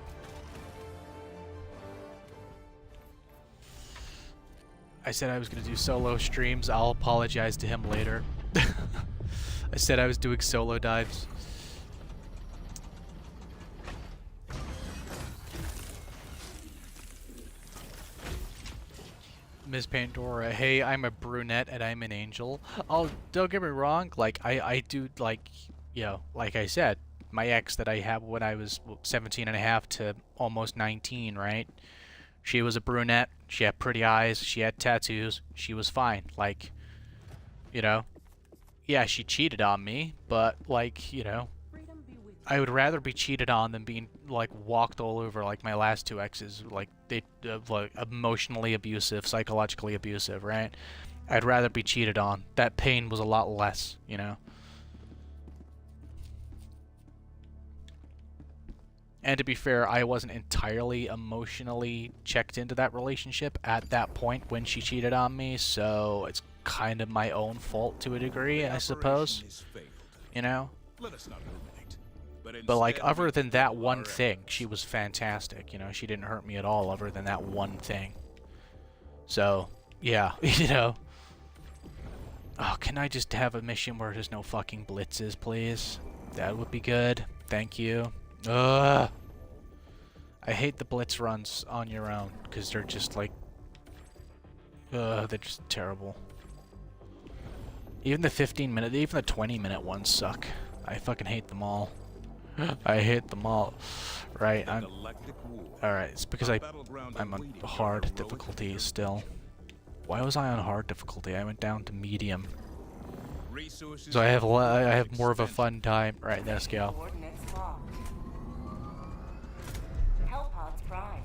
I said I was going to do solo streams. I'll apologize to him later. I said I was doing solo dives. Miss Pandora, hey, I'm a brunette and I'm an angel. Oh, don't get me wrong, like, I do, like, you know, like I said, my ex that I had when I was 17 and a half to almost 19, right? She was a brunette, she had pretty eyes, she had tattoos, she was fine, like, you know, yeah, she cheated on me, but, like, you know, I would rather be cheated on than being, like, walked all over like my last 2 exes. Like, they, like, emotionally abusive, psychologically abusive, right? I'd rather be cheated on. That pain was a lot less, you know? And to be fair, I wasn't entirely emotionally checked into that relationship at that point when she cheated on me, so it's kind of my own fault to a degree, I suppose. You know? Let us not ruminate. But, like, other than that one thing, she was fantastic, you know? She didn't hurt me at all other than that one thing. So, yeah, you know. Oh, can I just have a mission where there's no fucking blitzes, please? That would be good. Thank you. Ugh. I hate the blitz runs on your own, because they're just, like... they're just terrible. Even the 15-minute, even the 20-minute ones suck. I fucking hate them all. I hate them all. Right, alright, it's because I'm on hard difficulty still. Why was I on hard difficulty? I went down to medium. So I have more of a fun time. Right, let's go. Coordinates locked. Hellpods primed.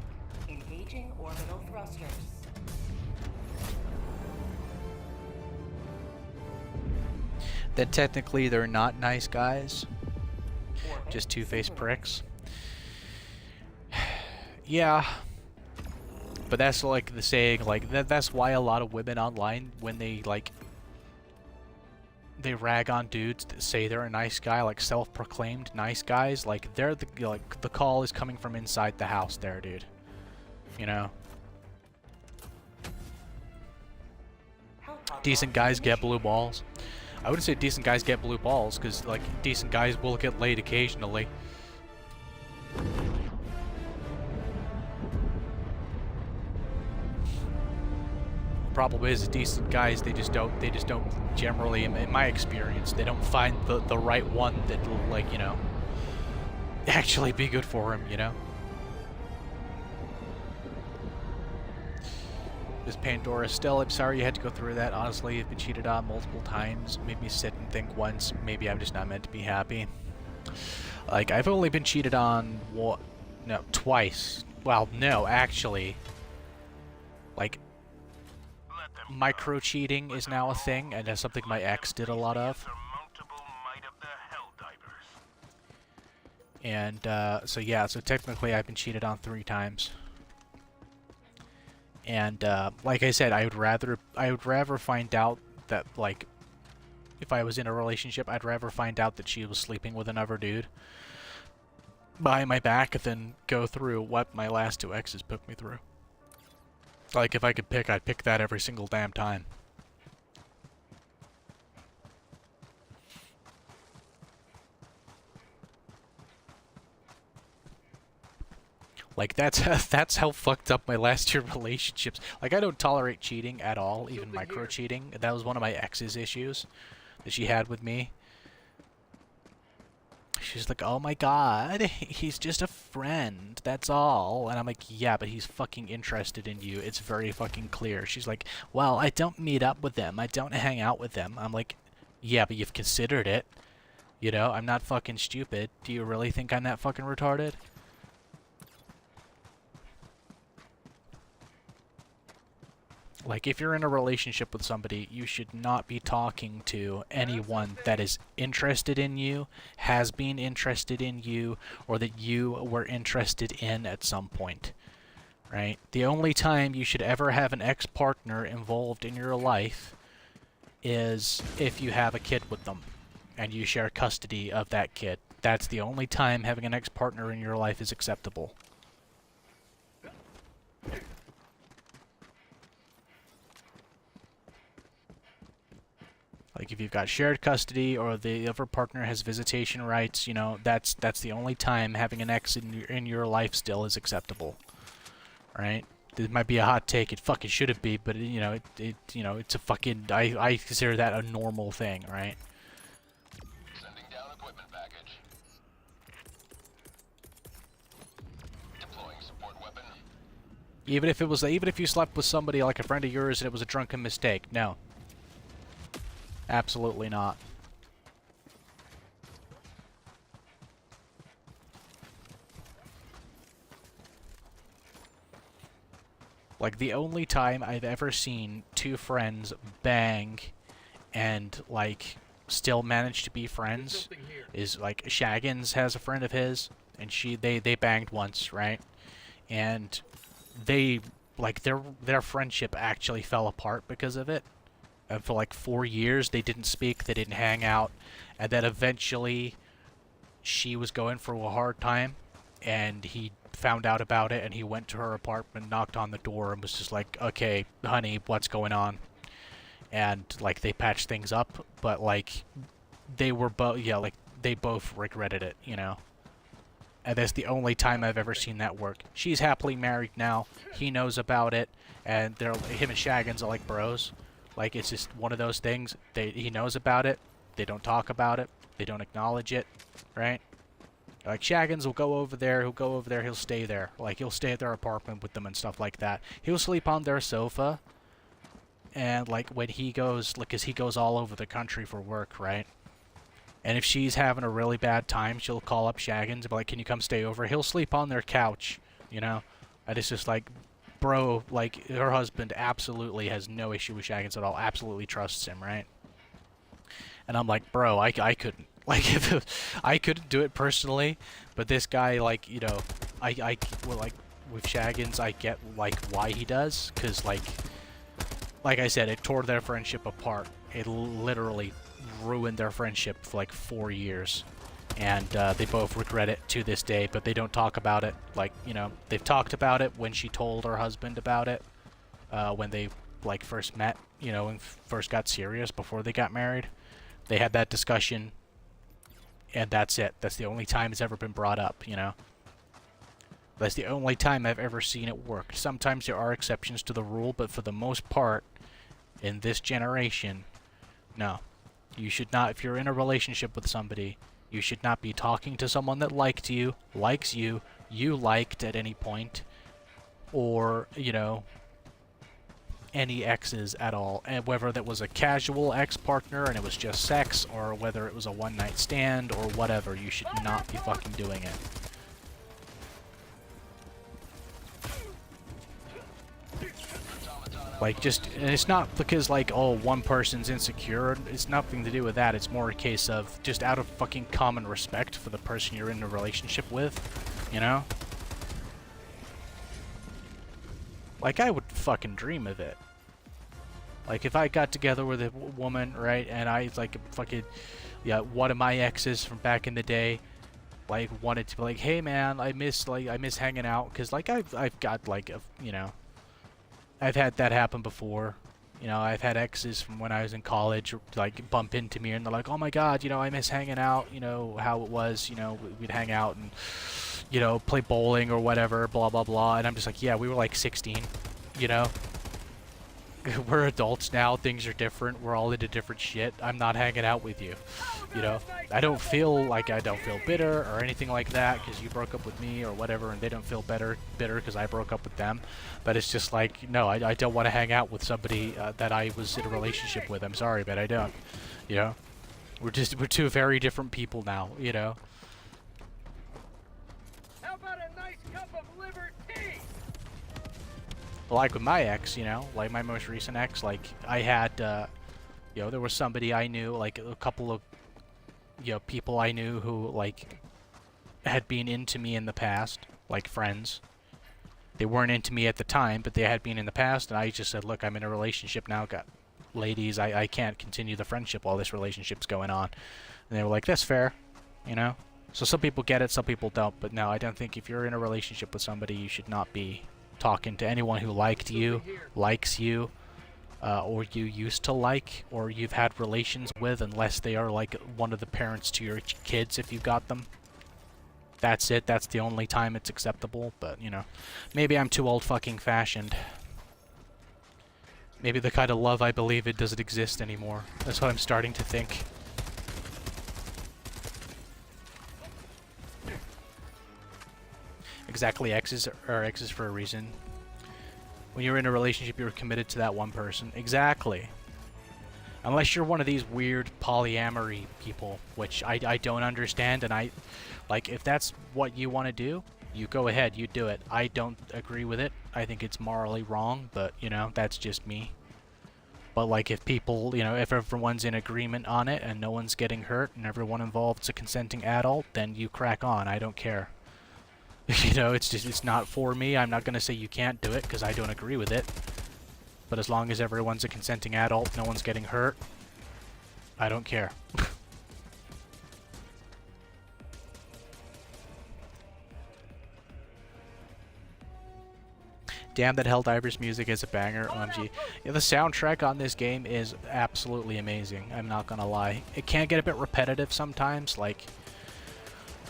Engaging orbital thrusters. Then technically they're not nice guys. Just two-faced pricks. Yeah. But that's like the saying, like, that's why a lot of women online, when they, like, they rag on dudes that say they're a nice guy, like self-proclaimed nice guys, like, they're the, like, the call is coming from inside the house there, dude. You know? Decent guys get blue balls. I wouldn't say decent guys get blue balls, because, like, decent guys will get laid occasionally. Problem is, decent guys, they just don't generally, in my experience, they don't find the right one that will, like, you know, actually be good for him, you know? Miss Pandora, still, I'm sorry you had to go through that. Honestly, you've been cheated on multiple times. Made me sit and think once, maybe I'm just not meant to be happy. Like, I've only been cheated on, twice. Well, no, actually. Like, micro-cheating is now a thing, and that's something my ex did a lot of. And, so yeah, so technically I've been cheated on 3 times. And, like I said, I would rather find out that, like, if I was in a relationship, I'd rather find out that she was sleeping with another dude behind my back than go through what my last 2 exes put me through. Like, if I could pick, I'd pick that every single damn time. Like, that's how fucked up my last 2 relationships. Like, I don't tolerate cheating at all, even micro-cheating. That was one of my ex's issues that she had with me. She's like, oh my god, he's just a friend, that's all. And I'm like, yeah, but he's fucking interested in you. It's very fucking clear. She's like, well, I don't meet up with them. I don't hang out with them. I'm like, yeah, but you've considered it. You know, I'm not fucking stupid. Do you really think I'm that fucking retarded? Like, if you're in a relationship with somebody, you should not be talking to anyone that is interested in you, has been interested in you, or that you were interested in at some point, right? The only time you should ever have an ex-partner involved in your life is if you have a kid with them, and you share custody of that kid. That's the only time having an ex-partner in your life is acceptable. Like, if you've got shared custody or the other partner has visitation rights, you know, that's the only time having an ex in your life still is acceptable. Right? It might be a hot take, it fucking shouldn't be, but you know, it's a fucking I consider that a normal thing, right? Sending down equipment package. Deploying support weapon. Even if you slept with somebody like a friend of yours and it was a drunken mistake, no. Absolutely not. Like, the only time I've ever seen 2 friends bang and, like, still manage to be friends is, like, Shaggins has a friend of his, and they banged once, right? And they, like, their friendship actually fell apart because of it. And for like 4 years, they didn't speak, they didn't hang out, and then eventually she was going through a hard time, and he found out about it, and he went to her apartment, knocked on the door, and was just like, okay, honey, what's going on? And, like, they patched things up, but, like, they were both, yeah, like, they both regretted it, you know? And that's the only time I've ever seen that work. She's happily married now, he knows about it, and him and Shaggins are like bros. Like, it's just one of those things. He knows about it. They don't talk about it. They don't acknowledge it, right? Like, Shaggins will go over there. He'll go over there. He'll stay there. Like, he'll stay at their apartment with them and stuff like that. He'll sleep on their sofa. And, like, when he goes, like, 'cause he goes all over the country for work, right? And if she's having a really bad time, she'll call up Shaggins and be like, can you come stay over? He'll sleep on their couch, you know? And it's just like, bro, like, her husband absolutely has no issue with Shaggins at all, absolutely trusts him, right? And I'm like, bro, I couldn't. Like, I couldn't do it personally, but this guy, like, you know, well, like, with Shaggins, I get, like, why he does, because, like I said, it tore their friendship apart. It literally ruined their friendship for, like, 4 years. And they both regret it to this day, but they don't talk about it. Like, you know, they've talked about it when she told her husband about it, when they, like, first met, you know, and first got serious before they got married. They had that discussion, and that's it. That's the only time it's ever been brought up, you know. That's the only time I've ever seen it work. Sometimes there are exceptions to the rule, but for the most part, in this generation, no. You should not, if you're in a relationship with somebody, you should not be talking to someone that likes you, you liked at any point, or, you know, any exes at all, and whether that was a casual ex-partner and it was just sex, or whether it was a one-night stand or whatever. You should not be fucking doing it. Like, and it's not because, like, oh, one person's insecure. It's nothing to do with that. It's more a case of just out of fucking common respect for the person you're in a relationship with, you know? Like, I would fucking dream of it. Like, if I got together with a woman, right, and I, like, fucking, yeah, one of my exes from back in the day, like, wanted to be like, hey, man, I miss hanging out, because, like, I've got, like, you know, I've had that happen before. You know, I've had exes from when I was in college, like, bump into me, and they're like, oh my god, you know, I miss hanging out, you know, how it was, you know, we'd hang out and, you know, play bowling or whatever, blah, blah, blah, and I'm just like, yeah, we were, like, 16, you know? We're adults now, things are different, we're all into different shit, I'm not hanging out with you, you know? I don't feel bitter or anything like that because you broke up with me or whatever, and they don't feel bitter because I broke up with them, but it's just like, no, I don't want to hang out with somebody that I was in a relationship with. I'm sorry, but I don't, you know? We're two very different people now, you know? How about a nice cup of liver tea? Like with my ex, you know, like my most recent ex, like I had, you know, there was somebody I knew, like a couple of, you know, people I knew who, like, had been into me in the past, like friends. They weren't into me at the time, but they had been in the past, and I just said, look, I'm in a relationship now, got ladies, I can't continue the friendship while this relationship's going on. And they were like, that's fair, you know? So some people get it, some people don't, but no, I don't think if you're in a relationship with somebody, you should not be talking to anyone who liked you, likes you, or you used to like, or you've had relations with, unless they are like one of the parents to your kids if you got them. That's it, that's the only time it's acceptable, but, you know, maybe I'm too old fucking fashioned. Maybe the kind of love I believe in doesn't exist anymore. That's what I'm starting to think. Exactly, exes are exes for a reason. When you're in a relationship, you're committed to that one person. Exactly. Unless you're one of these weird polyamory people, which I don't understand, and like, if that's what you want to do, you go ahead, you do it. I don't agree with it. I think it's morally wrong, but, you know, that's just me. But, like, if people, you know, if everyone's in agreement on it and no one's getting hurt and everyone involved is a consenting adult, then you crack on. I don't care. You know, it's not for me. I'm not going to say you can't do it because I don't agree with it. But as long as everyone's a consenting adult, no one's getting hurt, I don't care. Damn, that Helldivers music is a banger, OMG. Yeah, the soundtrack on this game is absolutely amazing, I'm not gonna lie. It can get a bit repetitive sometimes, like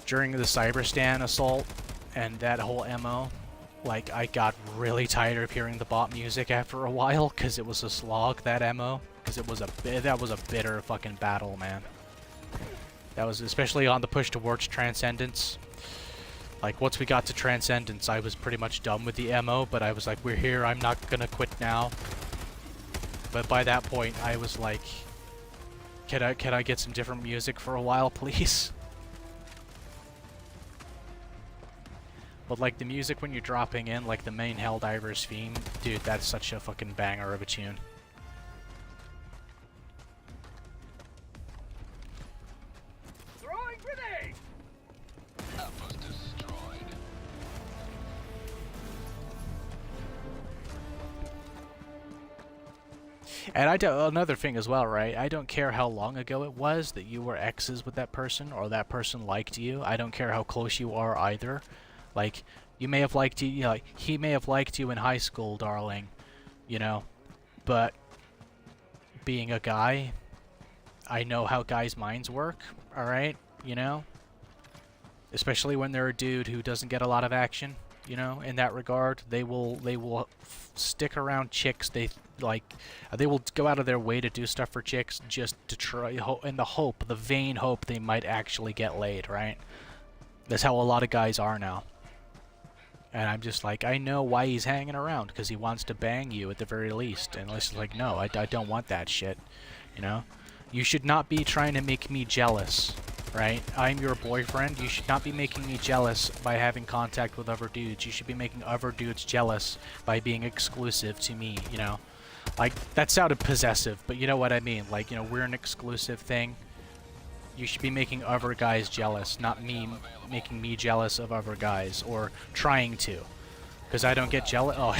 during the Cyberstan assault and that whole MO. Like, I got really tired of hearing the bot music after a while, because it was a slog, that MO. Because that was a bitter fucking battle, man. That was especially on the push towards Transcendence. Like, once we got to Transcendence, I was pretty much done with the MO, but I was like, we're here, I'm not gonna quit now. But by that point, I was like, can I get some different music for a while, please? But, like, the music when you're dropping in, like, the main Helldivers theme, dude, that's such a fucking banger of a tune. Throwing grenade! Outpost destroyed. And another thing as well, right? I don't care how long ago it was that you were exes with that person, or that person liked you. I don't care how close you are either. Like, you may have liked you know, he may have liked you in high school, darling, you know, but being a guy, I know how guys' minds work, alright, you know? Especially when they're a dude who doesn't get a lot of action, you know, in that regard. They will stick around chicks, they will go out of their way to do stuff for chicks just to try, in the vain hope they might actually get laid, right? That's how a lot of guys are now. And I'm just like, I know why he's hanging around, because he wants to bang you at the very least. And it's like, no, I don't want that shit, you know? You should not be trying to make me jealous, right? I'm your boyfriend. You should not be making me jealous by having contact with other dudes. You should be making other dudes jealous by being exclusive to me, you know? Like, that sounded possessive, but you know what I mean. Like, you know, we're an exclusive thing. You should be making other guys jealous, not me making me jealous of other guys, or trying to. Because I don't get jealous. Oh.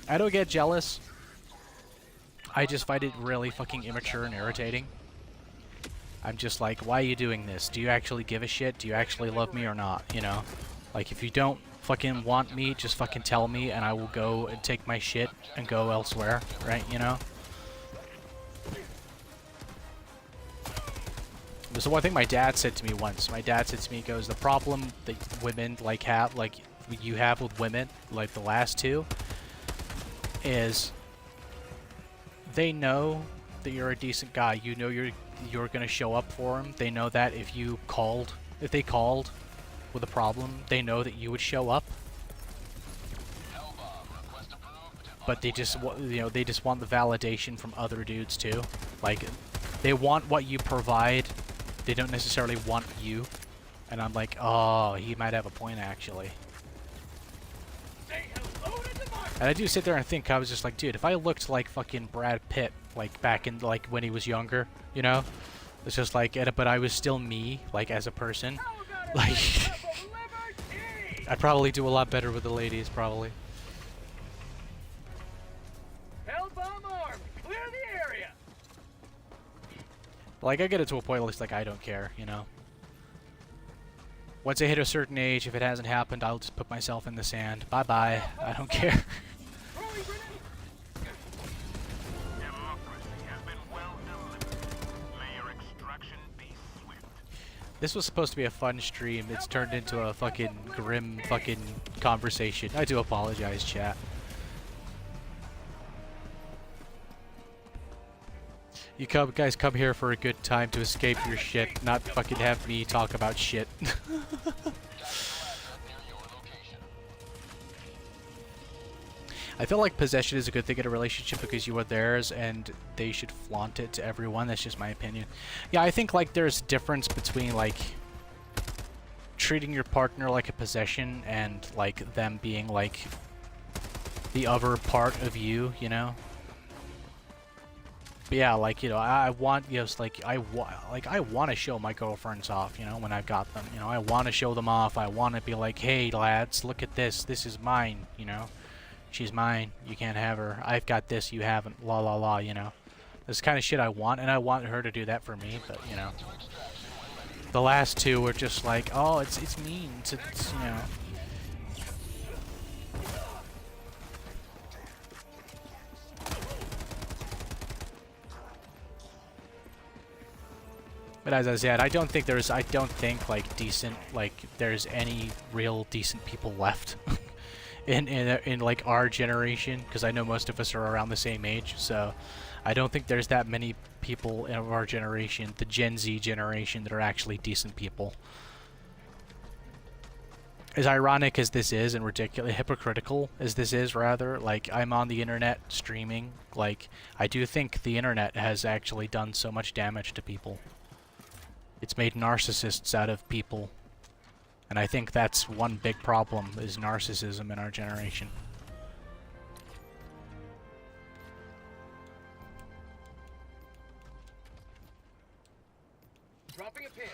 I don't get jealous. I just find it really fucking immature and irritating. I'm just like, why are you doing this? Do you actually give a shit? Do you actually love me or not? You know? Like, if you don't fucking want me, just fucking tell me and I will go and take my shit and go elsewhere, right? You know? This is one thing my dad said to me once. My dad said to me, he goes, the problem that women, like, have, like, you have with women, like the last two, is they know that you're a decent guy. You know you're gonna show up for them. They know that if they called with a problem, they know that you would show up. But they just, you know, they just want the validation from other dudes too. Like, they want what you provide. They don't necessarily want you. And I'm like, oh, he might have a point actually. And I do sit there and think, I was just like, dude, if I looked like fucking Brad Pitt, like back in, like, when he was younger, you know? It's just like, but I was still me, like, as a person. Like, I'd probably do a lot better with the ladies, probably. Hell bomb armed. Clear the area. Like, I get it to a point where it's like, I don't care, you know? Once I hit a certain age, if it hasn't happened, I'll just put myself in the sand. Bye-bye. I don't care. This was supposed to be a fun stream. It's turned into a fucking grim fucking conversation. I do apologize, chat. You guys come here for a good time to escape your shit, not fucking have me talk about shit. I feel like possession is a good thing in a relationship because you are theirs and they should flaunt it to everyone. That's just my opinion. Yeah, I think like there's a difference between like treating your partner like a possession and like them being like the other part of you, you know? But yeah, like, you know, I want, you know, like I want to show my girlfriends off, you know, when I've got them. You know, I want to show them off. I want to be like, hey lads, look at this. This is mine, you know. She's mine. You can't have her. I've got this. You haven't. La la la. You know, this kind of shit I want, and I want her to do that for me. But you know, the last two were just like, oh, it's mean. It's you know. But as I said, I don't think like decent, like there's any real decent people left. in like our generation, because I know most of us are around the same age, so I don't think there's that many people in our generation, the Gen Z generation, that are actually decent people. As ironic as this is, and ridiculous, hypocritical as this is, rather, like, I'm on the internet streaming, like, I do think the internet has actually done so much damage to people. It's made narcissists out of people. And I think that's one big problem, is narcissism in our generation. Dropping a pin.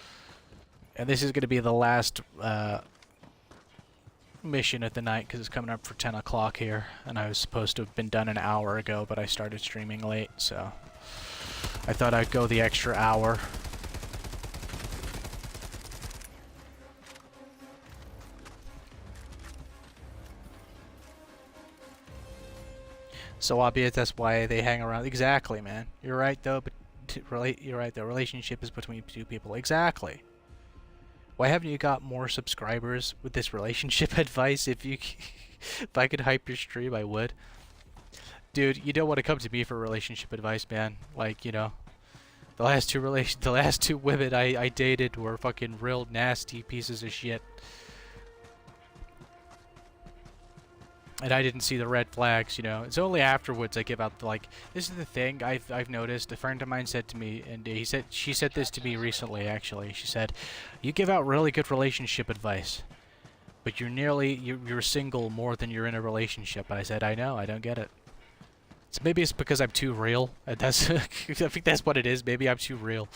And this is going to be the last mission of the night, because it's coming up for 10 o'clock here. And I was supposed to have been done an hour ago, but I started streaming late, so I thought I'd go the extra hour. So obvious, that's why they hang around. Exactly, man. You're right, though. But you're right. The relationship is between two people. Exactly. Why haven't you got more subscribers with this relationship advice? If I could hype your stream, I would. Dude, you don't want to come to me for relationship advice, man. Like, you know, the last two women I dated were fucking real nasty pieces of shit. and I didn't see the red flags, you know. It's only afterwards I give out the, like, this is the thing I've noticed. A friend of mine said to me, and she said this to me recently, actually. She said, you give out really good relationship advice, but you're single more than you're in a relationship. And I said, I know, I don't get it. So maybe it's because I'm too real. And that's I think that's what it is. Maybe I'm too real.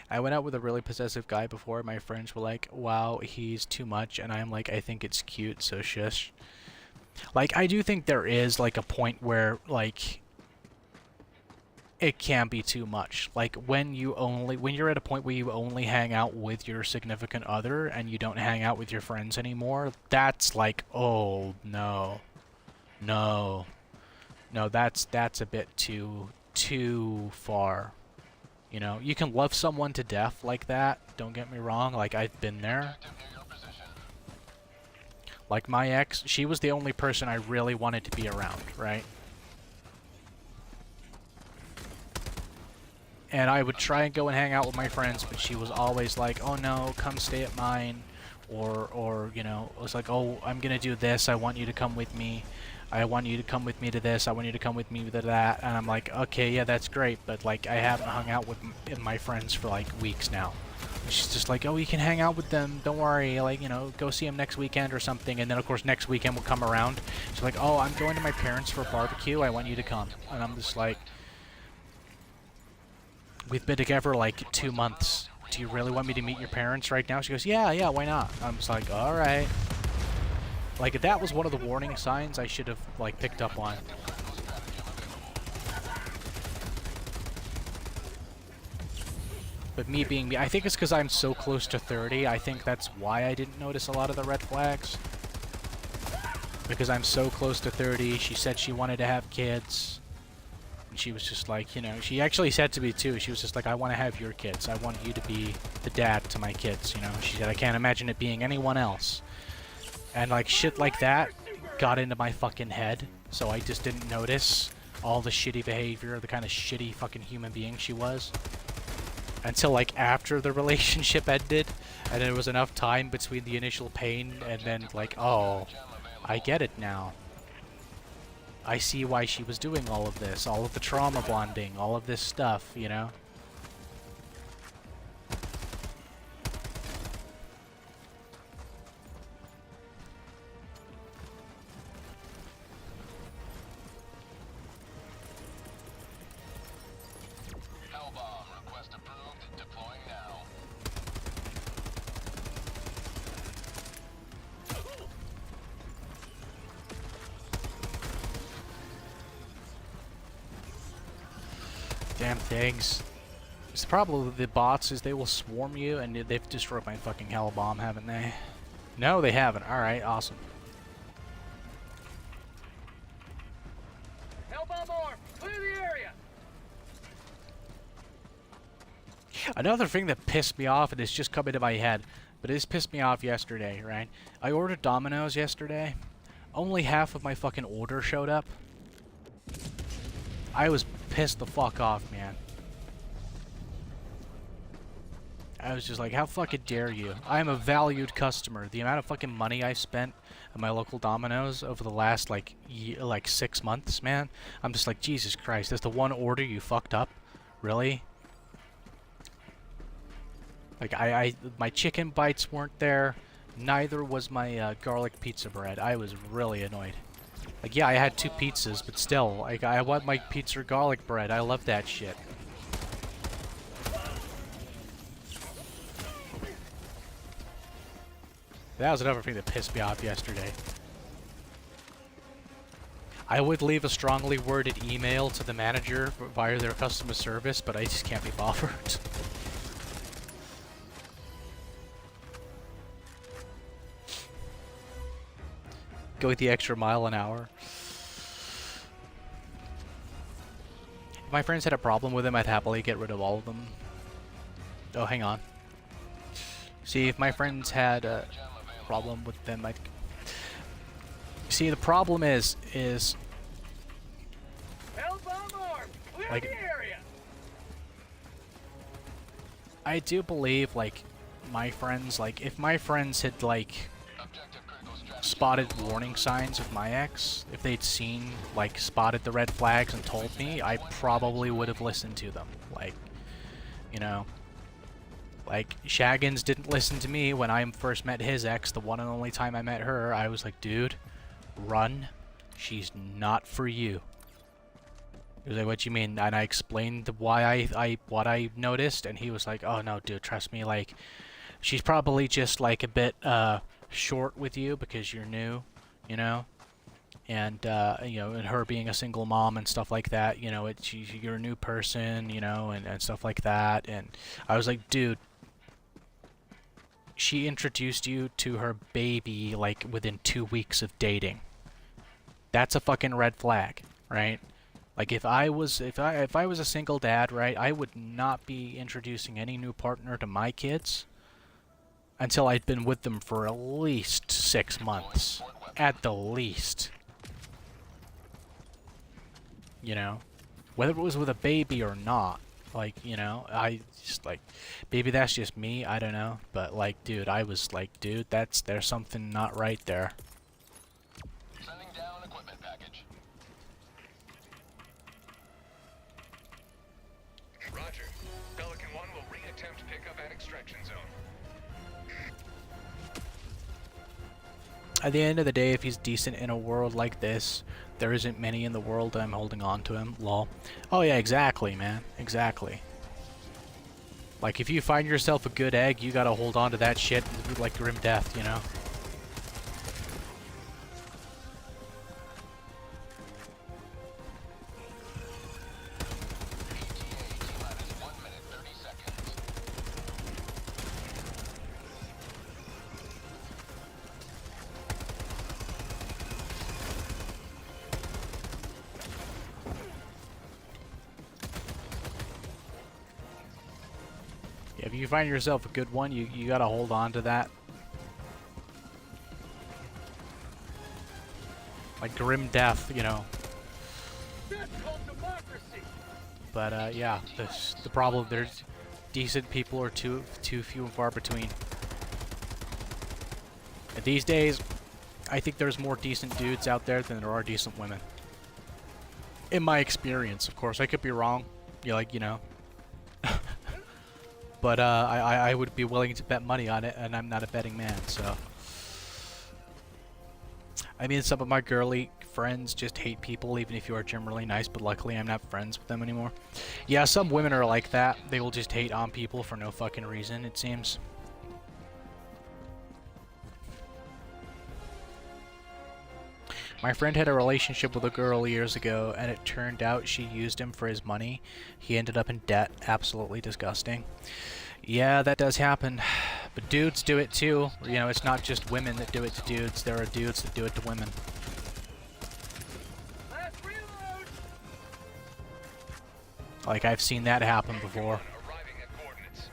I went out with a really possessive guy before. My friends were like, wow, he's too much. And I'm like, I think it's cute, so shush. Like, I do think there is, like, a point where, like, it can be too much. Like, when you're at a point where you only hang out with your significant other and you don't hang out with your friends anymore, that's like, oh, no. No. No, that's a bit too far. You know, you can love someone to death like that, don't get me wrong, like, I've been there. Like, my ex, she was the only person I really wanted to be around, right? And I would try and go and hang out with my friends, but she was always like, oh no, come stay at mine. Or you know, it was like, oh, I'm gonna do this, I want you to come with me. I want you to come with me to this, I want you to come with me to that. And I'm like, okay, yeah, that's great, but like, I haven't hung out with my friends for like weeks now. And she's just like, oh, you can hang out with them, don't worry, like, you know, go see them next weekend or something. And then of course next weekend will come around. She's like, oh, I'm going to my parents for a barbecue, I want you to come. And I'm just like, we've been together like 2 months. Do you really want me to meet your parents right now? She goes, yeah, why not? I'm just like, alright. Like, that was one of the warning signs I should have, like, picked up on. But me being me, I think it's because I'm so close to 30. I think that's why I didn't notice a lot of the red flags. Because I'm so close to 30. She said she wanted to have kids. She was just like, you know, she actually said to me too, she was just like, I want to have your kids. I want you to be the dad to my kids, you know. She said, I can't imagine it being anyone else. And like, shit like that got into my fucking head, so I just didn't notice all the shitty behavior, the kind of shitty fucking human being she was. Until like after the relationship ended, and there was enough time between the initial pain and then like, oh, I get it now. I see why she was doing all of this, all of the trauma bonding, all of this stuff, you know? Hellbomb, request approved, deploying now. Damn things. It's the problem with the bots is they will swarm you, and they've destroyed my fucking hell bomb, haven't they? No, they haven't. Alright, awesome. Hellbomb armed! Clear the area! Another thing that pissed me off, and it's just come into my head, but this pissed me off yesterday, right? I ordered Domino's yesterday. Only half of my fucking order showed up. I was pissed the fuck off, man. I was just like, how fucking dare you? I am a valued customer. The amount of fucking money I spent at my local Domino's over the last, like, 6 months, man. I'm just like, Jesus Christ, that's the one order you fucked up? Really? Like, my chicken bites weren't there. Neither was my garlic pizza bread. I was really annoyed. Like, yeah, I had 2 pizzas, but still, like, I want my pizza garlic bread. I love that shit. That was another thing that pissed me off yesterday. I would leave a strongly worded email to the manager via their customer service, but I just can't be bothered. Go the extra mile an hour. If my friends had a problem with him, I'd happily get rid of all of them. Oh, hang on. See, if my friends had a problem with them, I'd... See, the problem is Hellbomb armed! Clear like, the area! I do believe, like, my friends, like, if my friends had, like, Objective critical strategy. spotted warning signs of my ex, if they'd seen, like, spotted the red flags and told me, I probably would have listened to them. Like, you know, like, Shaggins didn't listen to me when I first met his ex, the one and only time I met her. I was like, dude, run. She's not for you. He was like, what you mean? And I explained why what I noticed, and he was like, oh no, dude, trust me, like, she's probably just, like, a bit, short with you because you're new, you know? And, you know, and her being a single mom and stuff like that, you know, you're a new person, you know, and stuff like that. And I was like, dude, she introduced you to her baby, like, within 2 weeks of dating. That's a fucking red flag, right? Like, if I was a single dad, right, I would not be introducing any new partner to my kids until I'd been with them for at least 6 months. At the least. You know? Whether it was with a baby or not. Like, you know, I just, like, maybe that's just me, I don't know. But, like, dude, I was like, dude, there's something not right there. Sending down equipment package. Roger. Pelican 1 will re-attempt pickup at extraction zone. At the end of the day, if he's decent in a world like this, there isn't many in the world I'm holding on to him. Lol. Oh yeah, exactly, man. Exactly. Like, if you find yourself a good egg, you gotta hold on to that shit like grim death, you know? If you find yourself a good one, you gotta hold on to that. Like grim death, you know. That's called democracy. But yeah, the problem, there's decent people are too few and far between. And these days, I think there's more decent dudes out there than there are decent women. In my experience, of course, I could be wrong. You know. But I would be willing to bet money on it, and I'm not a betting man, so. I mean, some of my girly friends just hate people, even if you are generally nice, but luckily I'm not friends with them anymore. Yeah, some women are like that. They will just hate on people for no fucking reason, it seems. My friend had a relationship with a girl years ago, and it turned out she used him for his money. He ended up in debt. Absolutely disgusting. Yeah, that does happen. But dudes do it too. You know, it's not just women that do it to dudes. There are dudes that do it to women. Last reload. Like, I've seen that happen before. Arriving at coordinates.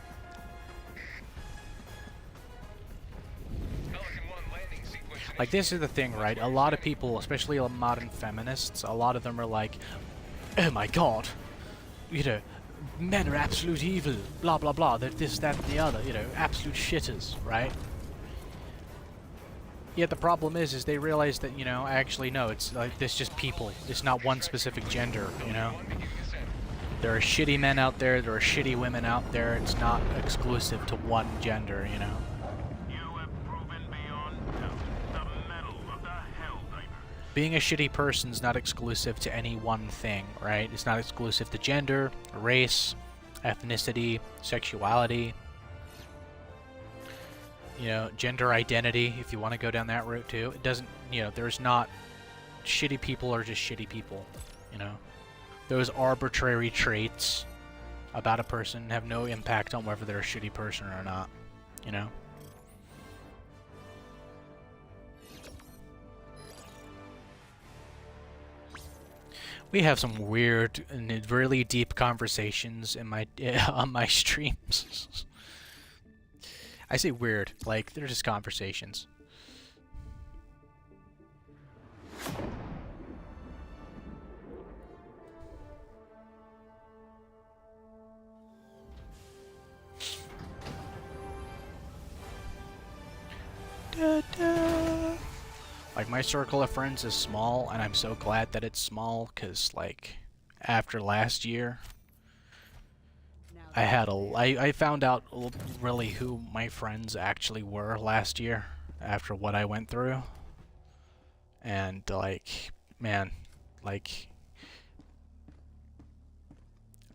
Pelican 1 landing sequence. Like, this is the thing, right? A lot of people, especially modern feminists, a lot of them are like, oh my god, you know, men are absolute evil, blah blah blah, that this, that, and the other, you know, absolute shitters, right? Yet the problem is they realize that, you know, actually no, it's like, it's just people. It's not one specific gender, you know? There are shitty men out there are shitty women out there, it's not exclusive to one gender, you know? You have proven beyond doubt the mettle of the Helldivers. Being a shitty person's not exclusive to any one thing, right? It's not exclusive to gender, race, ethnicity, sexuality, you know, gender identity, if you want to go down that route too. It doesn't, you know, there's not, shitty people are just shitty people, you know? Those arbitrary traits about a person have no impact on whether they're a shitty person or not, you know? We have some weird and really deep conversations in my on my streams. I say weird, like they're just conversations. Like, my circle of friends is small, and I'm so glad that it's small, because, like, after last year, I found out really who my friends actually were last year, after what I went through. And, like, man, like,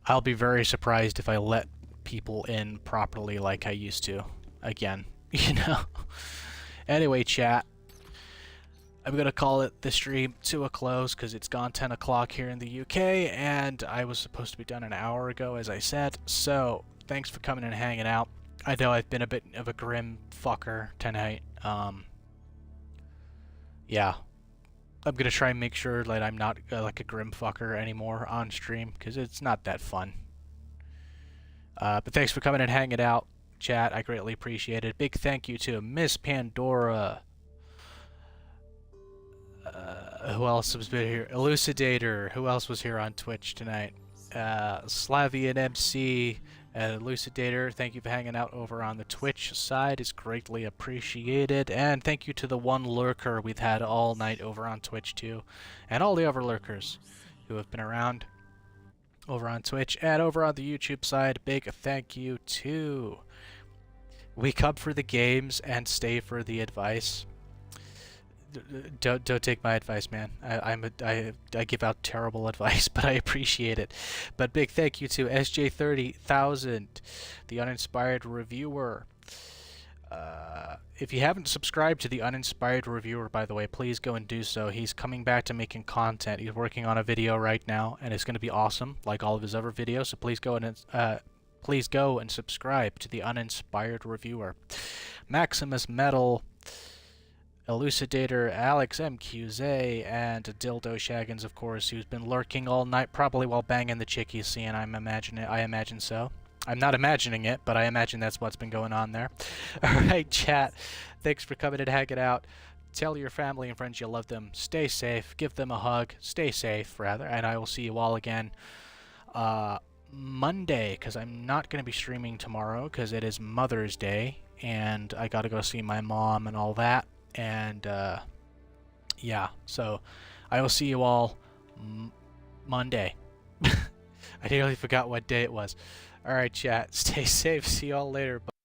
I'll be very surprised if I let people in properly like I used to, again, you know? Anyway, chat. I'm gonna call it the stream to a close because it's gone 10 o'clock here in the UK, and I was supposed to be done an hour ago, as I said. So, thanks for coming and hanging out. I know I've been a bit of a grim fucker tonight. Yeah. I'm gonna try and make sure that I'm not like a grim fucker anymore on stream, because it's not that fun. But thanks for coming and hanging out, chat. I greatly appreciate it. Big thank you to Miss Pandora. Who else has been here? Elucidator. Who else was here on Twitch tonight? Slavian MC and Elucidator. Thank you for hanging out over on the Twitch side. It's greatly appreciated. And thank you to the one lurker we've had all night over on Twitch too, and all the other lurkers who have been around over on Twitch and over on the YouTube side. Big thank you to We Come for the Games and Stay for the Advice. Don't take my advice, man. I give out terrible advice, but I appreciate it. But big thank you to SJ30000, the Uninspired Reviewer. If you haven't subscribed to the Uninspired Reviewer, by the way, please go and do so. He's coming back to making content. He's working on a video right now, and it's going to be awesome, like all of his other videos. So please go and subscribe to the Uninspired Reviewer. Maximus Metal, Elucidator, Alex MQZ, and Dildo Shaggins, of course, who's been lurking all night, probably while banging the chick he's seeing. I imagine so. I'm not imagining it, but I imagine that's what's been going on there. Alright, chat. Thanks for coming and hanging out. Tell your family and friends you love them. Stay safe. Give them a hug. Stay safe, rather. And I will see you all again Monday, because I'm not going to be streaming tomorrow, because it is Mother's Day, and I got to go see my mom and all that. And, yeah, so I will see you all Monday. I nearly forgot what day it was. Alright, chat. Stay safe. See you all later. Bye.